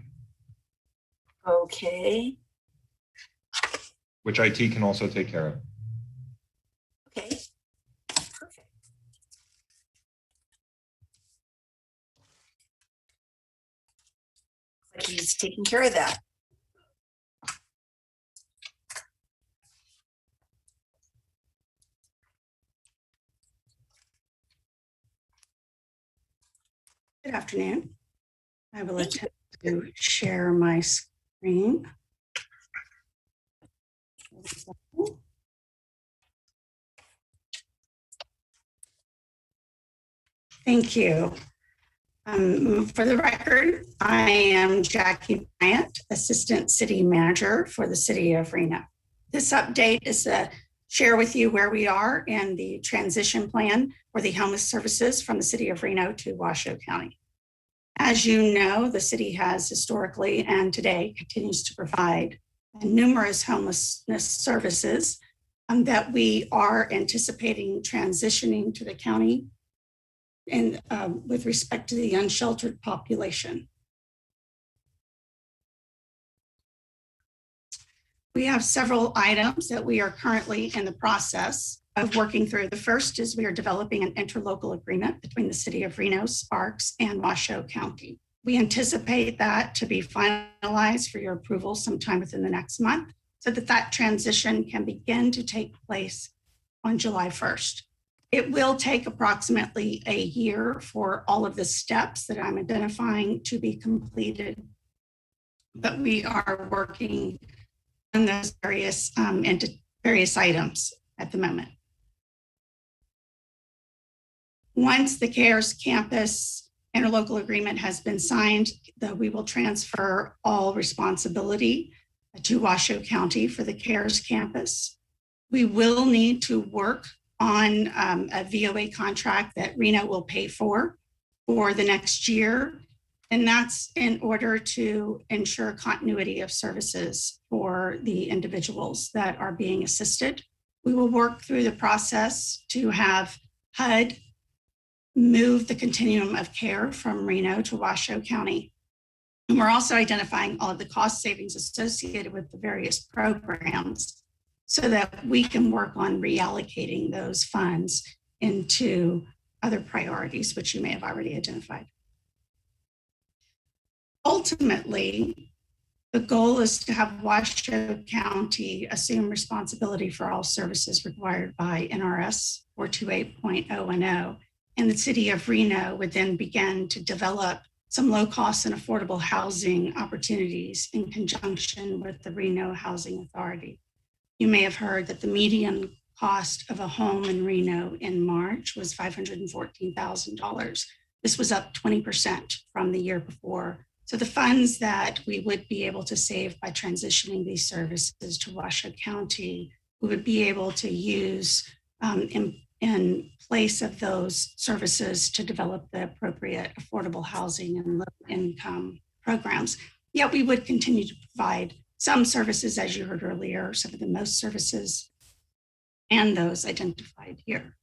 Speaker 3: Okay,
Speaker 6: which IT can also take care of.
Speaker 3: okay, perfect. Like he's taking care of that.
Speaker 13: Good afternoon. I will
Speaker 3: Thank you.
Speaker 13: attempt to share my screen. Thank you. For the record, I am Jackie Bryant, Assistant City Manager for the City of Reno. This update is to share with you where we are in the transition plan for the homeless services from the City of Reno to Washoe County. As you know, the city has historically and today continues to provide numerous homelessness services that we are anticipating transitioning to the county and with respect to the unsheltered population. We have several items that we are currently in the process of working through. The first is we are developing an interlocal agreement between the City of Reno, Sparks, and Washoe County. We anticipate that to be finalized for your approval sometime within the next month so that that transition can begin to take place on July 1st. It will take approximately a year for all of the steps that I'm identifying to be completed, but we are working on those various items at the moment. Once the CARES campus interlocal agreement has been signed, we will transfer all responsibility to Washoe County for the CARES campus. We will need to work on a VOA contract that Reno will pay for the next year. And that's in order to ensure continuity of services for the individuals that are being assisted. We will work through the process to have HUD move the continuum of care from Reno to Washoe County. And we're also identifying all of the cost savings associated with the various programs so that we can work on reallocating those funds into other priorities, which you may have already identified. Ultimately, the goal is to have Washoe County assume responsibility for all services required by NRS 428.010. And the City of Reno would then begin to develop some low cost and affordable housing opportunities in conjunction with the Reno Housing Authority. You may have heard that the median cost of a home in Reno in March was $514,000. This was up 20% from the year before. So the funds that we would be able to save by transitioning these services to Washoe County, we would be able to use in place of those services to develop the appropriate affordable housing and low income programs. Yet we would continue to provide some services, as you heard earlier, some of the most services and those identified here.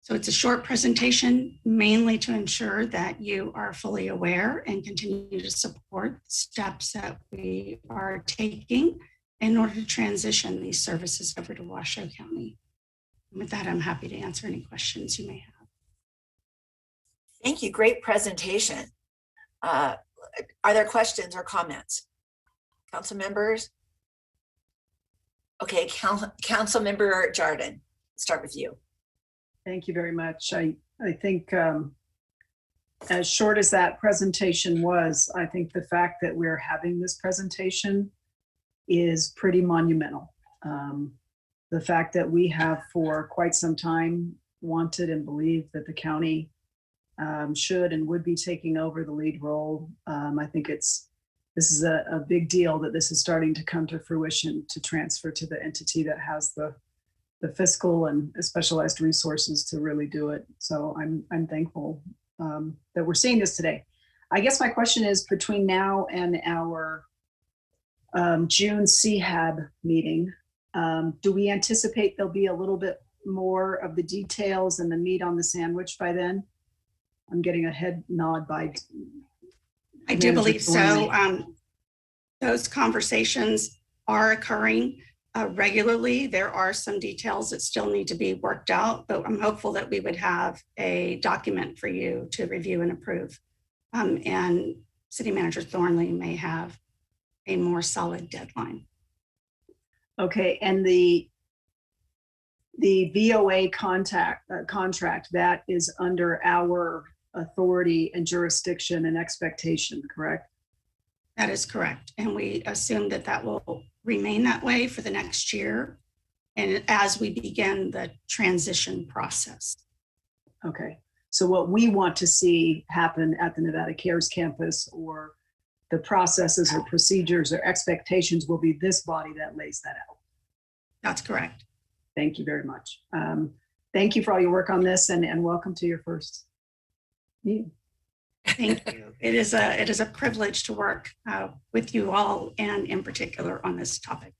Speaker 13: So it's a short presentation, mainly to ensure that you are fully aware and continue to support the steps that we are taking in order to transition these services over to Washoe County. And with that, I'm happy to answer any questions you may have.
Speaker 3: Thank you. Great presentation. Are there questions or comments? Council members? Okay, Councilmember Jordan, start with you.
Speaker 8: Thank you very much. I think as short as that presentation was, I think the fact that we're having this presentation is pretty monumental. The fact that we have for quite some time wanted and believed that the county should and would be taking over the lead role. I think this is a big deal that this is starting to come to fruition, to transfer to the entity that has the fiscal and specialized resources to really do it. So I'm thankful that we're seeing this today. I guess my question is, between now and our June CHAB meeting, do we anticipate there'll be a little bit more of the details and the meat on the sandwich by then? I'm getting a head nod by.
Speaker 13: I do believe so. Those conversations are occurring regularly. There are some details that still need to be worked out, but I'm hopeful that we would have a document for you to review and approve. And City Manager Thornley may have a more solid deadline.
Speaker 8: Okay, and the VOA contract that is under our authority and jurisdiction and expectation, correct?
Speaker 13: That is correct. And we assume that that will remain that way for the next year, and as we begin the transition process.
Speaker 8: Okay, so what we want to see happen at the Nevada Cares campus, or the processes or procedures or expectations, will be this body that lays that out.
Speaker 13: That's correct.
Speaker 8: Thank you very much. Thank you for all your work on this, and welcome to your first meeting.
Speaker 13: Thank you. It is a privilege to work with you all, and in particular on this topic.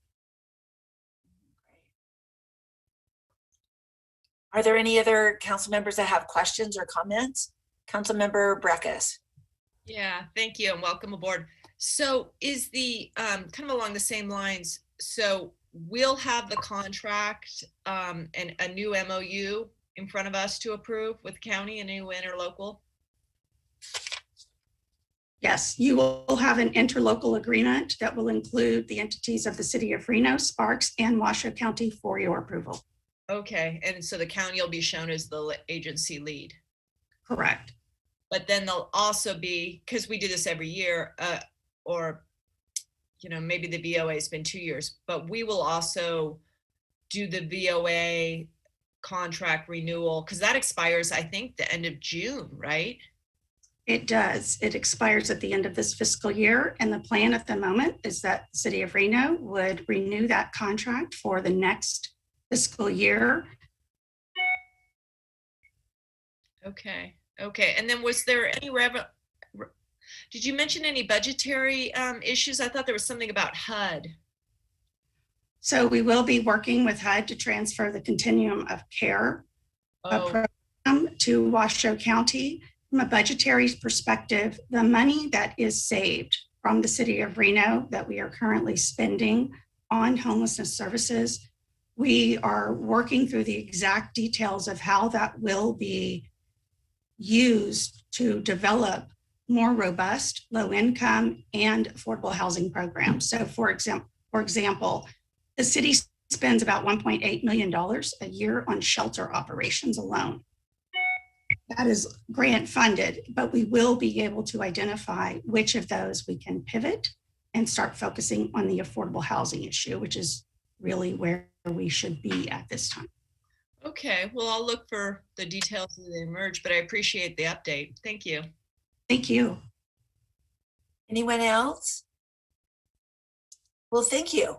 Speaker 3: Are there any other council members that have questions or comments? Councilmember Breckus.
Speaker 4: Yeah, thank you and welcome aboard. So is the kind of along the same lines, so we'll have the contract and a new MOU in front of us to approve with county, a new interlocal?
Speaker 13: Yes, you will have an interlocal agreement that will include the entities of the city of Reno, Sparks, and Washoe County for your approval.
Speaker 4: Okay, and so the county will be shown as the agency lead.
Speaker 13: Correct.
Speaker 4: But then there'll also be, because we do this every year, or maybe the VOA has been 2 years, but we will also do the VOA contract renewal, because that expires, I think, the end of June, right?
Speaker 13: It does. It expires at the end of this fiscal year. And the plan at the moment is that the city of Reno would renew that contract for the next fiscal year.
Speaker 4: Okay. Okay. And then was there any did you mention any budgetary issues? I thought there was something about HUD.
Speaker 13: So we will be working with HUD to transfer the continuum of care program to Washoe County. From a budgetary perspective, the money that is saved from the city of Reno that we are currently spending on homelessness services, we are working through the exact details of how that will be used to develop more robust, low income and affordable housing programs. So for example, the city spends about $1.8 million a year on shelter operations alone. That is grant funded, but we will be able to identify which of those we can pivot and start focusing on the affordable housing issue, which is really where we should be at this time.
Speaker 4: Okay, well, I'll look for the details as they emerge, but I appreciate the update. Thank you.
Speaker 13: Thank you.
Speaker 3: Anyone else? Well, thank you.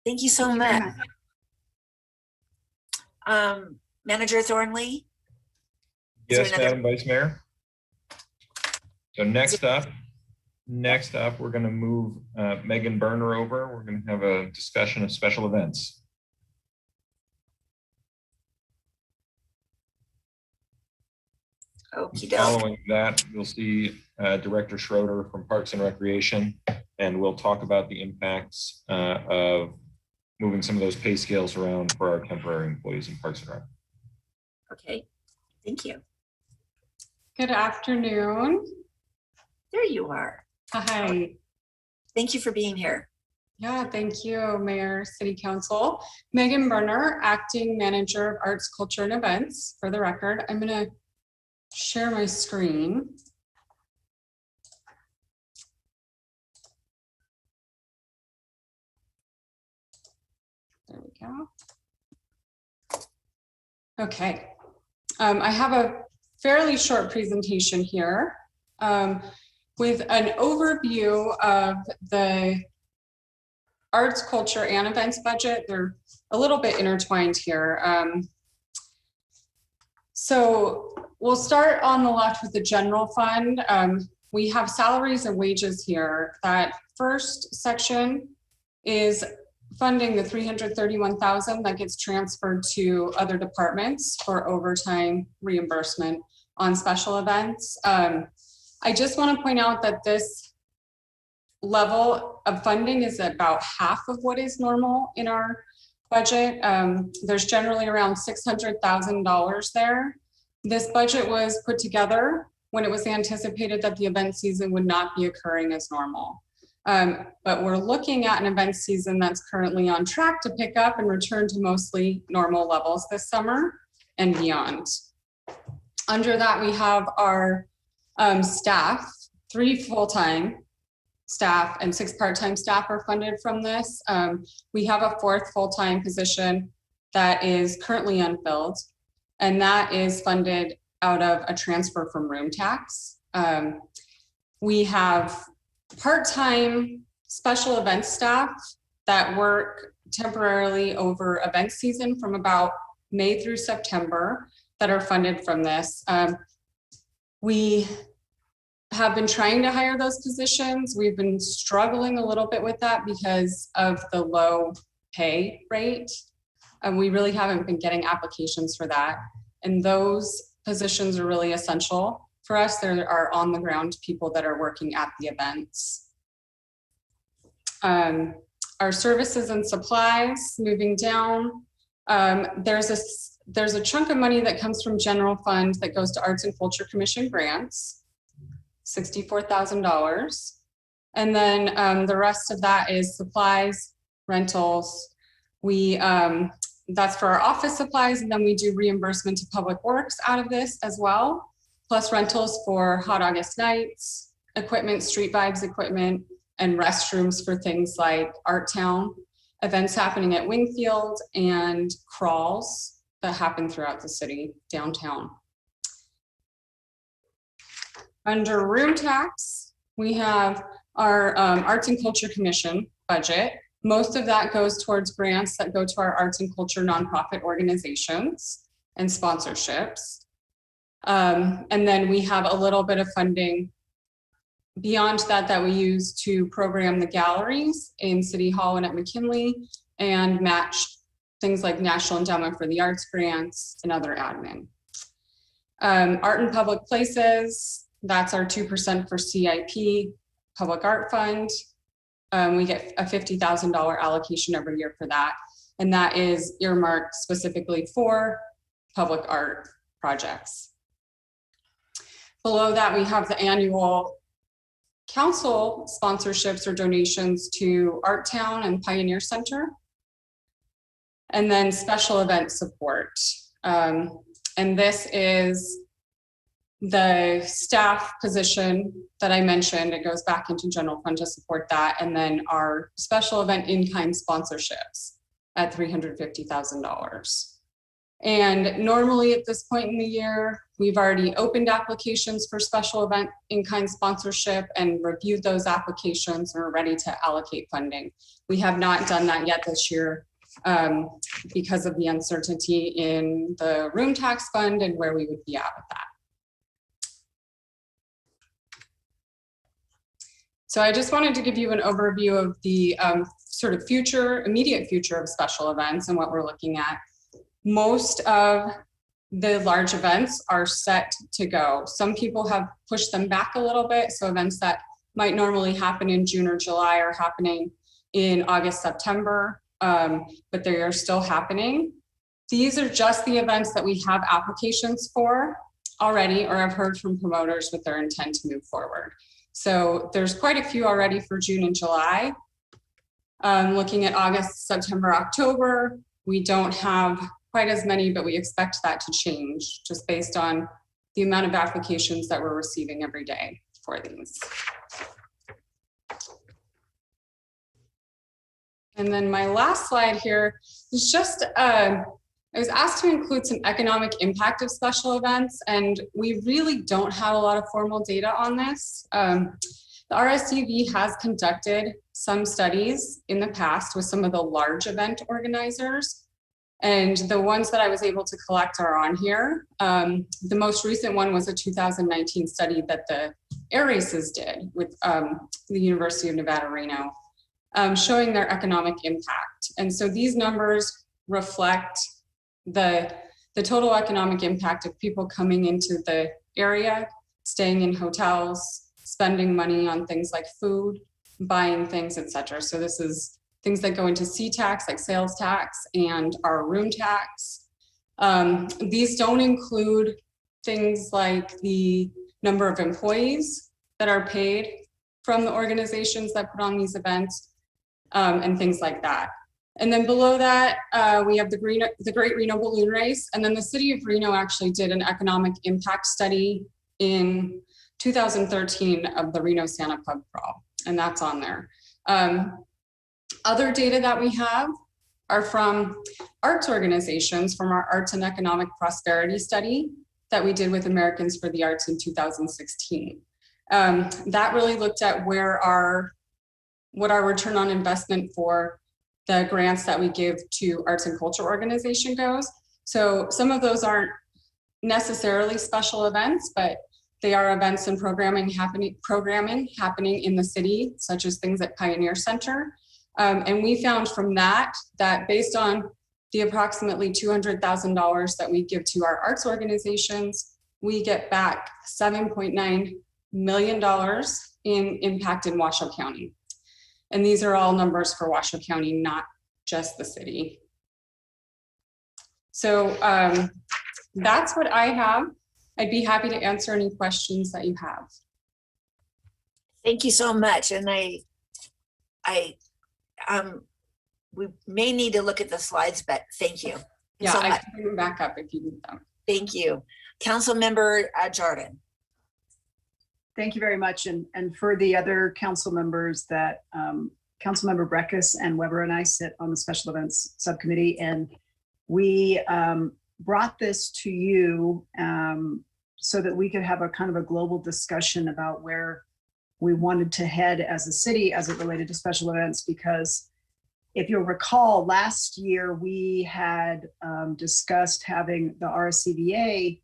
Speaker 3: Thank you so much. Manager Thornley?
Speaker 6: Yes, Madam Vice Mayor. So next up, we're going to move Megan Berner over. We're going to have a discussion of special events. Following that, you'll see Director Schroeder from Parks and Recreation, and we'll talk about the impacts of moving some of those pay scales around for our temporary employees in Parks and Rec.
Speaker 3: Okay, thank you.
Speaker 14: Good afternoon.
Speaker 3: There you are.
Speaker 14: Hi.
Speaker 3: Thank you for being here.
Speaker 14: Yeah, thank you, Mayor, City Council. Megan Berner, Acting Manager of Arts, Culture, and Events. For the record, I'm going to share my screen. There we go. Okay. I have a fairly short presentation here with an overview of the arts, culture, and events budget. They're a little bit intertwined here. So we'll start on the left with the general fund. We have salaries and wages here. That first section is funding the $331,000 that gets transferred to other departments for overtime reimbursement on special events. I just want to point out that this level of funding is about half of what is normal in our budget. There's generally around $600,000 there. This budget was put together when it was anticipated that the event season would not be occurring as normal. But we're looking at an event season that's currently on track to pick up and return to mostly normal levels this summer and beyond. Under that, we have our staff, 3 full-time staff and 6 part-time staff are funded from this. We have a 4th full-time position that is currently unfilled, and that is funded out of a transfer from room tax. We have part-time special events staff that work temporarily over event season from about May through September that are funded from this. We have been trying to hire those positions. We've been struggling a little bit with that because of the low pay rate. And we really haven't been getting applications for that. And those positions are really essential for us. There are on the ground people that are working at the events. Our services and supplies, moving down, there's a chunk of money that comes from general fund that goes to Arts and Culture Commission grants, $64,000. And then the rest of that is supplies, rentals. That's for our office supplies, and then we do reimbursement to Public Works out of this as well, plus rentals for Hot August nights, equipment, Street Vibes equipment, and restrooms for things like Art Town, events happening at Wingfield, and crawls that happen throughout the city, downtown. Under room tax, we have our Arts and Culture Commission budget. Most of that goes towards grants that go to our arts and culture nonprofit organizations and sponsorships. And then we have a little bit of funding beyond that we use to program the galleries in City Hall and at McKinley and match things like National Endowment for the Arts grants and other admin. Art in public places, that's our 2% for CIP, Public Art Fund. We get a $50,000 allocation every year for that. And that is earmarked specifically for public art projects. Below that, we have the annual council sponsorships or donations to Art Town and Pioneer Center. And then special event support. And this is the staff position that I mentioned. It goes back into general fund to support that. And then our special event in-kind sponsorships at $350,000. And normally at this point in the year, we've already opened applications for special event in-kind sponsorship and reviewed those applications and are ready to allocate funding. We have not done that yet this year because of the uncertainty in the room tax fund and where we would be at with that. So I just wanted to give you an overview of the sort of immediate future of special events and what we're looking at. Most of the large events are set to go. Some people have pushed them back a little bit. So events that might normally happen in June or July are happening in August, September, but they are still happening. These are just the events that we have applications for already or have heard from promoters with their intent to move forward. So there's quite a few already for June and July. Looking at August, September, October, we don't have quite as many, but we expect that to change just based on the amount of applications that we're receiving every day for these. And then my last slide here is just, I was asked to include some economic impact of special events, and we really don't have a lot of formal data on this. The RSCV has conducted some studies in the past with some of the large event organizers, and the ones that I was able to collect are on here. The most recent one was a 2019 study that the Air Races did with the University of Nevada, Reno, showing their economic impact. And so these numbers reflect the total economic impact of people coming into the area, staying in hotels, spending money on things like food, buying things, etc. So this is things that go into C-tax, like sales tax, and our room tax. These don't include things like the number of employees that are paid from the organizations that put on these events, and things like that. And then below that, we have the Great Reno Balloon Race. And then the city of Reno actually did an economic impact study in 2013 of the Reno Santa Pub Crawl, and that's on there. Other data that we have are from arts organizations from our Arts and Economic Prosperity study that we did with Americans for the Arts in 2016. That really looked at what our return on investment for the grants that we give to arts and culture organization goes. So some of those aren't necessarily special events, but they are events and programming happening in the city, such as things at Pioneer Center. And we found from that based on the approximately $200,000 that we give to our arts organizations, we get back $7.9 million in impact in Washoe County. And these are all numbers for Washoe County, not just the city. So that's what I have. I'd be happy to answer any questions that you have.
Speaker 3: Thank you so much. And we may need to look at the slides, but thank you.
Speaker 14: Yeah,
Speaker 3: so
Speaker 14: I
Speaker 3: much.
Speaker 14: can bring them back up if you need them.
Speaker 3: Thank you. Councilmember Jordan.
Speaker 8: Thank you very much. And for the other council members that Councilmember Breckus and Weber and I sit on the special events subcommittee, and we brought this to you so that we could have a kind of a global discussion about where we wanted to head as a city as it related to special events. Because if you'll recall, last year we had discussed having the RSCVA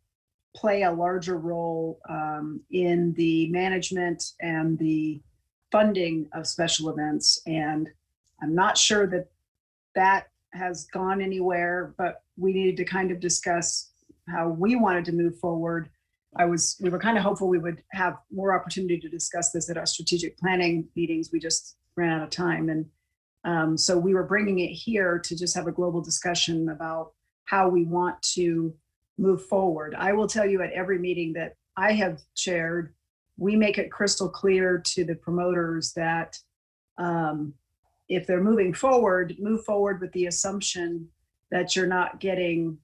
Speaker 8: play a larger role in the management and the funding of special events. And I'm not sure that that has gone anywhere, but we needed to kind of discuss how we wanted to move forward. We were kind of hopeful we would have more opportunity to discuss this at our strategic planning meetings. We just ran out of time. And so we were bringing it here to just have a global discussion about how we want to move forward. I will tell you at every meeting that I have chaired, we make it crystal clear to the promoters that if they're moving forward, move forward with the assumption that you're not getting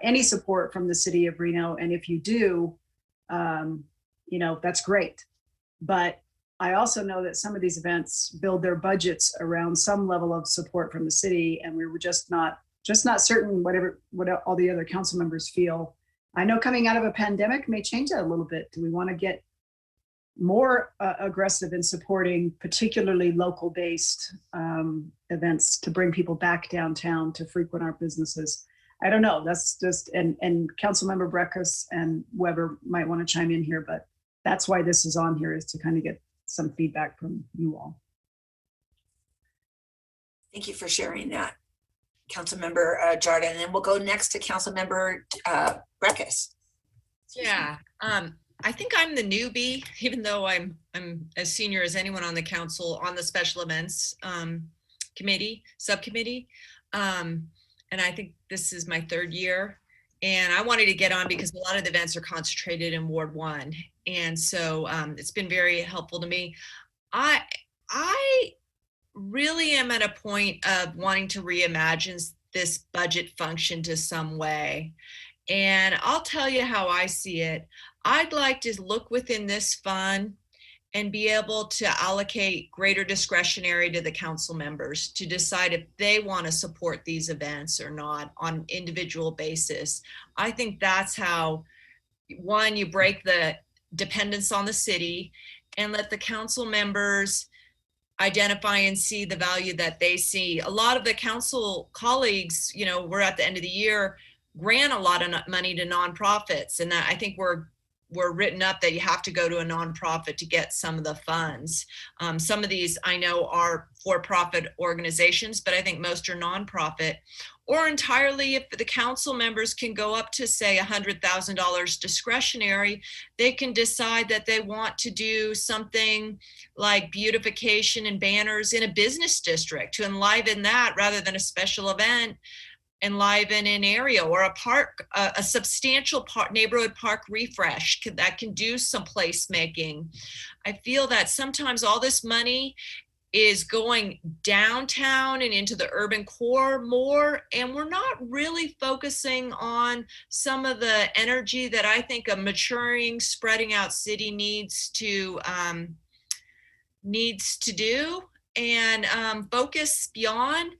Speaker 8: any support from the city of Reno. And if you do, that's great. But I also know that some of these events build their budgets around some level of support from the city, and we were just not certain what all the other council members feel. I know coming out of a pandemic may change that a little bit. Do we want to get more aggressive in supporting particularly local-based events to bring people back downtown to frequent our businesses? I don't know. That's just, and Councilmember Breckus and Weber might want to chime in here, but that's why this is on here, is to kind of get some feedback from you all.
Speaker 3: Thank you for sharing that, Councilmember Jordan. And we'll go next to Councilmember Breckus.
Speaker 15: Yeah, I think I'm the newbie, even though I'm as senior as anyone on the council on the special events subcommittee. And I think this is my third year. And I wanted to get on because a lot of the events are concentrated in Ward 1. And so it's been very helpful to me. I really am at a point of wanting to reimagine this budget function to some way. And I'll tell you how I see it. I'd like to look within this fund and be able to allocate greater discretionary to the council members to decide if they want to support these events or not on an individual basis. I think that's how, one, you break the dependence on the city and let the council members identify and see the value that they see. A lot of the council colleagues, you know, we're at the end of the year, grant a lot of money to nonprofits. And that, I think we're written up that you have to go to a nonprofit to get some of the funds. Some of these I know are for-profit organizations, but I think most are nonprofit. Or entirely, if the council members can go up to, say, $100,000 discretionary, they can decide that they want to do something like beautification and banners in a business district to enliven that rather than a special event. Enliven an area or a park, a substantial neighborhood park refresh that can do some placemaking. I feel that sometimes all this money is going downtown and into the urban core more, and we're not really focusing on some of the energy that I think a maturing, spreading out city needs to do and focus beyond.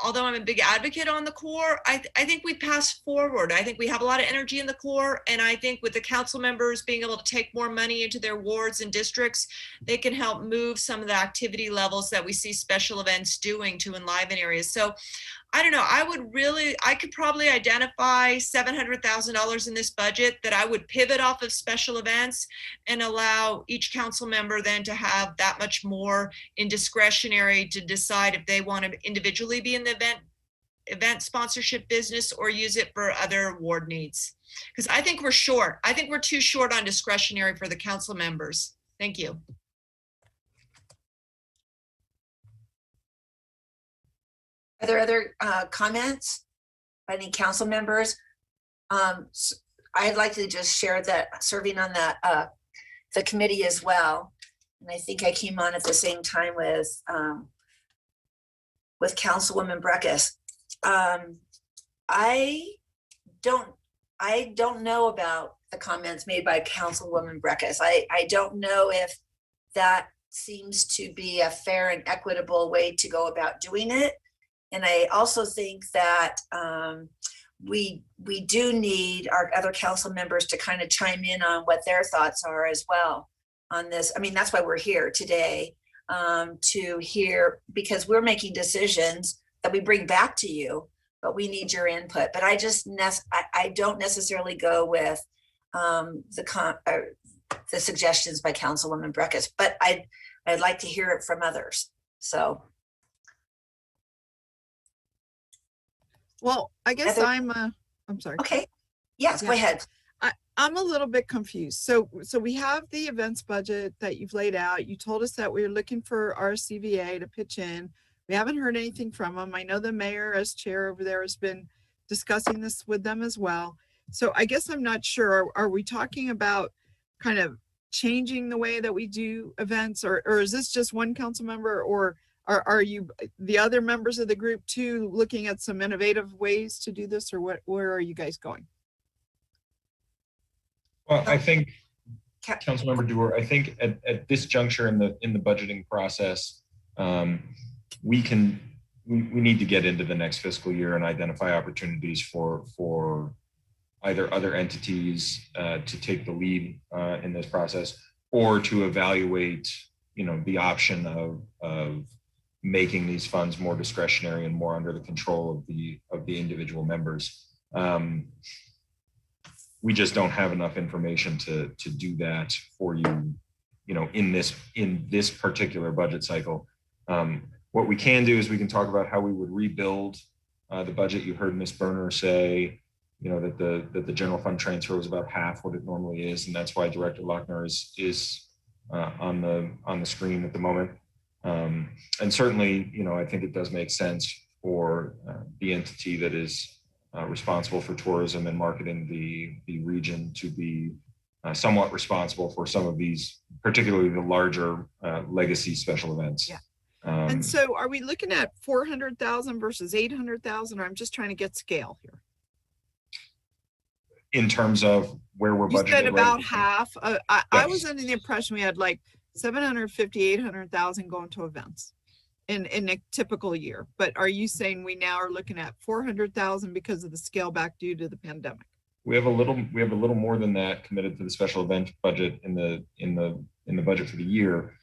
Speaker 15: Although I'm a big advocate on the core, I think we pass forward. I think we have a lot of energy in the core. And I think with the council members being able to take more money into their wards and districts, they can help move some of the activity levels that we see special events doing to enliven areas. So I don't know, I could probably identify $700,000 in this budget that I would pivot off of special events and allow each council member then to have that much more in discretionary to decide if they want to individually be in the event sponsorship business or use it for other ward needs. Because I think we're short. I think we're too short on discretionary for the council members. Thank you.
Speaker 3: Are there other comments by any council members? I'd like to just share that serving on the committee as well. And I think I came on at the same time with Councilwoman Breckus. I don't know about the comments made by Councilwoman Breckus. I don't know if that seems to be a fair and equitable way to go about doing it. And I also think that we do need our other council members to kind of chime in on what their thoughts are as well on this. I mean, that's why we're here today, to hear, because we're making decisions that we bring back to you, but we need your input. But I don't necessarily go with the suggestions by Councilwoman Breckus, but I'd like to hear it from others. So.
Speaker 7: Well, I guess I'm sorry.
Speaker 3: Okay. Yes, go ahead.
Speaker 7: I'm a little bit confused. So we have the events budget that you've laid out. You told us that we were looking for RCVA to pitch in. We haven't heard anything from them. I know the mayor as chair over there has been discussing this with them as well. So I guess I'm not sure. Are we talking about kind of changing the way that we do events, or is this just one council member, or are you, the other members of the group too, looking at some innovative ways to do this, or where are you guys going?
Speaker 6: Well, I think, Councilmember Dewar, I think at this juncture in the budgeting process, we need to get into the next fiscal year and identify opportunities for either other entities to take the lead in this process, or to evaluate, the option of making these funds more discretionary and more under the control of the individual members. We just don't have enough information to do that for you, in this particular budget cycle. What we can do is we can talk about how we would rebuild the budget. You heard Ms. Berner say, that the general fund transfer was about half what it normally is, and that's why Director Lochner is on the screen at the moment. And certainly, I think it does make sense for the entity that is responsible for tourism and marketing the region to be somewhat responsible for some of these, particularly the larger legacy special events.
Speaker 7: Yeah. And so are we looking at 400,000 versus 800,000? Or I'm just trying to get scale here.
Speaker 6: In terms of where we're
Speaker 7: You
Speaker 6: budgeted.
Speaker 7: said
Speaker 6: right
Speaker 7: about
Speaker 6: now.
Speaker 7: half. I was
Speaker 6: Yes.
Speaker 7: under the impression we had like 750, 800,000 going to events in a typical year. But are you saying we now are looking at 400,000 because of the scale back due to the pandemic?
Speaker 6: We have a little more than that committed to the special event budget in the budget for the year.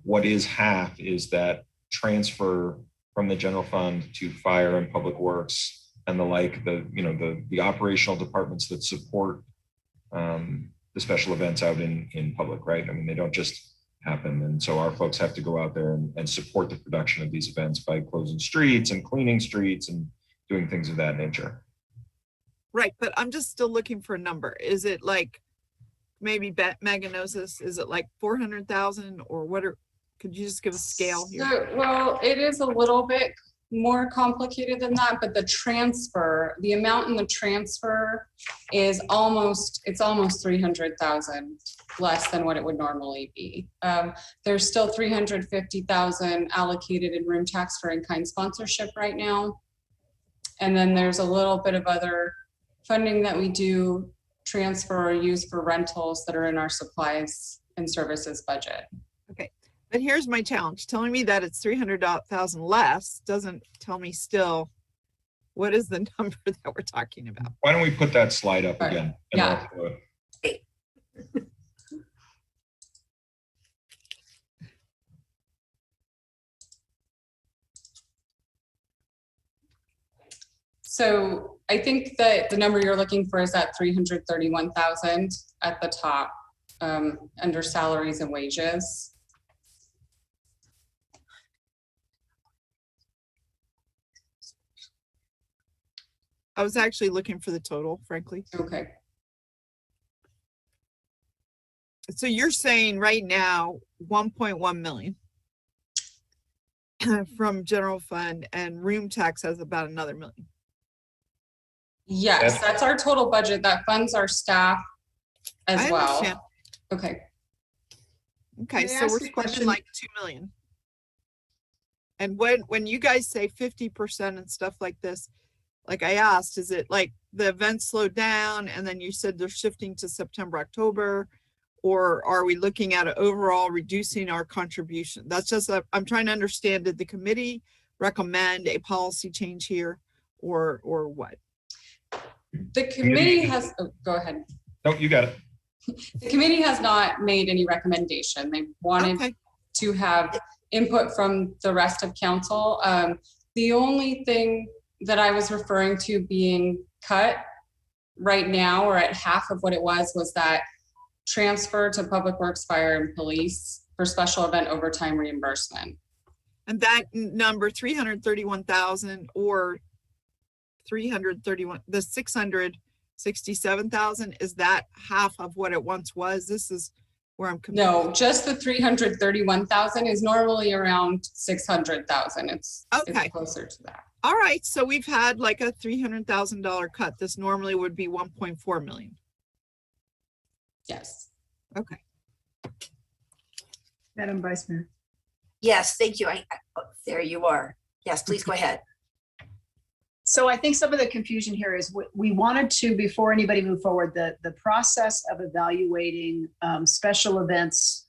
Speaker 6: What is half is that transfer from the general fund to fire and public works and the like, the operational departments that support the special events out in public, right? I mean, they don't just happen. And so our folks have to go out there and support the production of these events by closing streets and cleaning streets and doing things of that nature.
Speaker 7: Right, but I'm just still looking for a number. Is it like, maybe Megan knows this, is it like 400,000 or what could you just give a scale here?
Speaker 14: So, well, it is a little bit more complicated than that, but the amount in the transfer is almost 300,000 less than what it would normally be. There's still 350,000 allocated in room tax for in-kind sponsorship right now. And then there's a little bit of other funding that we do transfer or use for rentals that are in our supplies and services budget.
Speaker 7: Okay, but here's my challenge. Telling me that it's 300,000 less doesn't tell me still what is the number that we're talking about.
Speaker 6: Why don't we put that slide up again? And
Speaker 14: Yeah. So I think that the number you're looking for is that 331,000 at the top, under salaries and wages.
Speaker 7: I was actually looking for the total, frankly.
Speaker 14: Okay.
Speaker 7: So you're saying right now, 1.1 million from general fund, and room tax has about another million.
Speaker 14: Yes, that's our total budget. That funds our staff as
Speaker 7: I
Speaker 14: well.
Speaker 7: understand.
Speaker 14: Okay.
Speaker 7: Okay,
Speaker 8: May I
Speaker 7: so
Speaker 8: ask
Speaker 7: we're
Speaker 8: a
Speaker 7: spending
Speaker 8: question?
Speaker 7: like 2 million. And when you guys say 50% and stuff like this, like I asked, is it like the event slowed down and then you said they're shifting to September, October? Or are we looking at overall reducing our contribution? That's just, I'm trying to understand, did the committee recommend a policy change here or what?
Speaker 14: The committee has, oh, go ahead.
Speaker 6: No, you got it.
Speaker 14: The committee has not made any recommendation. They wanted to have input from the rest of council. The only thing that I was referring to being cut right now, or at half of what it was that transfer to public works, fire, and police for special event overtime reimbursement.
Speaker 7: And that number 331,000 or 331, the 667,000, is that half of what it once was? This is where I'm confused.
Speaker 14: No, just the 331,000 is normally around 600,000. It's closer to that.
Speaker 7: All right, so we've had like a $300,000 cut. This normally would be 1.4 million.
Speaker 14: Yes.
Speaker 7: Okay.
Speaker 8: Madam Vice Mayor.
Speaker 3: Yes, thank you. There you are. Yes, please go ahead.
Speaker 16: So I think some of the confusion here is we wanted to, before anybody moved forward, the process of evaluating special events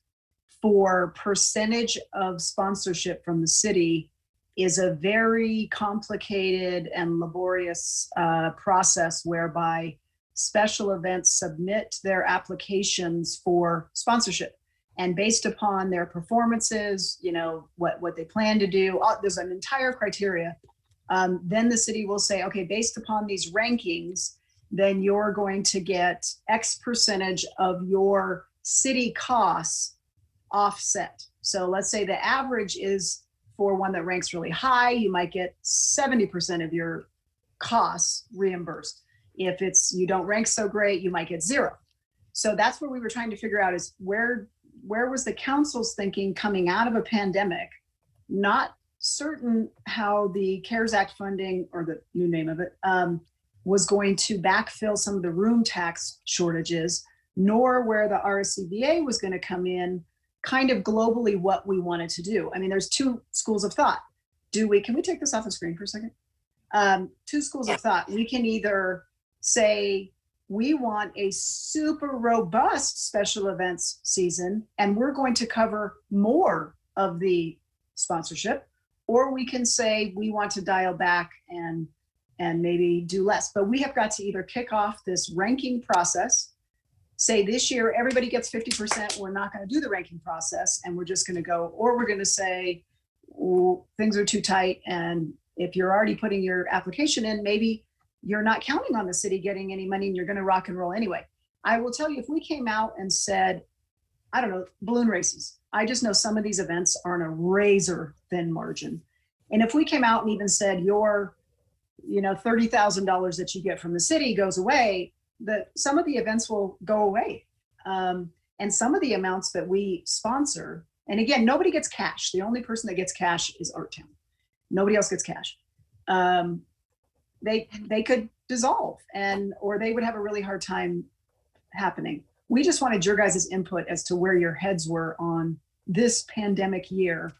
Speaker 16: for percentage of sponsorship from the city is a very complicated and laborious process whereby special events submit their applications for sponsorship. And based upon their performances, you know, what they plan to do, there's an entire criteria. Then the city will say, okay, based upon these rankings, then you're going to get X percentage of your city costs offset. So let's say the average is for one that ranks really high, you might get 70% of your costs reimbursed. If you don't rank so great, you might get 0. So that's what we were trying to figure out, is where was the council's thinking coming out of a pandemic, not certain how the CARES Act funding, or the new name of it, was going to backfill some of the room tax shortages, nor where the RSCVA was going to come in kind of globally what we wanted to do. I mean, there's two schools of thought. Can we take this off the screen for a second? Two schools of thought. We can either say, we want a super robust special events season, and we're going to cover more of the sponsorship, or we can say we want to dial back and maybe do less. But we have got to either kick off this ranking process, say this year everybody gets 50%, we're not going to do the ranking process and we're just going to go, or we're going to say things are too tight, and if you're already putting your application in, maybe you're not counting on the city getting any money and you're going to rock and roll anyway. I will tell you, if we came out and said, I don't know, balloon races, I just know some of these events are on a razor thin margin. And if we came out and even said your, $30,000 that you get from the city goes away, some of the events will go away. And some of the amounts that we sponsor, and again, nobody gets cash. The only person that gets cash is Art Town. Nobody else gets cash. They could dissolve or they would have a really hard time happening. We just wanted your guys' input as to where your heads were on this pandemic year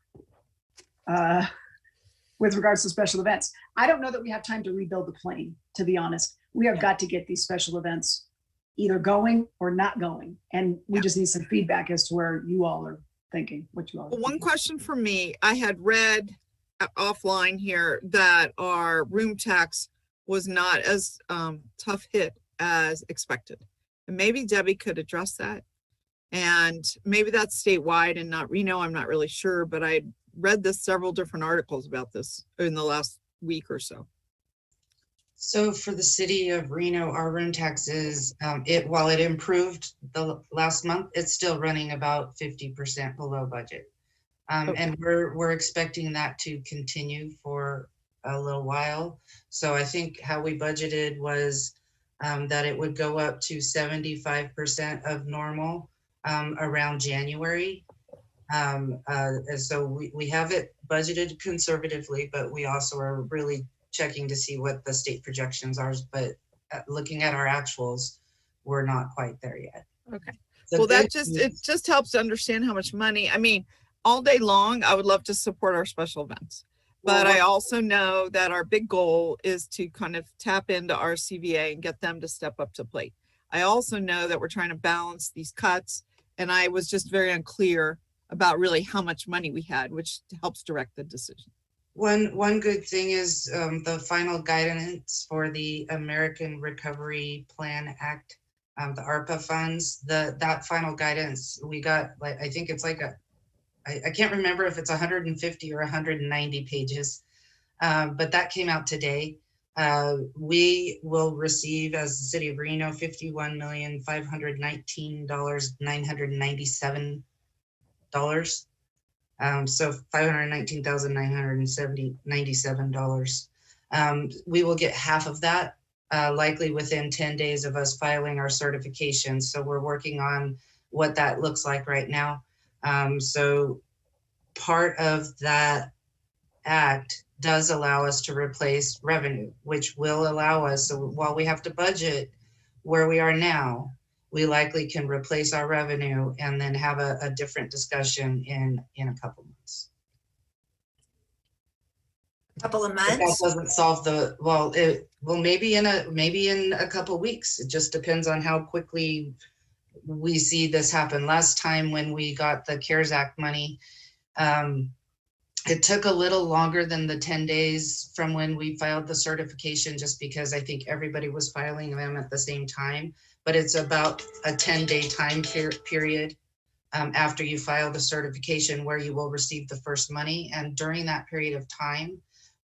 Speaker 16: with regards to special events. I don't know that we have time to rebuild the plane, to be honest. We have got to get these special events either going or not going. And we just need some feedback as to where you all are thinking, what you all are
Speaker 7: One
Speaker 16: thinking.
Speaker 7: question for me, I had read offline here that our room tax was not as tough hit as expected. And maybe Debbie could address that. And maybe that's statewide and not Reno, I'm not really sure, but I read several different articles about this in the last week or so.
Speaker 17: So for the city of Reno, our room taxes, while it improved the last month, it's still running about 50% below budget. And we're expecting that to continue for a little while. So I think how we budgeted was that it would go up to 75% of normal around January. And so we have it budgeted conservatively, but we also are really checking to see what the state projections are. But looking at our actuals, we're not quite there yet.
Speaker 7: Okay. Well, it just helps to understand how much money. I mean, all day long, I would love to support our special events. But I also know that our big goal is to kind of tap into our CVA and get them to step up to plate. I also know that we're trying to balance these cuts, and I was just very unclear about really how much money we had, which helps direct the decision.
Speaker 17: One good thing is the final guidance for the American Recovery Plan Act, the ARPA funds, that final guidance we got, like, I think it's like I can't remember if it's 150 or 190 pages, but that came out today. We will receive, as the city of Reno, $51,519,997. So $519,997. We will get half of that, likely within 10 days of us filing our certification. So we're working on what that looks like right now. So part of that act does allow us to replace revenue, which will allow us, so while we have to budget where we are now, we likely can replace our revenue and then have a different discussion in a couple months.
Speaker 3: Couple of
Speaker 17: But
Speaker 3: months?
Speaker 17: that doesn't solve maybe in a couple weeks. It just depends on how quickly we see this happen. Last time when we got the CARES Act money, it took a little longer than the 10 days from when we filed the certification, just because I think everybody was filing them at the same time. But it's about a 10-day time period after you file the certification where you will receive the first money. And during that period of time,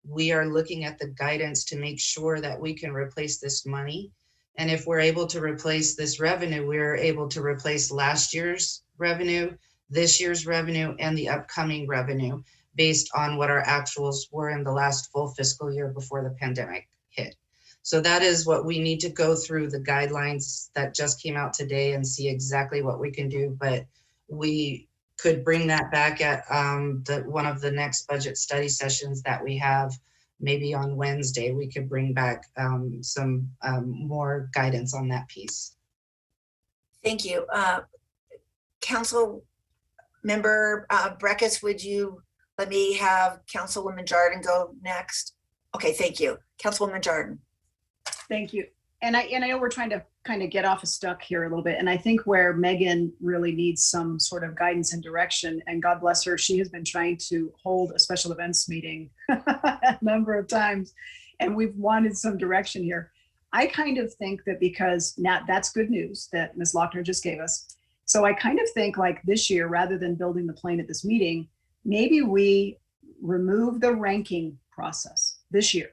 Speaker 17: we are looking at the guidance to make sure that we can replace this money. And if we're able to replace this revenue, we're able to replace last year's revenue, this year's revenue, and the upcoming revenue based on what our actuals were in the last full fiscal year before the pandemic hit. So that is what we need to go through, the guidelines that just came out today, and see exactly what we can do. But we could bring that back at one of the next budget study sessions that we have, maybe on Wednesday. We could bring back some more guidance on that piece.
Speaker 3: Thank you. Council Member Breckus, would you let me have Councilwoman Jordan go next? Okay, thank you. Councilwoman Jordan.
Speaker 16: Thank you. And I know we're trying to kind of get off a stuck here a little bit. And I think where Megan really needs some sort of guidance and direction, and God bless her, she has been trying to hold a special events meeting a number of times, and we've wanted some direction here. I kind of think that because now that's good news that Ms. Lochner just gave us. So I kind of think like this year, rather than building the plane at this meeting, maybe we remove the ranking process this year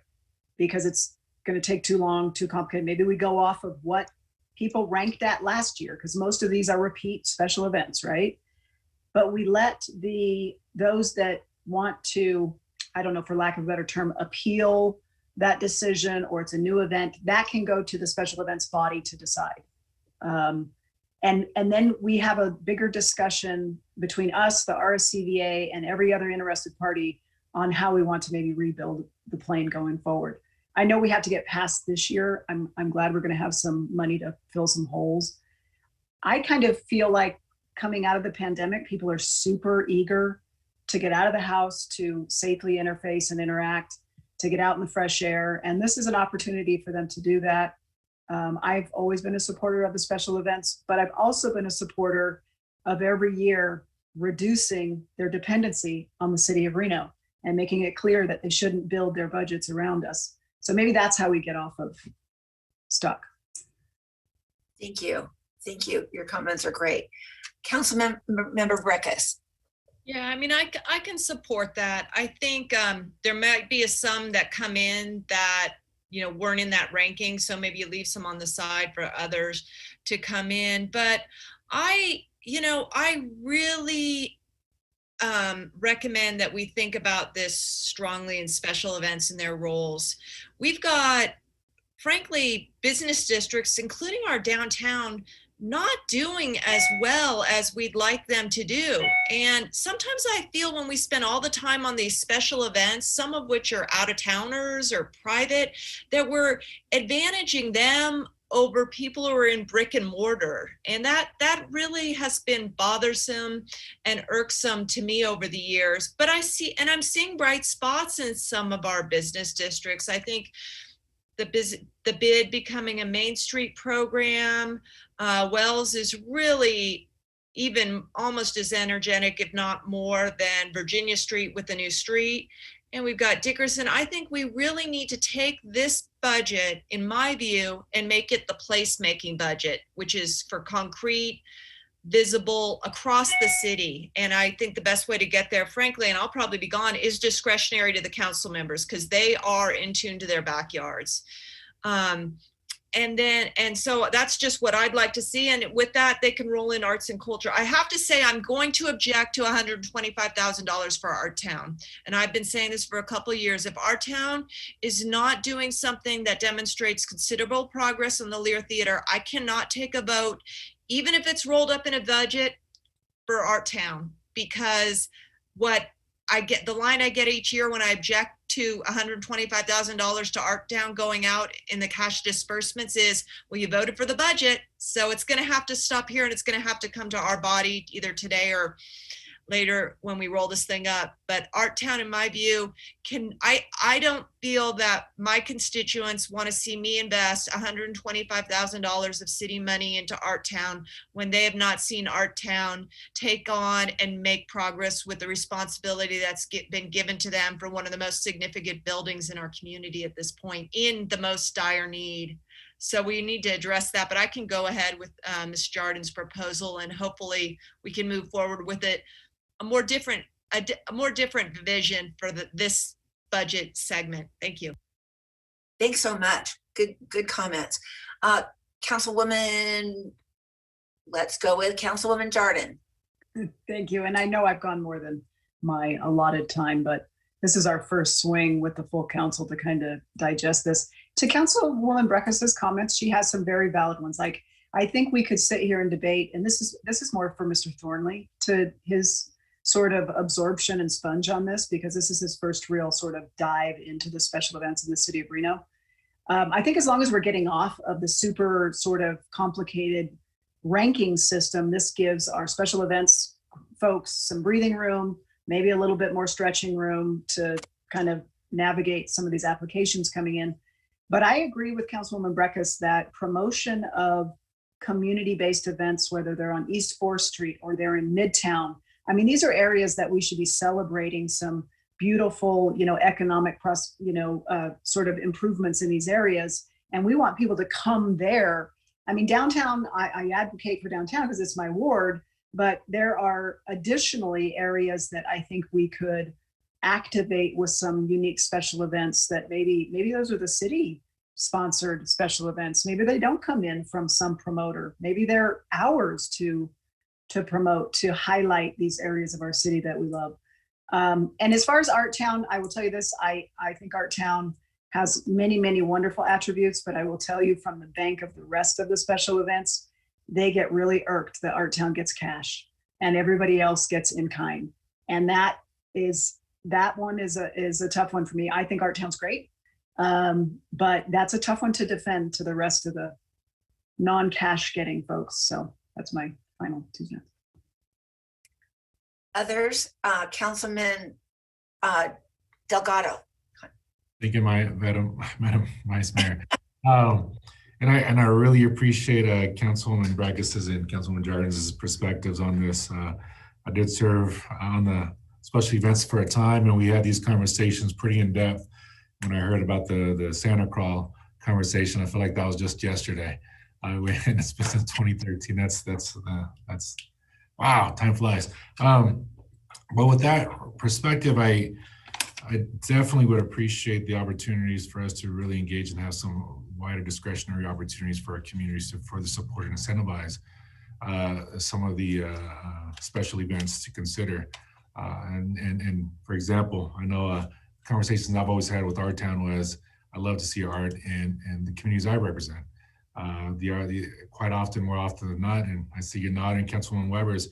Speaker 16: because it's going to take too long, too complicated. Maybe we go off of what people ranked at last year, because most of these are repeat special events, right? But we let those that want to, I don't know, for lack of a better term, appeal that decision, or it's a new event, that can go to the special events body to decide. And then we have a bigger discussion between us, the RSCVA, and every other interested party on how we want to maybe rebuild the plane going forward. I know we have to get past this year. I'm glad we're going to have some money to fill some holes. I kind of feel like coming out of the pandemic, people are super eager to get out of the house, to safely interface and interact, to get out in the fresh air. And this is an opportunity for them to do that. I've always been a supporter of the special events, but I've also been a supporter of every year reducing their dependency on the city of Reno and making it clear that they shouldn't build their budgets around us. So maybe that's how we get off of stuck.
Speaker 3: Thank you. Thank you. Your comments are great. Councilmember Breckus.
Speaker 15: Yeah, I mean, I can support that. I think there might be some that come in that, you know, weren't in that ranking. So maybe you leave some on the side for others to come in. But I really recommend that we think about this strongly in special events and their roles. We've got, frankly, business districts, including our downtown, not doing as well as we'd like them to do. And sometimes I feel when we spend all the time on these special events, some of which are out of towners or private, that we're advantaging them over people who are in brick and mortar. And that really has been bothersome and irksome to me over the years. But I'm seeing bright spots in some of our business districts. I think the bid becoming a Main Street program, Wells is really even almost as energetic, if not more, than Virginia Street with the new street. And we've got Dickerson. I think we really need to take this budget, in my view, and make it the placemaking budget, which is for concrete, visible across the city. And I think the best way to get there, frankly, and I'll probably be gone, is discretionary to the council members because they are in tune to their backyards. And so that's just what I'd like to see. And with that, they can roll in arts and culture. I have to say, I'm going to object to $125,000 for Art Town. And I've been saying this for a couple of years. If Art Town is not doing something that demonstrates considerable progress in the Lear Theater, I cannot take a vote, even if it's rolled up in a budget, for Art Town, because what I get, the line I get each year when I object to $125,000 to Art Town going out in the cash disbursements is, well, you voted for the budget, so it's going to have to stop here and it's going to have to come to our body either today or later when we roll this thing up. But Art Town, in my view, I don't feel that my constituents want to see me invest $125,000 of city money into Art Town when they have not seen Art Town take on and make progress with the responsibility that's been given to them for one of the most significant buildings in our community at this point, in the most dire need. So we need to address that, but I can go ahead with Ms. Jardin's proposal, and hopefully we can move forward with it. A more different vision for this budget segment. Thank you.
Speaker 3: Thanks so much. Good comments. Councilwoman, let's go with Councilwoman Jordan.
Speaker 16: Thank you. And I know I've gone more than my allotted time, but this is our first swing with the full council to kind of digest this. To Councilwoman Breckus's comments, she has some very valid ones. Like, I think we could sit here and debate, and this is more for Mr. Thornley, to his sort of absorption and sponge on this, because this is his first real sort of dive into the special events in the city of Reno. I think as long as we're getting off of the super sort of complicated ranking system, this gives our special events folks some breathing room, maybe a little bit more stretching room to kind of navigate some of these applications coming in. But I agree with Councilwoman Breckus that promotion of community-based events, whether they're on East 4th Street or they're in Midtown, I mean, these are areas that we should be celebrating some beautiful, economic, sort of improvements in these areas. And we want people to come there. I mean, downtown, I advocate for downtown because it's my ward, but there are additionally areas that I think we could activate with some unique special events that maybe those are the city sponsored special events. Maybe they don't come in from some promoter. Maybe they're ours to promote, to highlight these areas of our city that we love. And as far as Art Town, I will tell you this, I think Art Town has many, many wonderful attributes, but I will tell you from the bank of the rest of the special events, they get really irked that Art Town gets cash and everybody else gets in kind. And that one is a tough one for me. I think Art Town's great, but that's a tough one to defend to the rest of the non-cash getting folks. So that's my final 2 cents.
Speaker 3: Others, Councilman Delgado.
Speaker 10: Thank you, Madam Vice Mayor. And I really appreciate Councilwoman Breckus's and Councilwoman Jardin's perspectives on this. I did serve on the special events for a time, and we had these conversations pretty in depth. When I heard about the Santa Crawl conversation, I feel like that was just yesterday. And it's been since 2013. That's wow, time flies. But with that perspective, I definitely would appreciate the opportunities for us to really engage and have some wider discretionary opportunities for our communities to further support and incentivize some of the special events to consider. And for example, I know conversations I've always had with Art Town was I love to see art in the communities I represent. Quite often, more often than not, and I see you nodding, Councilwoman Weber's,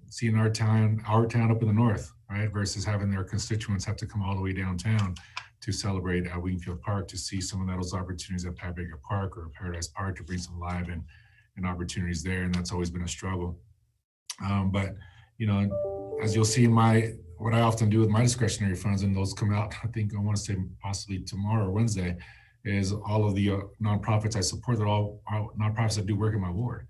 Speaker 10: seeing our town up in the north, right? Versus having their constituents have to come all the way downtown to celebrate at Wingfield Park, to see some of those opportunities at Pat Baker Park or Paradise Park to bring some live and opportunities there. And that's always been a struggle. But, as you'll see in what I often do with my discretionary funds, and those come out, I think I want to say possibly tomorrow or Wednesday, is all of the nonprofits I support, that all nonprofits that do work in my ward.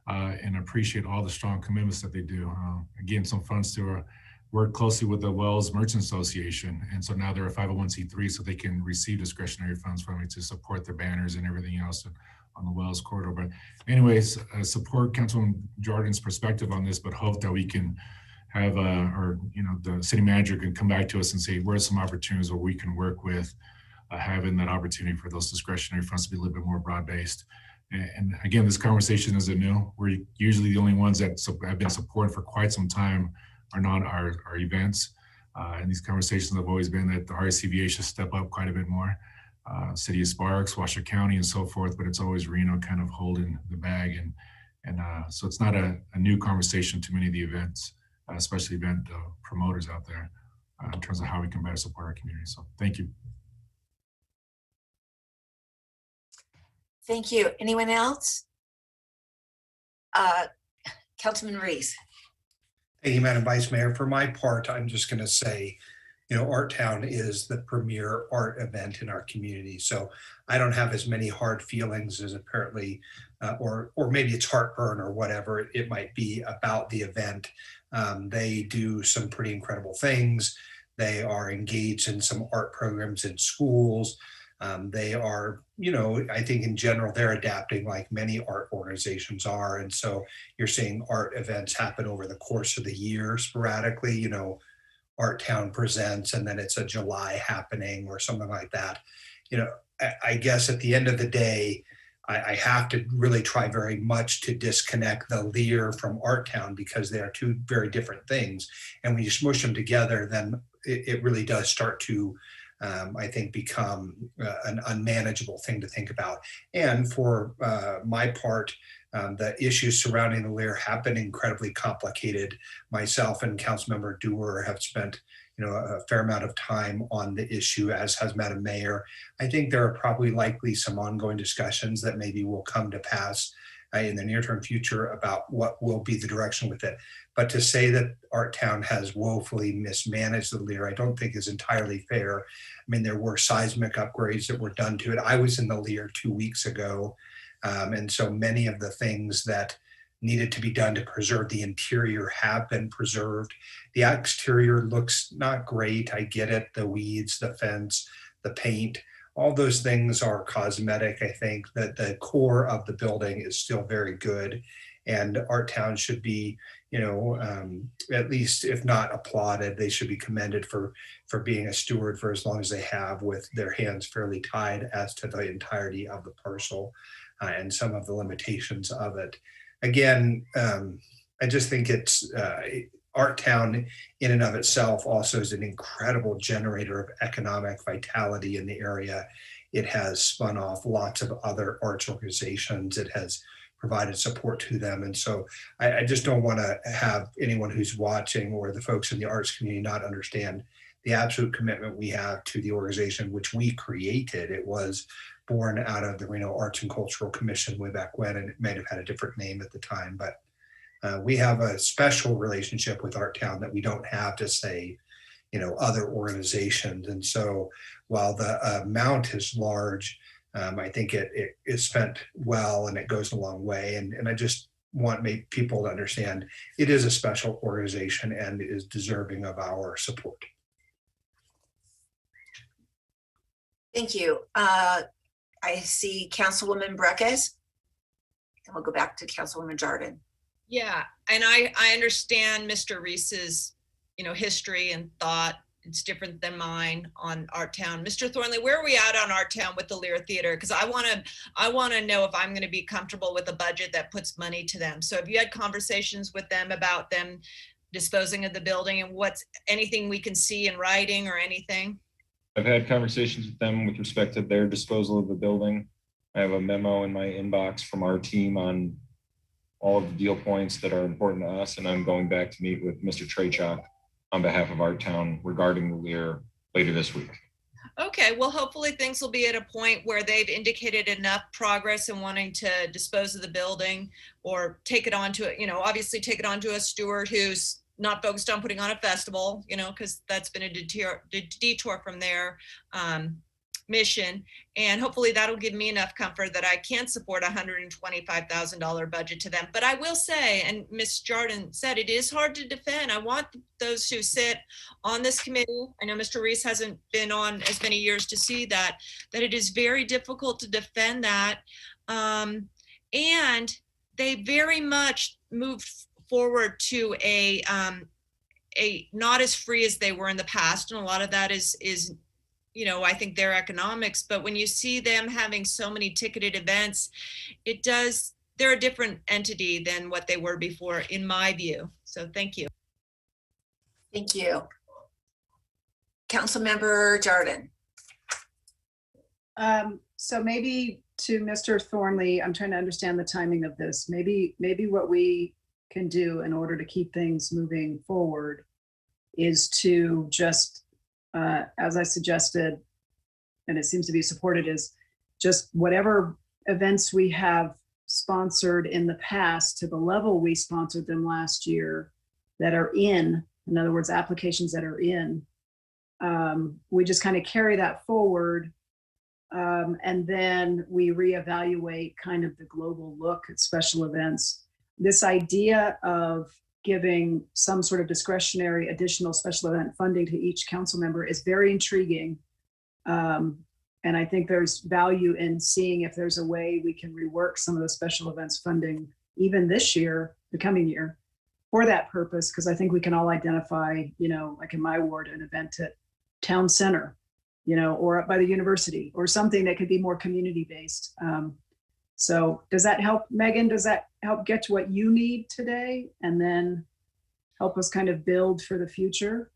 Speaker 10: And appreciate all the strong commitments that they do. Again, some funds to work closely with the Wells Merchant Association. And so now they're a 501c3, so they can receive discretionary funds from me to support their banners and everything else on the Wells corridor. But anyways, support Councilwoman Jordan's perspective on this, but hope that we can have, the city manager can come back to us and say, where are some opportunities where we can work with having that opportunity for those discretionary funds to be a little bit more broad-based. And again, this conversation isn't new. We're usually the only ones that have been supported for quite some time are not our events. And these conversations have always been that the RCVA should step up quite a bit more. City of Sparks, Washoe County, and so forth, but it's always Reno kind of holding the bag. And so it's not a new conversation to many of the events, especially event promoters out there in terms of how we can better support our community. So thank you.
Speaker 3: Thank you. Anyone else? Councilman Reese.
Speaker 2: Thank you, Madam Vice Mayor. For my part, I'm just going to say, Art Town is the premier art event in our community. So I don't have as many hard feelings as apparently, or maybe it's heartburn or whatever it might be about the event. They do some pretty incredible things. They are engaged in some art programs in schools. They are, I think in general, they're adapting like many art organizations are. And so you're seeing art events happen over the course of the year sporadically, Art Town presents, and then it's a July happening or something like that. I guess at the end of the day, I have to really try very much to disconnect the Lear from Art Town because they are two very different things. And when you smush them together, then it really does start to I think become an unmanageable thing to think about. And for my part, the issues surrounding the Lear have been incredibly complicated. Myself and Councilmember Dewar have spent a fair amount of time on the issue, as has Madam Mayor. I think there are probably likely some ongoing discussions that maybe will come to pass in the near-term future about what will be the direction with it. But to say that Art Town has woefully mismanaged the Lear, I don't think is entirely fair. I mean, there were seismic upgrades that were done to it. I was in the Lear 2 weeks ago. And so many of the things that needed to be done to preserve the interior have been preserved. The exterior looks not great. I get it. The weeds, the fence, the paint, all those things are cosmetic. I think that the core of the building is still very good. And Art Town should be, at least if not applauded, they should be commended for being a steward for as long as they have, with their hands fairly tied as to the entirety of the parcel and some of the limitations of it. Again, I just think it's Art Town in and of itself also is an incredible generator of economic vitality in the area. It has spun off lots of other arts organizations. It has provided support to them. And so I just don't want to have anyone who's watching or the folks in the arts community not understand the absolute commitment we have to the organization, which we created. It was born out of the Reno Arts and Cultural Commission way back when, and it might have had a different name at the time, but we have a special relationship with Art Town that we don't have to say, other organizations. And so while the amount is large, I think it is spent well and it goes a long way. And I just want people to understand it is a special organization and is deserving of our support.
Speaker 3: Thank you. I see Councilwoman Breckus, and we'll go back to Councilwoman Jordan.
Speaker 15: Yeah, and I understand Mr. Reese's, history and thought. It's different than mine on Art Town. Mr. Thornley, where are we at on Art Town with the Lear Theater? Because I want to know if I'm going to be comfortable with a budget that puts money to them. So have you had conversations with them about them disposing of the building, and what's anything we can see in writing or anything?
Speaker 6: I've had conversations with them with respect to their disposal of the building. I have a memo in my inbox from our team on all of the deal points that are important to us, and I'm going back to meet with Mr. Traychuk on behalf of Art Town regarding the Lear later this week.
Speaker 15: Okay, well, hopefully things will be at a point where they've indicated enough progress in wanting to dispose of the building or take it on to, obviously take it on to a steward who's not focused on putting on a festival, because that's been a detour from their mission. And hopefully that'll give me enough comfort that I can support a $125,000 budget to them. But I will say, and Ms. Jordan said, it is hard to defend. I want those who sit on this committee, I know Mr. Reese hasn't been on as many years to see that it is very difficult to defend that. And they very much moved forward to a not as free as they were in the past. And a lot of that is I think their economics, but when you see them having so many ticketed events, they're a different entity than what they were before, in my view. So thank you.
Speaker 3: Thank you. Councilmember Jordan.
Speaker 16: So maybe to Mr. Thornley, I'm trying to understand the timing of this. Maybe what we can do in order to keep things moving forward is to just, as I suggested, and it seems to be supported, is just whatever events we have sponsored in the past to the level we sponsored them last year that are in other words, applications that are in, we just kind of carry that forward. And then we reevaluate kind of the global look at special events. This idea of giving some sort of discretionary additional special event funding to each council member is very intriguing. And I think there's value in seeing if there's a way we can rework some of the special events funding even this year, the coming year, for that purpose, because I think we can all identify, like in my ward, an event at Town Center, or up by the university, or something that could be more community-based. So does that help, Megan? Does that help get to what you need today and then help us kind of build for the future?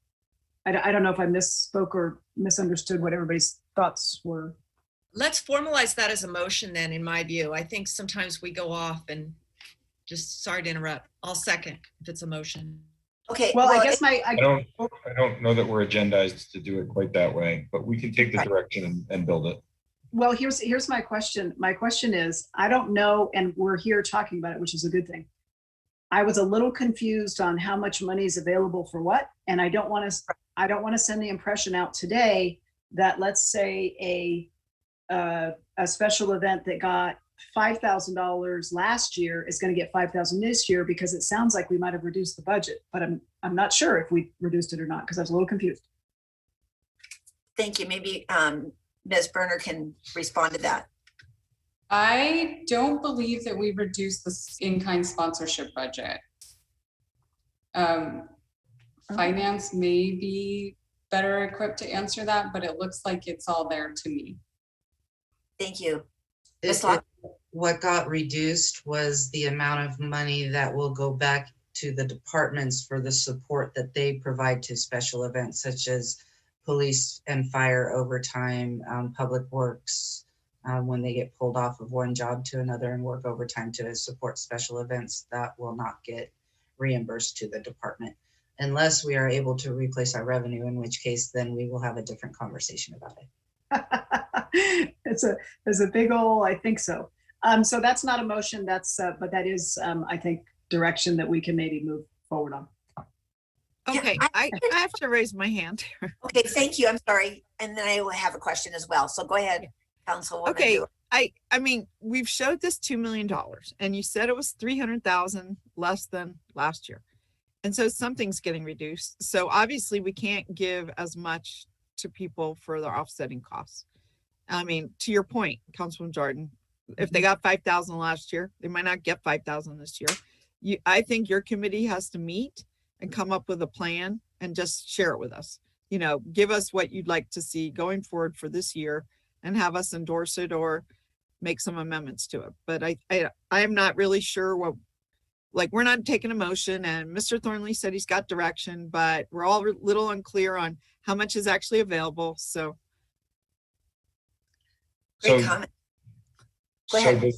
Speaker 16: I don't know if I misspoke or misunderstood what everybody's thoughts were.
Speaker 15: Let's formalize that as a motion then, in my view. I think sometimes we go off and just, sorry to interrupt. I'll second if it's a motion.
Speaker 3: Okay.
Speaker 16: Well, I guess
Speaker 6: I don't know that we're agendized to do it quite that way, but we can take the direction and build it.
Speaker 16: Well, here's my question. My question is, I don't know, and we're here talking about it, which is a good thing. I was a little confused on how much money is available for what, and I don't want to send the impression out today that, let's say, a special event that got $5,000 last year is going to get $5,000 this year, because it sounds like we might have reduced the budget, but I'm not sure if we reduced it or not, because I was a little confused.
Speaker 3: Thank you. Maybe Ms. Berner can respond to that.
Speaker 14: I don't believe that we reduced the in-kind sponsorship budget. Finance may be better equipped to answer that, but it looks like it's all there to me.
Speaker 3: Thank you.
Speaker 17: What got reduced was the amount of money that will go back to the departments for the support that they provide to special events, such as police and fire overtime, public works, when they get pulled off of one job to another and work overtime to support special events, that will not get reimbursed to the department unless we are able to replace our revenue, in which case then we will have a different conversation about it.
Speaker 16: It's a big ole, I think so. So that's not a motion, but that is, I think, direction that we can maybe move forward on.
Speaker 7: Okay, I have to raise my hand here.
Speaker 3: Okay, thank you. I'm sorry. And then I will have a question as well. So go ahead, Councilwoman.
Speaker 7: Okay, I mean, we've showed this $2 million and you said it was 300,000 less than last year. And so something's getting reduced. So obviously we can't give as much to people for their offsetting costs. I mean, to your point, Councilwoman Jordan, if they got 5,000 last year, they might not get 5,000 this year. I think your committee has to meet and come up with a plan and just share it with us. You know, give us what you'd like to see going forward for this year and have us endorse it or make some amendments to it. But I am not really sure what, like, we're not taking a motion, and Mr. Thornley said he's got direction, but we're all a little unclear on how much is actually available. So.
Speaker 3: Great comment. Go ahead.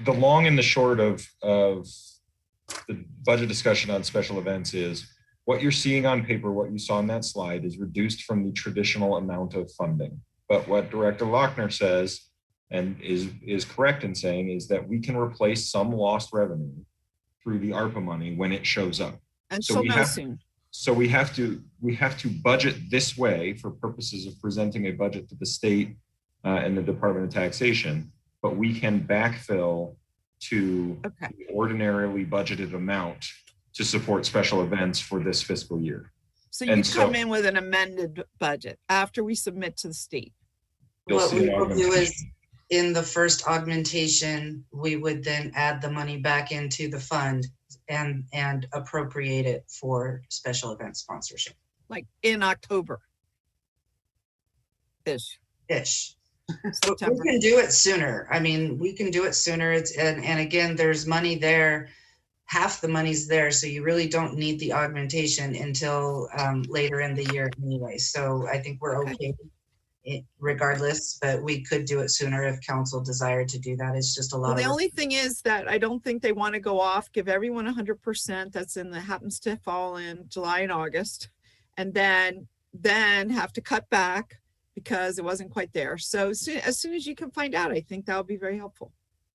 Speaker 6: The long and the short of the budget discussion on special events is what you're seeing on paper, what you saw on that slide is reduced from the traditional amount of funding. But what Director Lochner says, and is correct in saying, is that we can replace some lost revenue through the ARPA money when it shows up.
Speaker 7: And so know soon.
Speaker 6: So we have to budget this way for purposes of presenting a budget to the state and the Department of Taxation, but we can backfill to the ordinarily budgeted amount to support special events for this fiscal year.
Speaker 7: So you come in with an amended budget after we submit to the state.
Speaker 17: What we will do is, in the first augmentation, we would then add the money back into the fund and appropriate it for special event sponsorship.
Speaker 7: Like in October.
Speaker 17: Ish. We can do it sooner. I mean, we can do it sooner. And again, there's money there. Half the money's there, so you really don't need the augmentation until later in the year anyway. So I think we're okay regardless, but we could do it sooner if council desired to do that. It's just a lot.
Speaker 7: Well, the only thing is that I don't think they want to go off, give everyone 100%. That's happens to fall in July and August, and then have to cut back because it wasn't quite there. So as soon as you can find out, I think that'll be very helpful.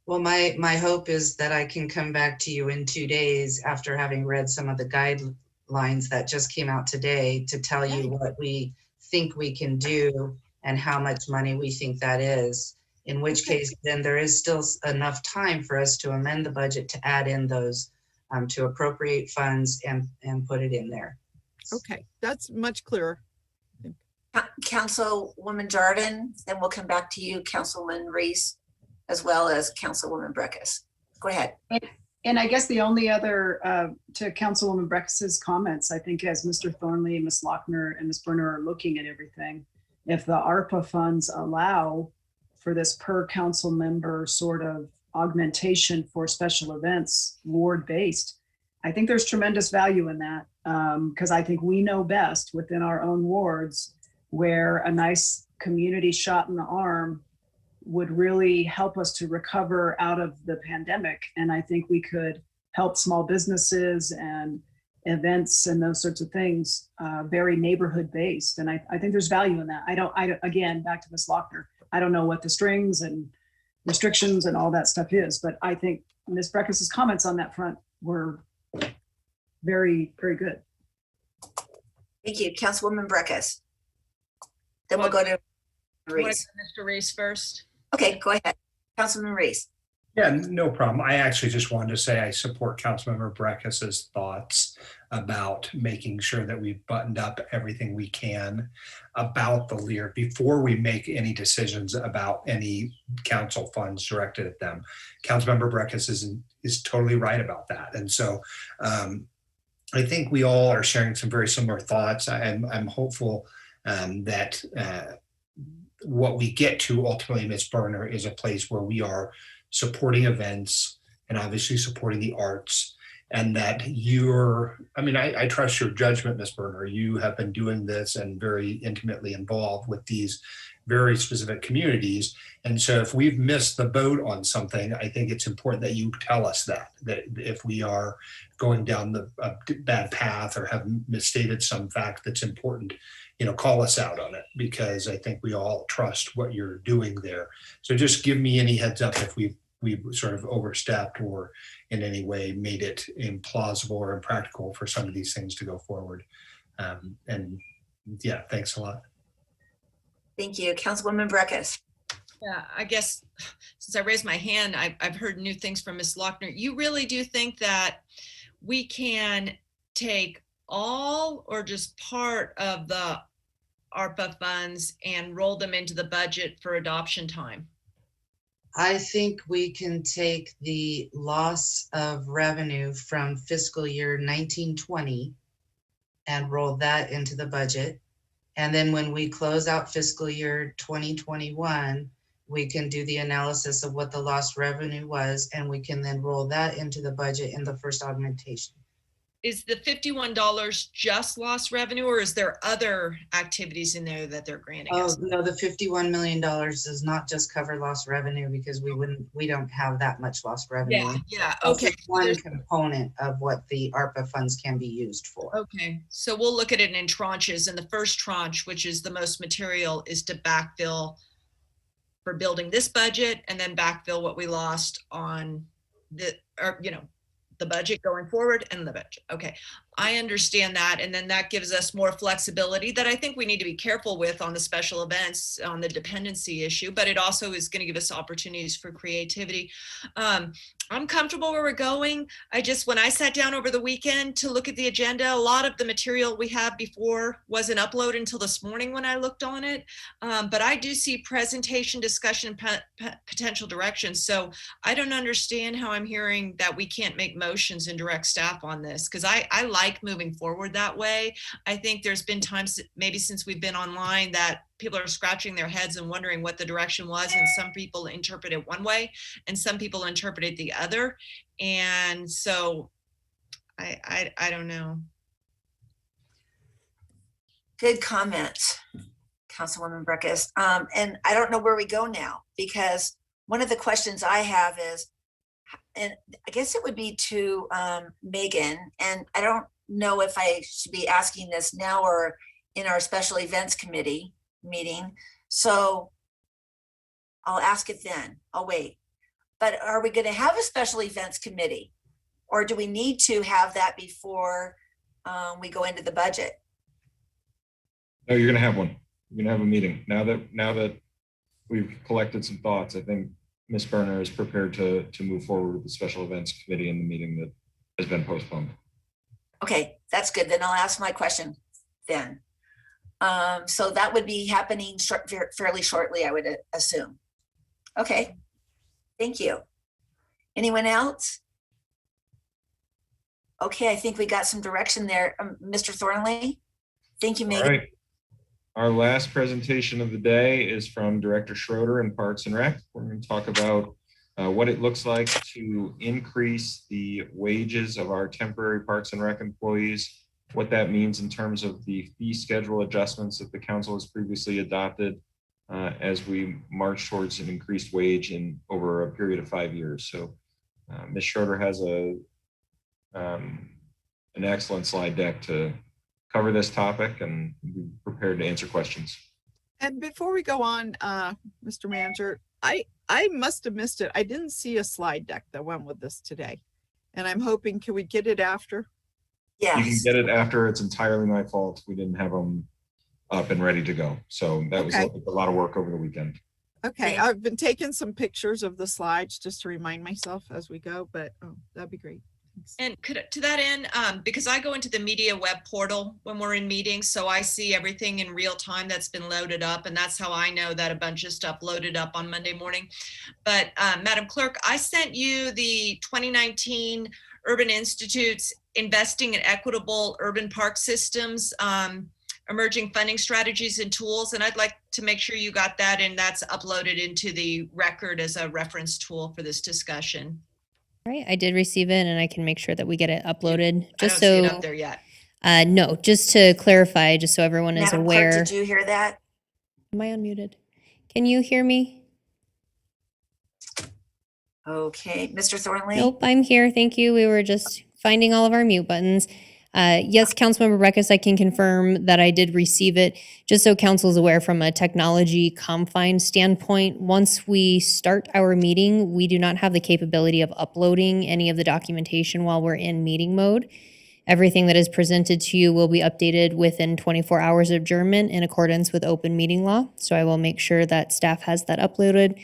Speaker 17: Well, my hope is that I can come back to you in 2 days after having read some of the guidelines that just came out today to tell you what we think we can do and how much money we think that is, in which case then there is still enough time for us to amend the budget to add in those, to appropriate funds and put it in there.
Speaker 7: Okay, that's much clearer.
Speaker 3: Councilwoman Jordan, then we'll come back to you, Councilwoman Reese, as well as Councilwoman Breckus. Go ahead.
Speaker 16: And I guess the only other, to Councilwoman Breckis's comments, I think as Mr. Thornley, Ms. Lochner, and Ms. Berner are looking at everything, if the ARPA funds allow for this per council member sort of augmentation for special events, ward-based, I think there's tremendous value in that, because I think we know best within our own wards where a nice community shot in the arm would really help us to recover out of the pandemic. And I think we could help small businesses and events and those sorts of things, very neighborhood based. And I think there's value in that. Again, back to Ms. Lochner, I don't know what the strings and restrictions and all that stuff is, but I think Ms. Breckus's comments on that front were very, very good.
Speaker 3: Thank you, Councilwoman Breckus. Then we'll go to
Speaker 15: You wanna go
Speaker 3: Reese.
Speaker 15: to Mr. Reese first?
Speaker 3: Okay, go ahead. Councilman Reese.
Speaker 2: Yeah, no problem. I actually just wanted to say I support Councilmember Breckus's thoughts about making sure that we've buttoned up everything we can about the LEAR before we make any decisions about any council funds directed at them. Councilmember Breckus is totally right about that. And so I think we all are sharing some very similar thoughts. I'm hopeful that what we get to ultimately, Ms. Berner, is a place where we are supporting events and obviously supporting the arts, and that I trust your judgment, Ms. Berner. You have been doing this and very intimately involved with these very specific communities. And so if we've missed the boat on something, I think it's important that you tell us that if we are going down the bad path or have misstated some fact that's important, call us out on it, because I think we all trust what you're doing there. So just give me any heads up if we've sort of overstepped or in any way made it implausible or impractical for some of these things to go forward. And yeah, thanks a lot.
Speaker 3: Thank you, Councilwoman Breckus.
Speaker 15: Yeah, I guess since I raised my hand, I've heard new things from Ms. Lochner. You really do think that we can take all or just part of the ARPA funds and roll them into the budget for adoption time?
Speaker 17: I think we can take the loss of revenue from fiscal year 1920 and roll that into the budget. And then when we close out fiscal year 2021, we can do the analysis of what the lost revenue was, and we can then roll that into the budget in the first augmentation.
Speaker 15: Is the $51 just lost revenue, or is there other activities in there that they're granting
Speaker 17: Oh,
Speaker 15: us?
Speaker 17: no, the $51 million does not just cover lost revenue, because we don't have that much lost revenue.
Speaker 15: Yeah,
Speaker 17: That's
Speaker 15: okay.
Speaker 17: just one component of what the ARPA funds can be used for.
Speaker 15: Okay, so we'll look at it in tranches, and the first tranche, which is the most material, is to backfill for building this budget, and then backfill what we lost on the budget going forward and the budget. Okay, I understand that. And then that gives us more flexibility that I think we need to be careful with on the special events, on the dependency issue, but it also is going to give us opportunities for creativity. I'm comfortable where we're going. When I sat down over the weekend to look at the agenda, a lot of the material we had before wasn't uploaded until this morning when I looked on it. But I do see presentation, discussion, potential directions. So I don't understand how I'm hearing that we can't make motions and direct staff on this, because I like moving forward that way. I think there's been times, maybe since we've been online, that people are scratching their heads and wondering what the direction was, and some people interpret it one way and some people interpret it the other. And so I don't know.
Speaker 3: Good comments, Councilwoman Breckus. And I don't know where we go now, because one of the questions I have is, and I guess it would be to Megan, and I don't know if I should be asking this now or in our special events committee meeting. So I'll ask it then. I'll wait. But are we going to have a special events committee, or do we need to have that before we go into the budget?
Speaker 6: No, you're going to have one. You're going to have a meeting. Now that we've collected some thoughts, I think Ms. Berner is prepared to move forward with the special events committee in the meeting that has been postponed.
Speaker 3: Okay, that's good. Then I'll ask my question then. So that would be happening fairly shortly, I would assume. Okay, thank you. Anyone else? Okay, I think we got some direction there. Mr. Thornley? Thank you, Megan.
Speaker 6: All right. Our last presentation of the day is from Director Schroeder in Parks and Rec. We're going to talk about what it looks like to increase the wages of our temporary Parks and Rec employees, what that means in terms of the fee schedule adjustments that the council has previously adopted as we march towards an increased wage in over a period of 5 years. So Ms. Schroeder has an excellent slide deck to cover this topic, and be prepared to answer questions.
Speaker 7: And before we go on, Mr. Manager, I must have missed it. I didn't see a slide deck that went with this today. And I'm hoping, can we get it after?
Speaker 6: You can
Speaker 3: Yes.
Speaker 6: get it after. It's entirely my fault. We didn't have them up and ready to go. So that was
Speaker 7: Okay.
Speaker 6: a lot of work over the weekend.
Speaker 7: Okay, I've been taking some pictures of the slides just to remind myself as we go, but that'd be great. Thanks.
Speaker 15: And to that end, because I go into the media web portal when we're in meetings, so I see everything in real time that's been loaded up, and that's how I know that a bunch of stuff loaded up on Monday morning. But Madam Clerk, I sent you the 2019 Urban Institute's Investing in Equitable Urban Park Systems, Emerging Funding Strategies and Tools, and I'd like to make sure you got that, and that's uploaded into the record as a reference tool for this discussion.
Speaker 1: All right, I did receive it, and I can make sure that we get it uploaded.
Speaker 15: I
Speaker 1: Just
Speaker 15: don't see it
Speaker 1: so,
Speaker 15: up there yet.
Speaker 1: no, just to clarify, just so everyone is
Speaker 3: Madam Clerk,
Speaker 1: aware.
Speaker 3: did you hear that?
Speaker 1: Am I unmuted? Can you hear me?
Speaker 3: Okay, Mr. Thornley?
Speaker 1: Nope, I'm here. Thank you. We were just finding all of our mute buttons. Yes, Councilmember Breckus, I can confirm that I did receive it. Just so council is aware from a technology confine standpoint, once we start our meeting, we do not have the capability of uploading any of the documentation while we're in meeting mode. Everything that is presented to you will be updated within 24 hours of adjournment in accordance with open meeting law. So I will make sure that staff has that uploaded.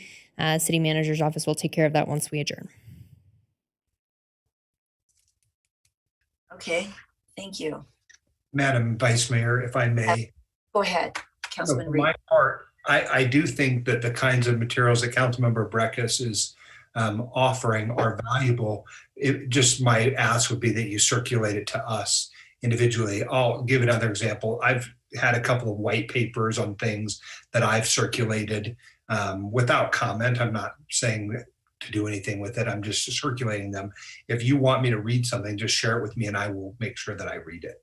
Speaker 1: City manager's office will take care of that once we adjourn.
Speaker 3: Okay, thank you.
Speaker 2: Madam Vice Mayor, if I may.
Speaker 3: Go ahead, Councilman
Speaker 2: For
Speaker 3: Reed.
Speaker 2: my part, I do think that the kinds of materials that Councilmember Breckus is offering are valuable. Just my ask would be that you circulate it to us individually. I'll give another example. I've had a couple of white papers on things that I've circulated without comment. I'm not saying to do anything with it. I'm just circulating them. If you want me to read something, just share it with me and I will make sure that I read it.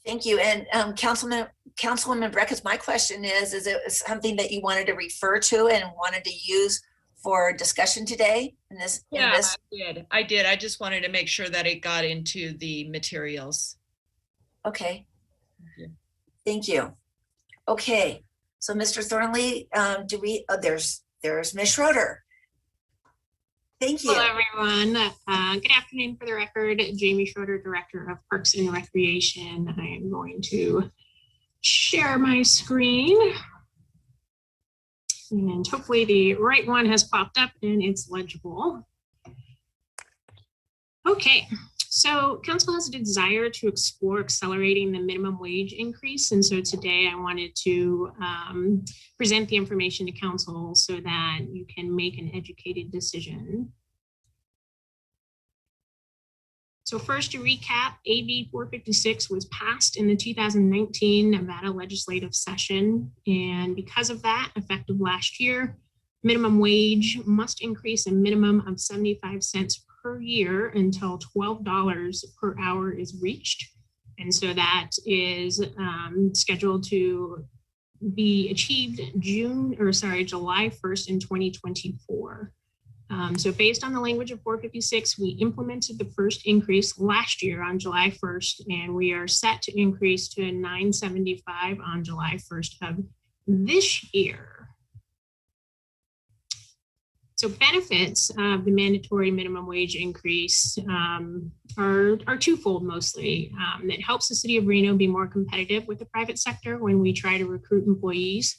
Speaker 3: Thank you. And Councilwoman Breckus, my question is it something that you wanted to refer to and wanted to use for discussion today in this?
Speaker 15: Yeah, I did. I just wanted to make sure that it got into the materials.
Speaker 3: Okay. Thank you. Okay. So Mr. Thornley, there's Ms. Schroeder. Thank you.
Speaker 18: Hello, everyone. Good afternoon. For the record, Jamie Schroeder, Director of Parks and Recreation. I am going to share my screen. And hopefully the right one has popped up and it's legible. Okay, so council has a desire to explore accelerating the minimum wage increase. And so today I wanted to present the information to council so that you can make an educated decision. So first, to recap, AB 456 was passed in the 2019 Nevada legislative session. And because of that, effective last year, minimum wage must increase a minimum of 75 cents per year until $12 per hour is reached. And so that is scheduled to be achieved July 1st in 2024. So based on the language of 456, we implemented the first increase last year on July 1st, and we are set to increase to $9.75 on July 1st of this year. So benefits of the mandatory minimum wage increase are twofold mostly. It helps the city of Reno be more competitive with the private sector when we try to recruit employees.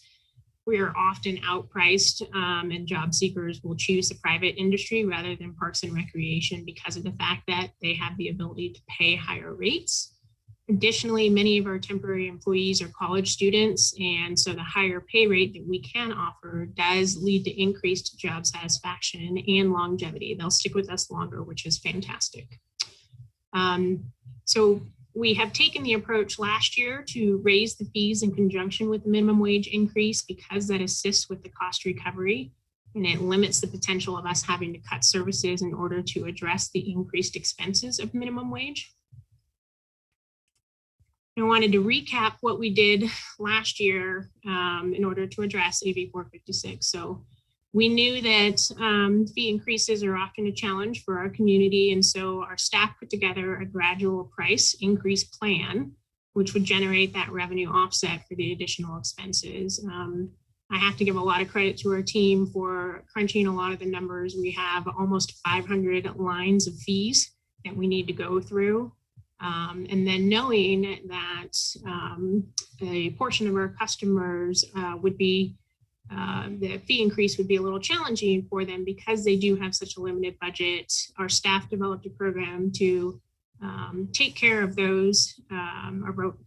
Speaker 18: We are often outpriced and job seekers will choose the private industry rather than Parks and Recreation because of the fact that they have the ability to pay higher rates. Additionally, many of our temporary employees are college students, and so the higher pay rate that we can offer does lead to increased job satisfaction and longevity. They'll stick with us longer, which is fantastic. So we have taken the approach last year to raise the fees in conjunction with the minimum wage increase because that assists with the cost recovery and it limits the potential of us having to cut services in order to address the increased expenses of minimum wage. I wanted to recap what we did last year in order to address AB 456. So we knew that fee increases are often a challenge for our community. And so our staff put together a gradual price increase plan which would generate that revenue offset for the additional expenses. I have to give a lot of credit to our team for crunching a lot of the numbers. We have almost 500 lines of fees that we need to go through. And then knowing that a portion of our customers would be, the fee increase would be a little challenging for them because they do have such a limited budget. Our staff developed a program to take care of those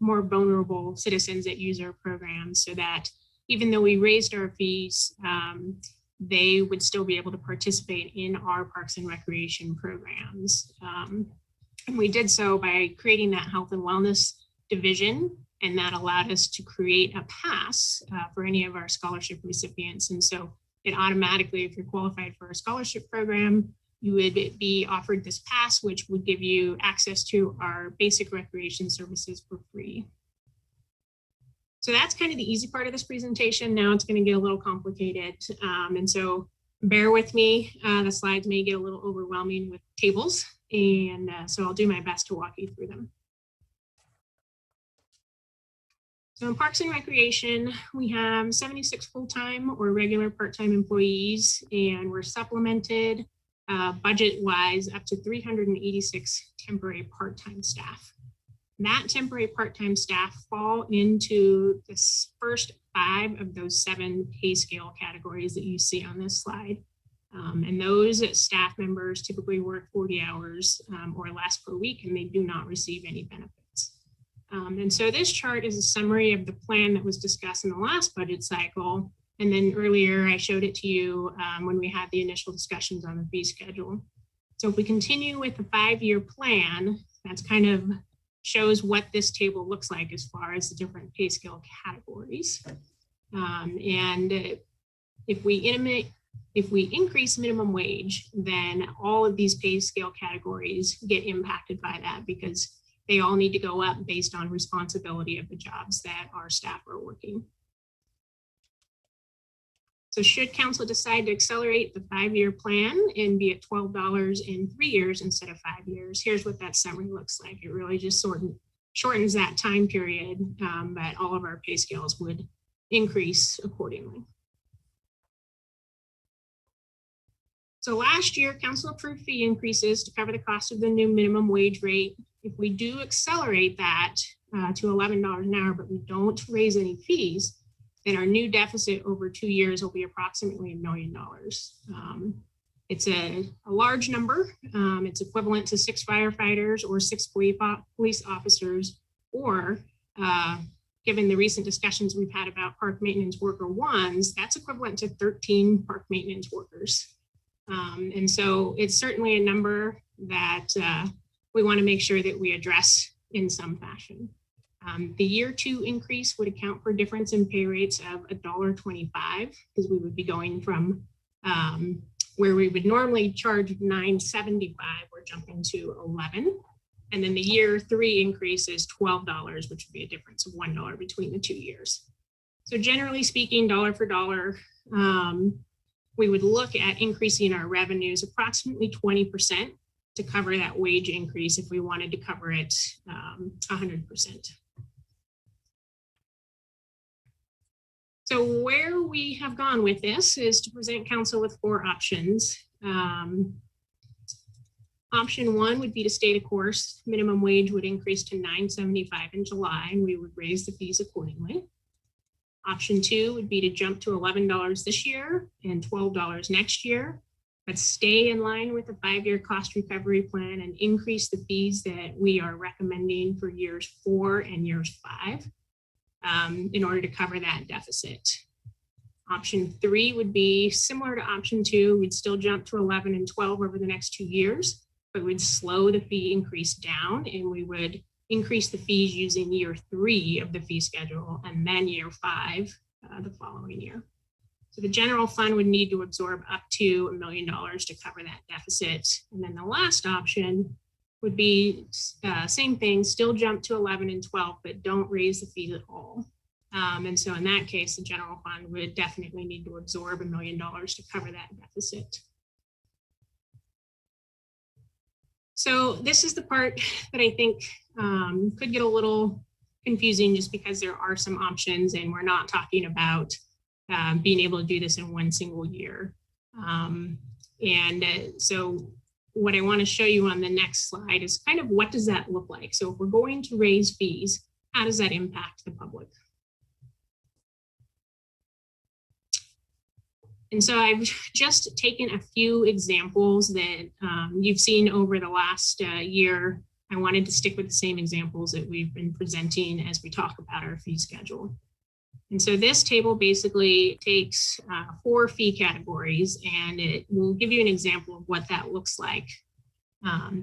Speaker 18: more vulnerable citizens that use our program, so that even though we raised our fees, they would still be able to participate in our parks and recreation programs. And we did so by creating that health and wellness division, and that allowed us to create a pass for any of our scholarship recipients. And so it automatically, if you're qualified for a scholarship program, you would be offered this pass, which would give you access to our basic recreation services for free. So that's kind of the easy part of this presentation. Now it's going to get a little complicated. And so bear with me. The slides may get a little overwhelming with tables. And so I'll do my best to walk you through them. So in Parks and Recreation, we have 76 full-time or regular part-time employees, and we're supplemented budget-wise up to 386 temporary part-time staff. That temporary part-time staff fall into the first 5 of those 7 pay scale categories that you see on this slide. And those staff members typically work 40 hours or less per week, and they do not receive any benefits. And so this chart is a summary of the plan that was discussed in the last budget cycle. And then earlier I showed it to you when we had the initial discussions on the fee schedule. So if we continue with the 5-year plan, that's kind of shows what this table looks like as far as the different pay scale categories. And if we increase minimum wage, then all of these pay scale categories get impacted by that, because they all need to go up based on responsibility of the jobs that our staff are working. So should council decide to accelerate the 5-year plan and be at $12 in 3 years instead of 5 years, here's what that summary looks like. It really just shortens that time period, but all of our pay scales would increase accordingly. So last year, council approved fee increases to cover the cost of the new minimum wage rate. If we do accelerate that to $11 an hour, but we don't raise any fees, then our new deficit over 2 years will be approximately $1 million. It's a large number. It's equivalent to 6 firefighters or 6 police officers, or given the recent discussions we've had about park maintenance worker ones, that's equivalent to 13 park maintenance workers. And so it's certainly a number that we want to make sure that we address in some fashion. The year 2 increase would account for difference in pay rates of $1.25, because we would be going from where we would normally charge $9.75, we're jumping to $11. And then the year 3 increase is $12, which would be a difference of $1 between the 2 years. So generally speaking, dollar for dollar, we would look at increasing our revenues approximately 20% to cover that wage increase if we wanted to cover it 100%. So where we have gone with this is to present council with 4 options. Option 1 would be to state a course. Minimum wage would increase to $9.75 in July, and we would raise the fees accordingly. Option 2 would be to jump to $11 this year and $12 next year, but stay in line with the 5-year cost recovery plan and increase the fees that we are recommending for years 4 and years 5 in order to cover that deficit. Option 3 would be similar to option 2. We'd still jump to 11 and 12 over the next 2 years, but we'd slow the fee increase down, and we would increase the fees using year 3 of the fee schedule and then year 5 the following year. So the general fund would need to absorb up to $1 million to cover that deficit. And then the last option would be same thing, still jump to 11 and 12, but don't raise the fees at all. And so in that case, the general fund would definitely need to absorb $1 million to cover that deficit. So this is the part that I think could get a little confusing just because there are some options and we're not talking about being able to do this in one single year. So what I want to show you on the next slide is kind of what does that look like? So if we're going to raise fees, how does that impact the public? And so I've just taken a few examples that you've seen over the last year. I wanted to stick with the same examples that we've been presenting as we talk about our fee schedule. And so this table basically takes 4 fee categories, and it will give you an example of what that looks like.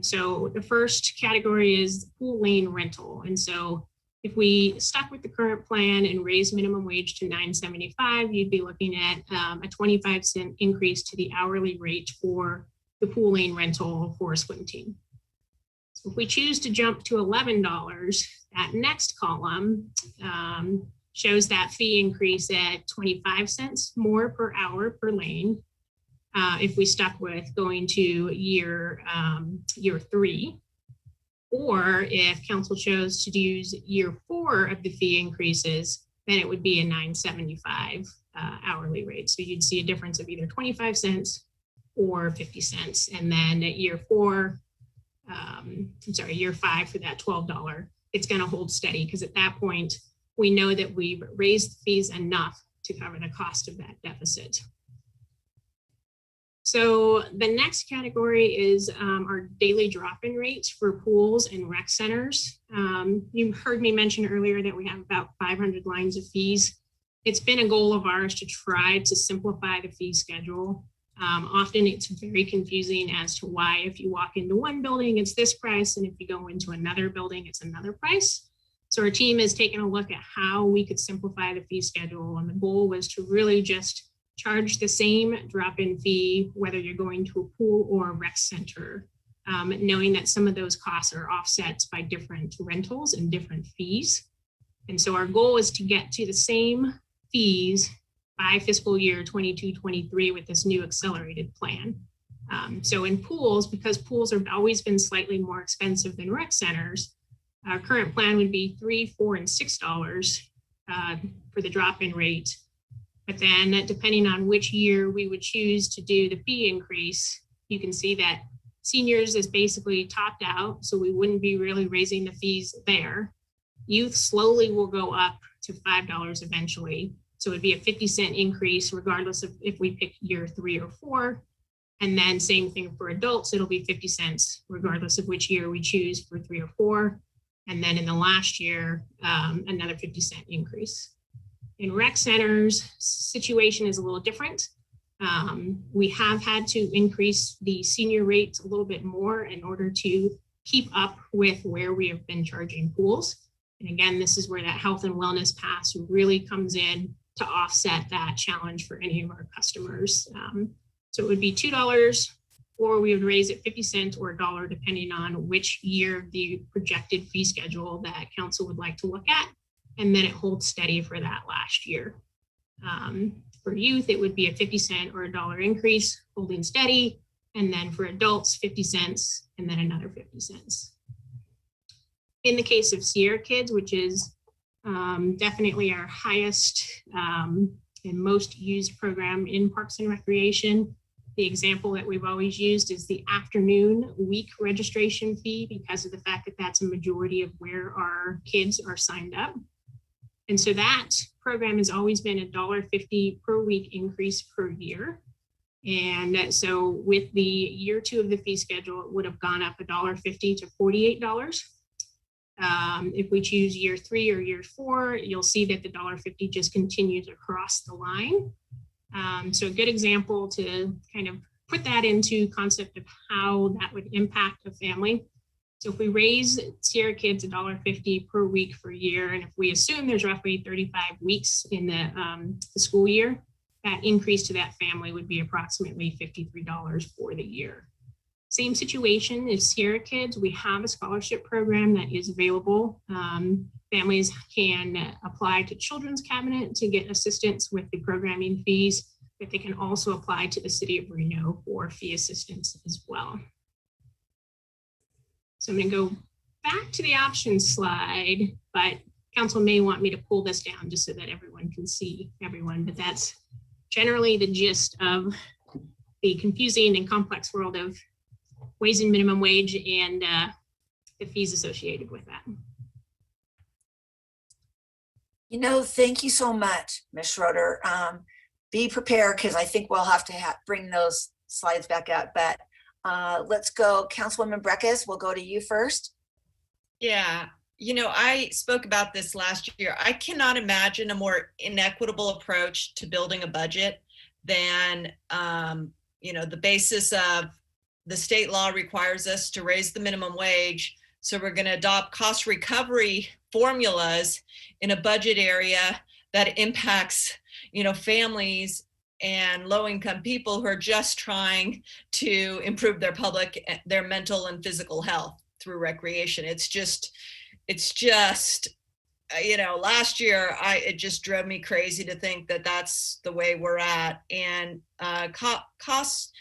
Speaker 18: So the first category is pool lane rental. And so if we stuck with the current plan and raised minimum wage to $9.75, you'd be looking at a 25-cent increase to the hourly rate for the pool lane rental for a swim team. So if we choose to jump to $11, that next column shows that fee increase at 25 cents more per hour per lane. If we stuck with going to year 3, or if council chose to use year 4 of the fee increases, then it would be a $9.75 hourly rate. So you'd see a difference of either 25 cents or 50 cents. And then at year 5 for that $12, it's going to hold steady, because at that point, we know that we've raised the fees enough to cover the cost of that deficit. So the next category is our daily drop-in rates for pools and rec centers. You heard me mention earlier that we have about 500 lines of fees. It's been a goal of ours to try to simplify the fee schedule. Often it's very confusing as to why if you walk into one building, it's this price, and if you go into another building, it's another price. So our team has taken a look at how we could simplify the fee schedule, and the goal was to really just charge the same drop-in fee, whether you're going to a pool or a rec center, knowing that some of those costs are offset by different rentals and different fees. And so our goal is to get to the same fees by fiscal year 22-23 with this new accelerated plan. So in pools, because pools have always been slightly more expensive than rec centers, our current plan would be $3, $4, and $6 for the drop-in rate. But then depending on which year we would choose to do the fee increase, you can see that seniors is basically topped out, so we wouldn't be really raising the fees there. Youth slowly will go up to $5 eventually. So it'd be a 50-cent increase regardless of if we pick year 3 or 4. And then same thing for adults, it'll be 50 cents regardless of which year we choose for 3 or 4. And then in the last year, another 50-cent increase. In rec centers, situation is a little different. We have had to increase the senior rates a little bit more in order to keep up with where we have been charging pools. And again, this is where that health and wellness pass really comes in to offset that challenge for any of our customers. So it would be $2, or we would raise it 50 cents or $1, depending on which year of the projected fee schedule that council would like to look at. And then it holds steady for that last year. For youth, it would be a 50 cent or $1 increase, holding steady. And then for adults, 50 cents, and then another 50 cents. In the case of Sierra Kids, which is definitely our highest and most used program in Parks and Recreation, the example that we've always used is the afternoon week registration fee, because of the fact that that's a majority of where our kids are signed up. And so that program has always been $1.50 per week increase per year. And so with the year 2 of the fee schedule, it would have gone up $1.50 to $48. If we choose year 3 or year 4, you'll see that the $1.50 just continues across the line. So a good example to kind of put that into concept of how that would impact a family. So if we raise Sierra Kids $1.50 per week for a year, and if we assume there's roughly 35 weeks in the school year, that increase to that family would be approximately $53 for the year. Same situation as Sierra Kids, we have a scholarship program that is available. Families can apply to Children's Cabinet to get assistance with the programming fees, but they can also apply to the City of Reno for fee assistance as well. So I'm going to go back to the options slide, but council may want me to pull this down just so that everyone can see everyone, but that's generally the gist of the confusing and complex world of wage and minimum wage and the fees associated with that.
Speaker 3: You know, thank you so much, Ms. Schroeder. Be prepared because I think we'll have to bring those slides back up, but let's go. Councilwoman Breckus, we'll go to you first.
Speaker 15: Yeah, you know, I spoke about this last year. I cannot imagine a more inequitable approach to building a budget than, you know, the basis of the state law requires us to raise the minimum wage. So we're going to adopt cost recovery formulas in a budget area that impacts, you know, families and low-income people who are just trying to improve their mental and physical health through recreation. It's just, you know, last year, it just drove me crazy to think that that's the way we're at. And cost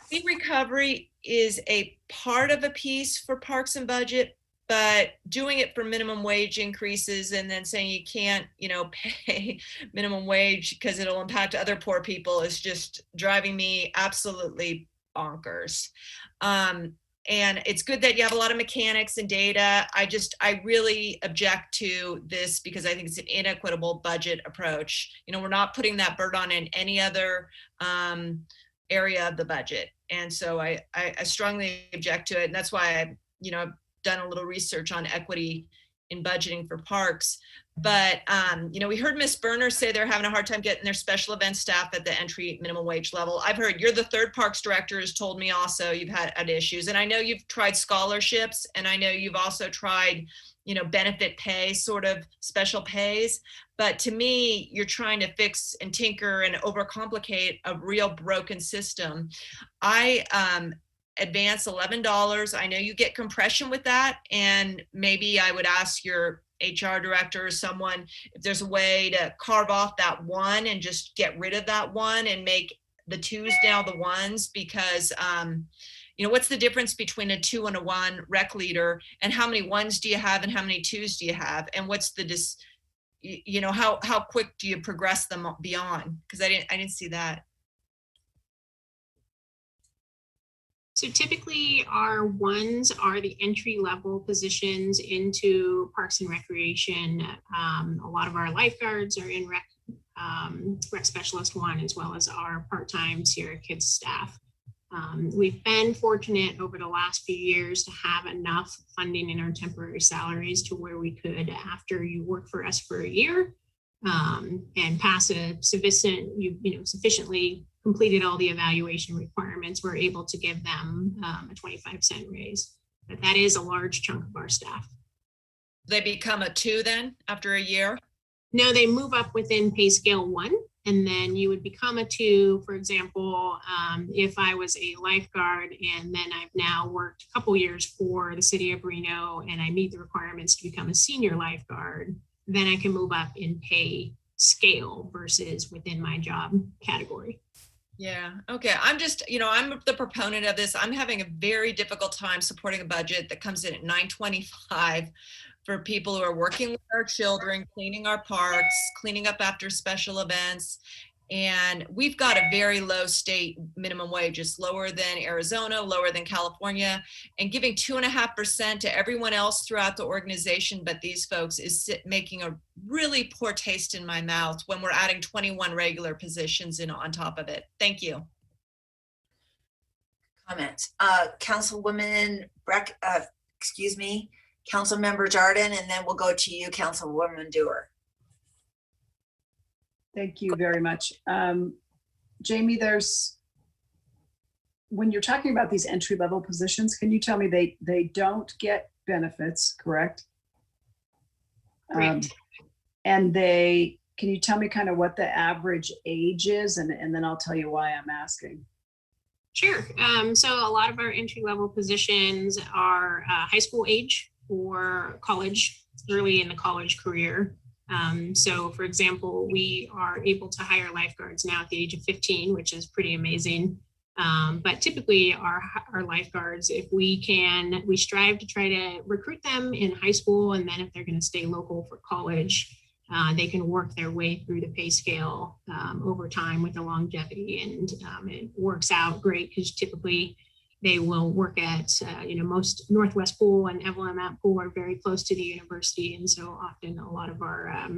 Speaker 15: fee recovery is a part of a piece for parks and budget, but doing it for minimum wage increases and then saying you can't, you know, pay minimum wage because it'll impact other poor people is just driving me absolutely bonkers. And it's good that you have a lot of mechanics and data. I really object to this because I think it's an inequitable budget approach. You know, we're not putting that burden on in any other area of the budget. And so I strongly object to it. And that's why I've, you know, I've done a little research on equity in budgeting for parks. But, you know, we heard Ms. Berner say they're having a hard time getting their special event staff at the entry minimum wage level. I've heard you're the third parks director has told me also you've had issues. And I know you've tried scholarships, and I know you've also tried, you know, benefit pay, sort of special pays. But to me, you're trying to fix and tinker and overcomplicate a real broken system. I advance $11. I know you get compression with that. And maybe I would ask your HR director or someone if there's a way to carve off that one and just get rid of that one and make the twos now the ones, because you know, what's the difference between a 2 and a 1 rec leader, and how many ones do you have and how many twos do you have, and what's the you know, how quick do you progress them beyond? Because I didn't see that.
Speaker 18: So typically our ones are the entry level positions into Parks and Recreation. A lot of our lifeguards are in rec specialist 1, as well as our part-time Sierra Kids staff. We've been fortunate over the last few years to have enough funding in our temporary salaries to where we could, after you work for us for a year and pass a sufficiently completed all the evaluation requirements, we're able to give them a 25-cent raise. But that is a large chunk of our staff.
Speaker 15: They become a 2 then after a year?
Speaker 18: No, they move up within pay scale 1, and then you would become a 2. For example, if I was a lifeguard and then I've now worked a couple years for the city of Reno and I meet the requirements to become a senior lifeguard, then I can move up in pay scale versus within my job category.
Speaker 15: Yeah. Okay. I'm just, you know, I'm the proponent of this. I'm having a very difficult time supporting a budget that comes in at $925 for people who are working with our children, cleaning our parks, cleaning up after special events. And we've got a very low state minimum wage. It's lower than Arizona, lower than California, and giving 2.5% to everyone else throughout the organization, but these folks, is making a really poor taste in my mouth when we're adding 21 regular positions in on top of it. Thank you.
Speaker 3: Comments. Councilwoman Councilmember Jardin, and then we'll go to you, Councilwoman Dewar.
Speaker 16: Thank you very much. Jamie, when you're talking about these entry-level positions, can you tell me they don't get benefits, correct?
Speaker 18: Correct.
Speaker 16: And can you tell me kind of what the average age is? And then I'll tell you why I'm asking.
Speaker 18: Sure. So a lot of our entry-level positions are high school age or college, early in the college career. So for example, we are able to hire lifeguards now at the age of 15, which is pretty amazing. But typically our lifeguards, if we strive to try to recruit them in high school, and then if they're going to stay local for college, they can work their way through the pay scale over time with the longevity, and it works out great because typically they will work at, most Northwest Pool and Evelyn Pool are very close to the university. And so often a lot of our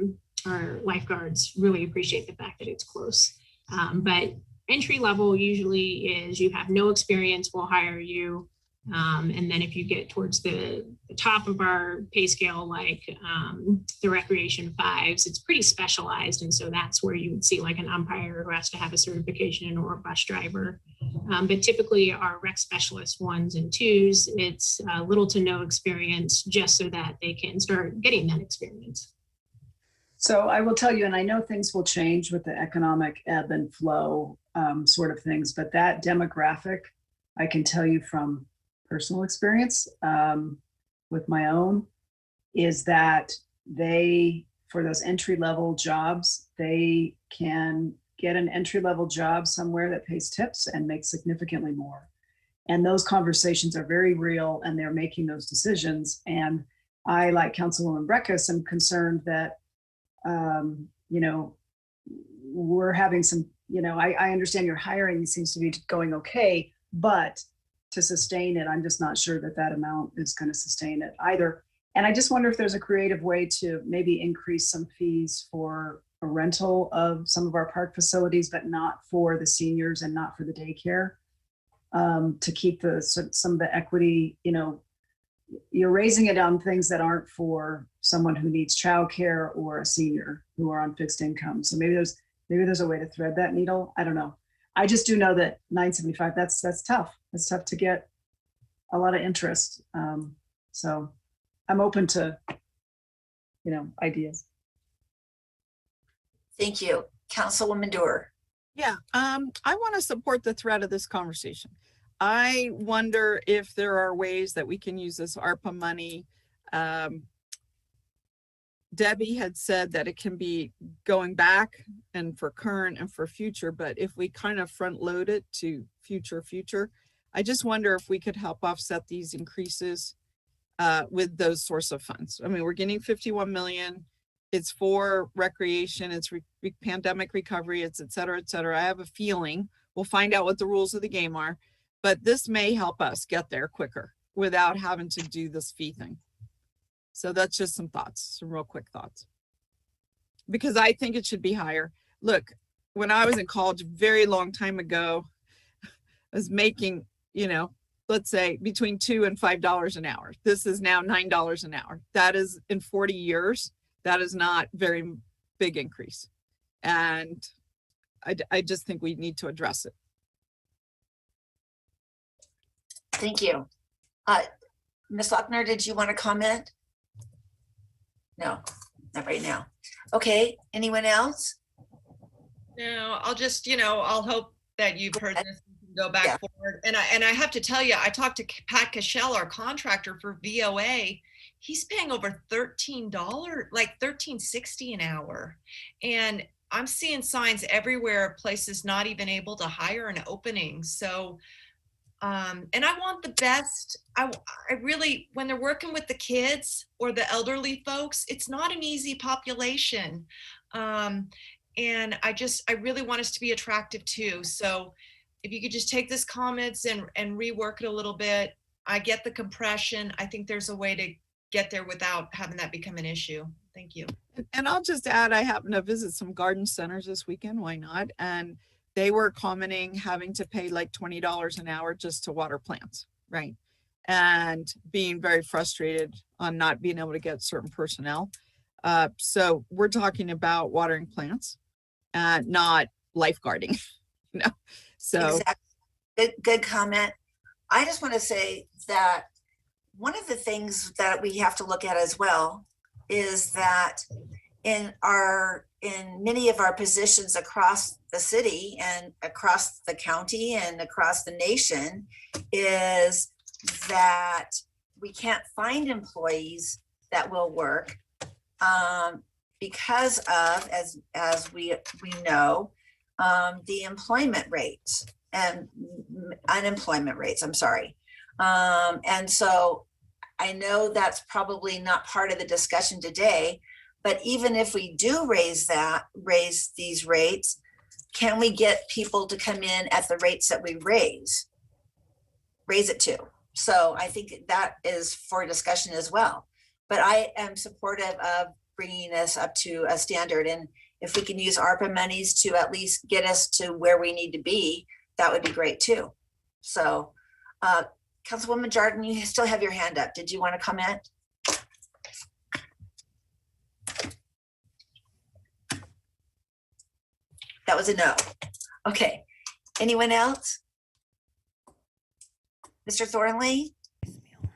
Speaker 18: lifeguards really appreciate the fact that it's close. But entry level usually is you have no experience, we'll hire you. And then if you get towards the top of our pay scale, like the recreation fives, it's pretty specialized. And so that's where you would see like an umpire who has to have a certification or a bus driver. But typically our rec specialist ones and twos, it's little to no experience just so that they can start getting that experience.
Speaker 16: So I will tell you, and I know things will change with the economic ebb and flow sort of things, but that demographic, I can tell you from personal experience with my own, is that they, for those entry-level jobs, they can get an entry-level job somewhere that pays tips and makes significantly more. And those conversations are very real, and they're making those decisions. And I, like Councilwoman Breckus, am concerned that, we're having some, I understand your hiring seems to be going okay, but to sustain it, I'm just not sure that that amount is going to sustain it either. And I just wonder if there's a creative way to maybe increase some fees for a rental of some of our park facilities, but not for the seniors and not for the daycare, to keep some of the equity. You're raising it on things that aren't for someone who needs childcare or a senior who are on fixed income. So maybe there's a way to thread that needle. I don't know. I just do know that $975, that's tough. It's tough to get a lot of interest. So I'm open to, ideas.
Speaker 3: Thank you. Councilwoman Dorr.
Speaker 7: Yeah, I want to support the thread of this conversation. I wonder if there are ways that we can use this ARPA money. Debbie had said that it can be going back and for current and for future, but if we kind of front load it to future, I just wonder if we could help offset these increases with those sorts of funds. I mean, we're getting 51 million. It's for recreation, it's pandemic recovery, it's et cetera, et cetera. I have a feeling we'll find out what the rules of the game are, but this may help us get there quicker without having to do this fee thing. So that's just some thoughts, some real quick thoughts. Because I think it should be higher. Look, when I was in college a very long time ago, I was making, let's say between $2 and $5 an hour. This is now $9 an hour. That is, in 40 years, that is not very big increase. And I just think we need to address it.
Speaker 3: Thank you. Ms. Lochner, did you want to comment? No, not right now. Okay, anyone else?
Speaker 15: No, I'll just, I'll hope that you've heard this and go back forward. And I have to tell you, I talked to Pat Cashell, our contractor for VOA. He's paying over $13, like $13.60 an hour. And I'm seeing signs everywhere of places not even able to hire an opening. So, and I want the best. I really, when they're working with the kids or the elderly folks, it's not an easy population. And I really want us to be attractive too. So if you could just take this comments and rework it a little bit. I get the compression. I think there's a way to get there without having that become an issue. Thank you.
Speaker 7: And I'll just add, I happen to visit some garden centers this weekend. Why not? And they were commenting having to pay like $20 an hour just to water plants, right? And being very frustrated on not being able to get certain personnel. So we're talking about watering plants, not lifeguarding, So
Speaker 3: exactly. Good comment. I just want to say that one of the things that we have to look at as well is that in many of our positions across the city and across the county and across the nation is that we can't find employees that will work because of, as we know, the employment rates. and unemployment rates, I'm sorry. And so I know that's probably not part of the discussion today, but even if we do raise these rates, can we get people to come in at the rates that we raise it to? So I think that is for discussion as well. But I am supportive of bringing us up to a standard. And if we can use ARPA monies to at least get us to where we need to be, that would be great too. So Councilwoman Jordan, you still have your hand up. Did you want to comment? That was a no. Okay. Anyone else? Mr. Thornley,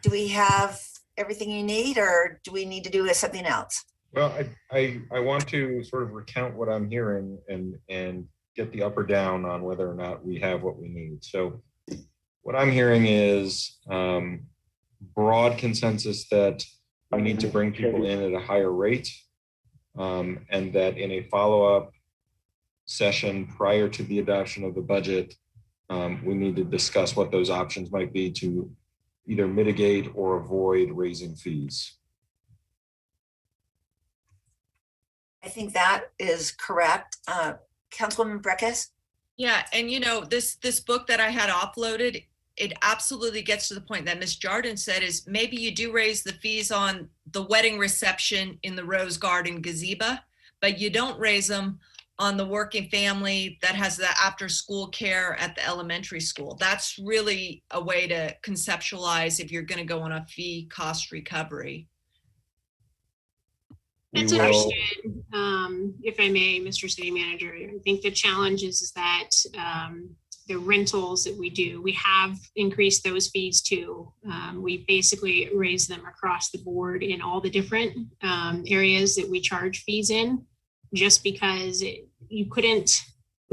Speaker 3: do we have everything you need, or do we need to do something else?
Speaker 6: Well, I want to sort of recount what I'm hearing and get the up or down on whether or not we have what we need. So what I'm hearing is broad consensus that we need to bring people in at a higher rate, and that in a follow-up session prior to the adoption of the budget, we need to discuss what those options might be to either mitigate or avoid raising fees.
Speaker 3: I think that is correct. Councilwoman Breckus?
Speaker 15: Yeah, and you know, this book that I had offloaded, it absolutely gets to the point that Ms. Jordan said is maybe you do raise the fees on the wedding reception in the Rose Garden gazebo, but you don't raise them on the working family that has the after school care at the elementary school. That's really a way to conceptualize if you're going to go on a fee cost recovery.
Speaker 18: That's understood. If I may, Mr. City Manager, I think the challenge is that the rentals that we do, we have increased those fees too. We basically raise them across the board in all the different areas that we charge fees in, just because we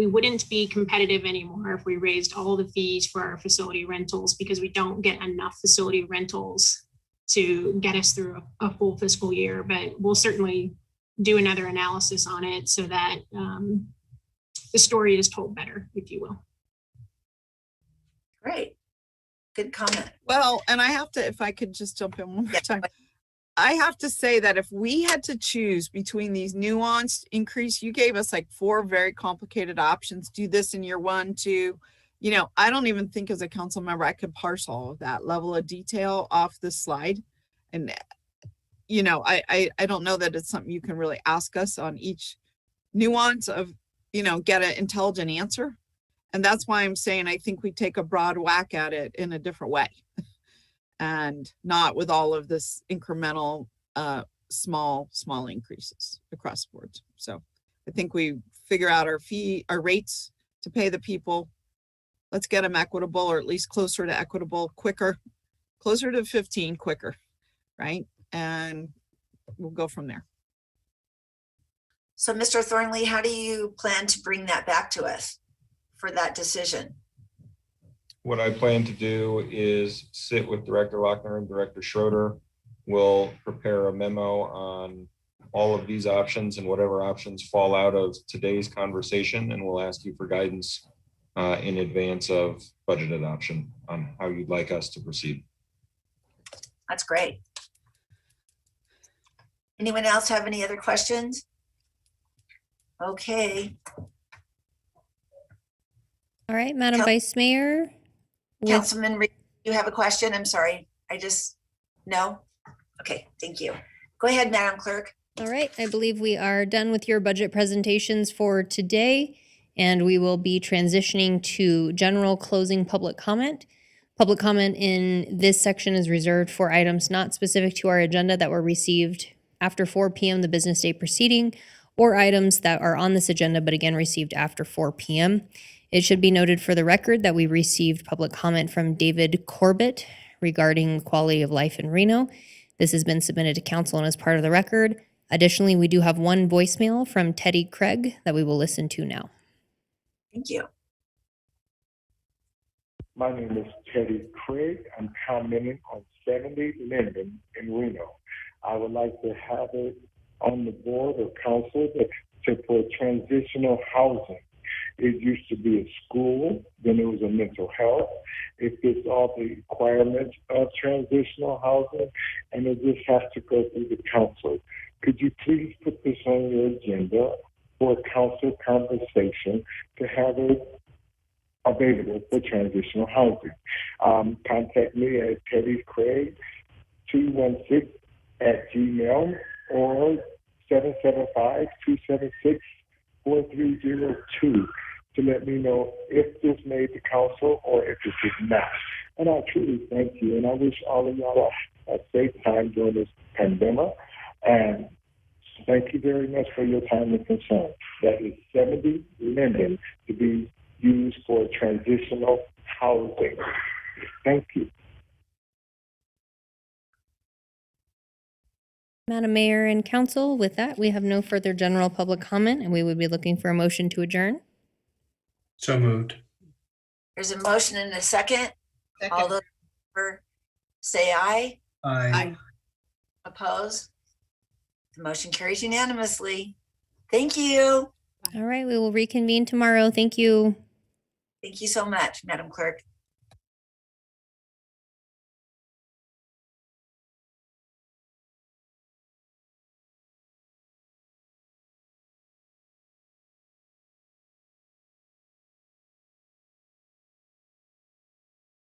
Speaker 18: wouldn't be competitive anymore if we raised all the fees for our facility rentals, because we don't get enough facility rentals to get us through a full fiscal year. But we'll certainly do another analysis on it so that the story is told better, if you will.
Speaker 3: Great. Good comment.
Speaker 7: Well, and I have to, if I could just jump in one more time. I have to say that if we had to choose between these nuanced increase, you gave us like 4 very complicated options. Do this in year 1, 2. You know, I don't even think as a council member I could parse all of that level of detail off this slide. And, you know, I don't know that it's something you can really ask us on each nuance of, you know, get an intelligent answer. And that's why I'm saying I think we take a broad whack at it in a different way. And not with all of this incremental, small increases across the board. So I think we figure out our rates to pay the people. Let's get them equitable, or at least closer to equitable, quicker, closer to 15 quicker, right? And we'll go from there.
Speaker 3: So Mr. Thornley, how do you plan to bring that back to us for that decision?
Speaker 6: What I plan to do is sit with Director Lochner and Director Schroeder. We'll prepare a memo on all of these options and whatever options fall out of today's conversation, and we'll ask you for guidance in advance of budget adoption on how you'd like us to proceed.
Speaker 3: That's great. Anyone else have any other questions? Okay.
Speaker 1: All right, Madam Vice Mayor.
Speaker 3: Councilman Reed, you have a question? I'm sorry. No? Okay, thank you. Go ahead, Madam Clerk.
Speaker 1: All right, I believe we are done with your budget presentations for today, and we will be transitioning to general closing public comment. Public comment in this section is reserved for items not specific to our agenda that were received after 4 p.m. the business day preceding, or items that are on this agenda but again received after 4 p.m. It should be noted for the record that we received public comment from David Corbett regarding quality of life in Reno. This has been submitted to council and is part of the record. Additionally, we do have one voicemail from Teddy Craig that we will listen to now.
Speaker 3: Thank you.
Speaker 19: My name is Teddy Craig. I'm commenting on 70 Linden in Reno. I would like to have it on the board of council to put transitional housing It used to be a school, then it was a mental health. It fits all the requirements of transitional housing, and it just has to go through the council. Could you please put this on your agenda for a council conversation to have it available for transitional housing? Contact me at TeddyCraig216@gmail or 775-276-4302 to let me know if this made the council or if it did not. And I truly thank you, and I wish all of y'all a safe time during this pandemic. And thank you very much for your time and concern. That is 70 million to be used for transitional housing. Thank you.
Speaker 1: Madam Mayor and Council, with that, we have no further general public comment, and we would be looking for a motion to adjourn.
Speaker 2: So moved.
Speaker 3: There's a motion and a second. All those in favor say aye.
Speaker 2: Aye.
Speaker 3: Oppose? The motion carries unanimously. Thank you.
Speaker 1: All right, we will reconvene tomorrow. Thank you.
Speaker 3: Thank you so much, Madam Clerk.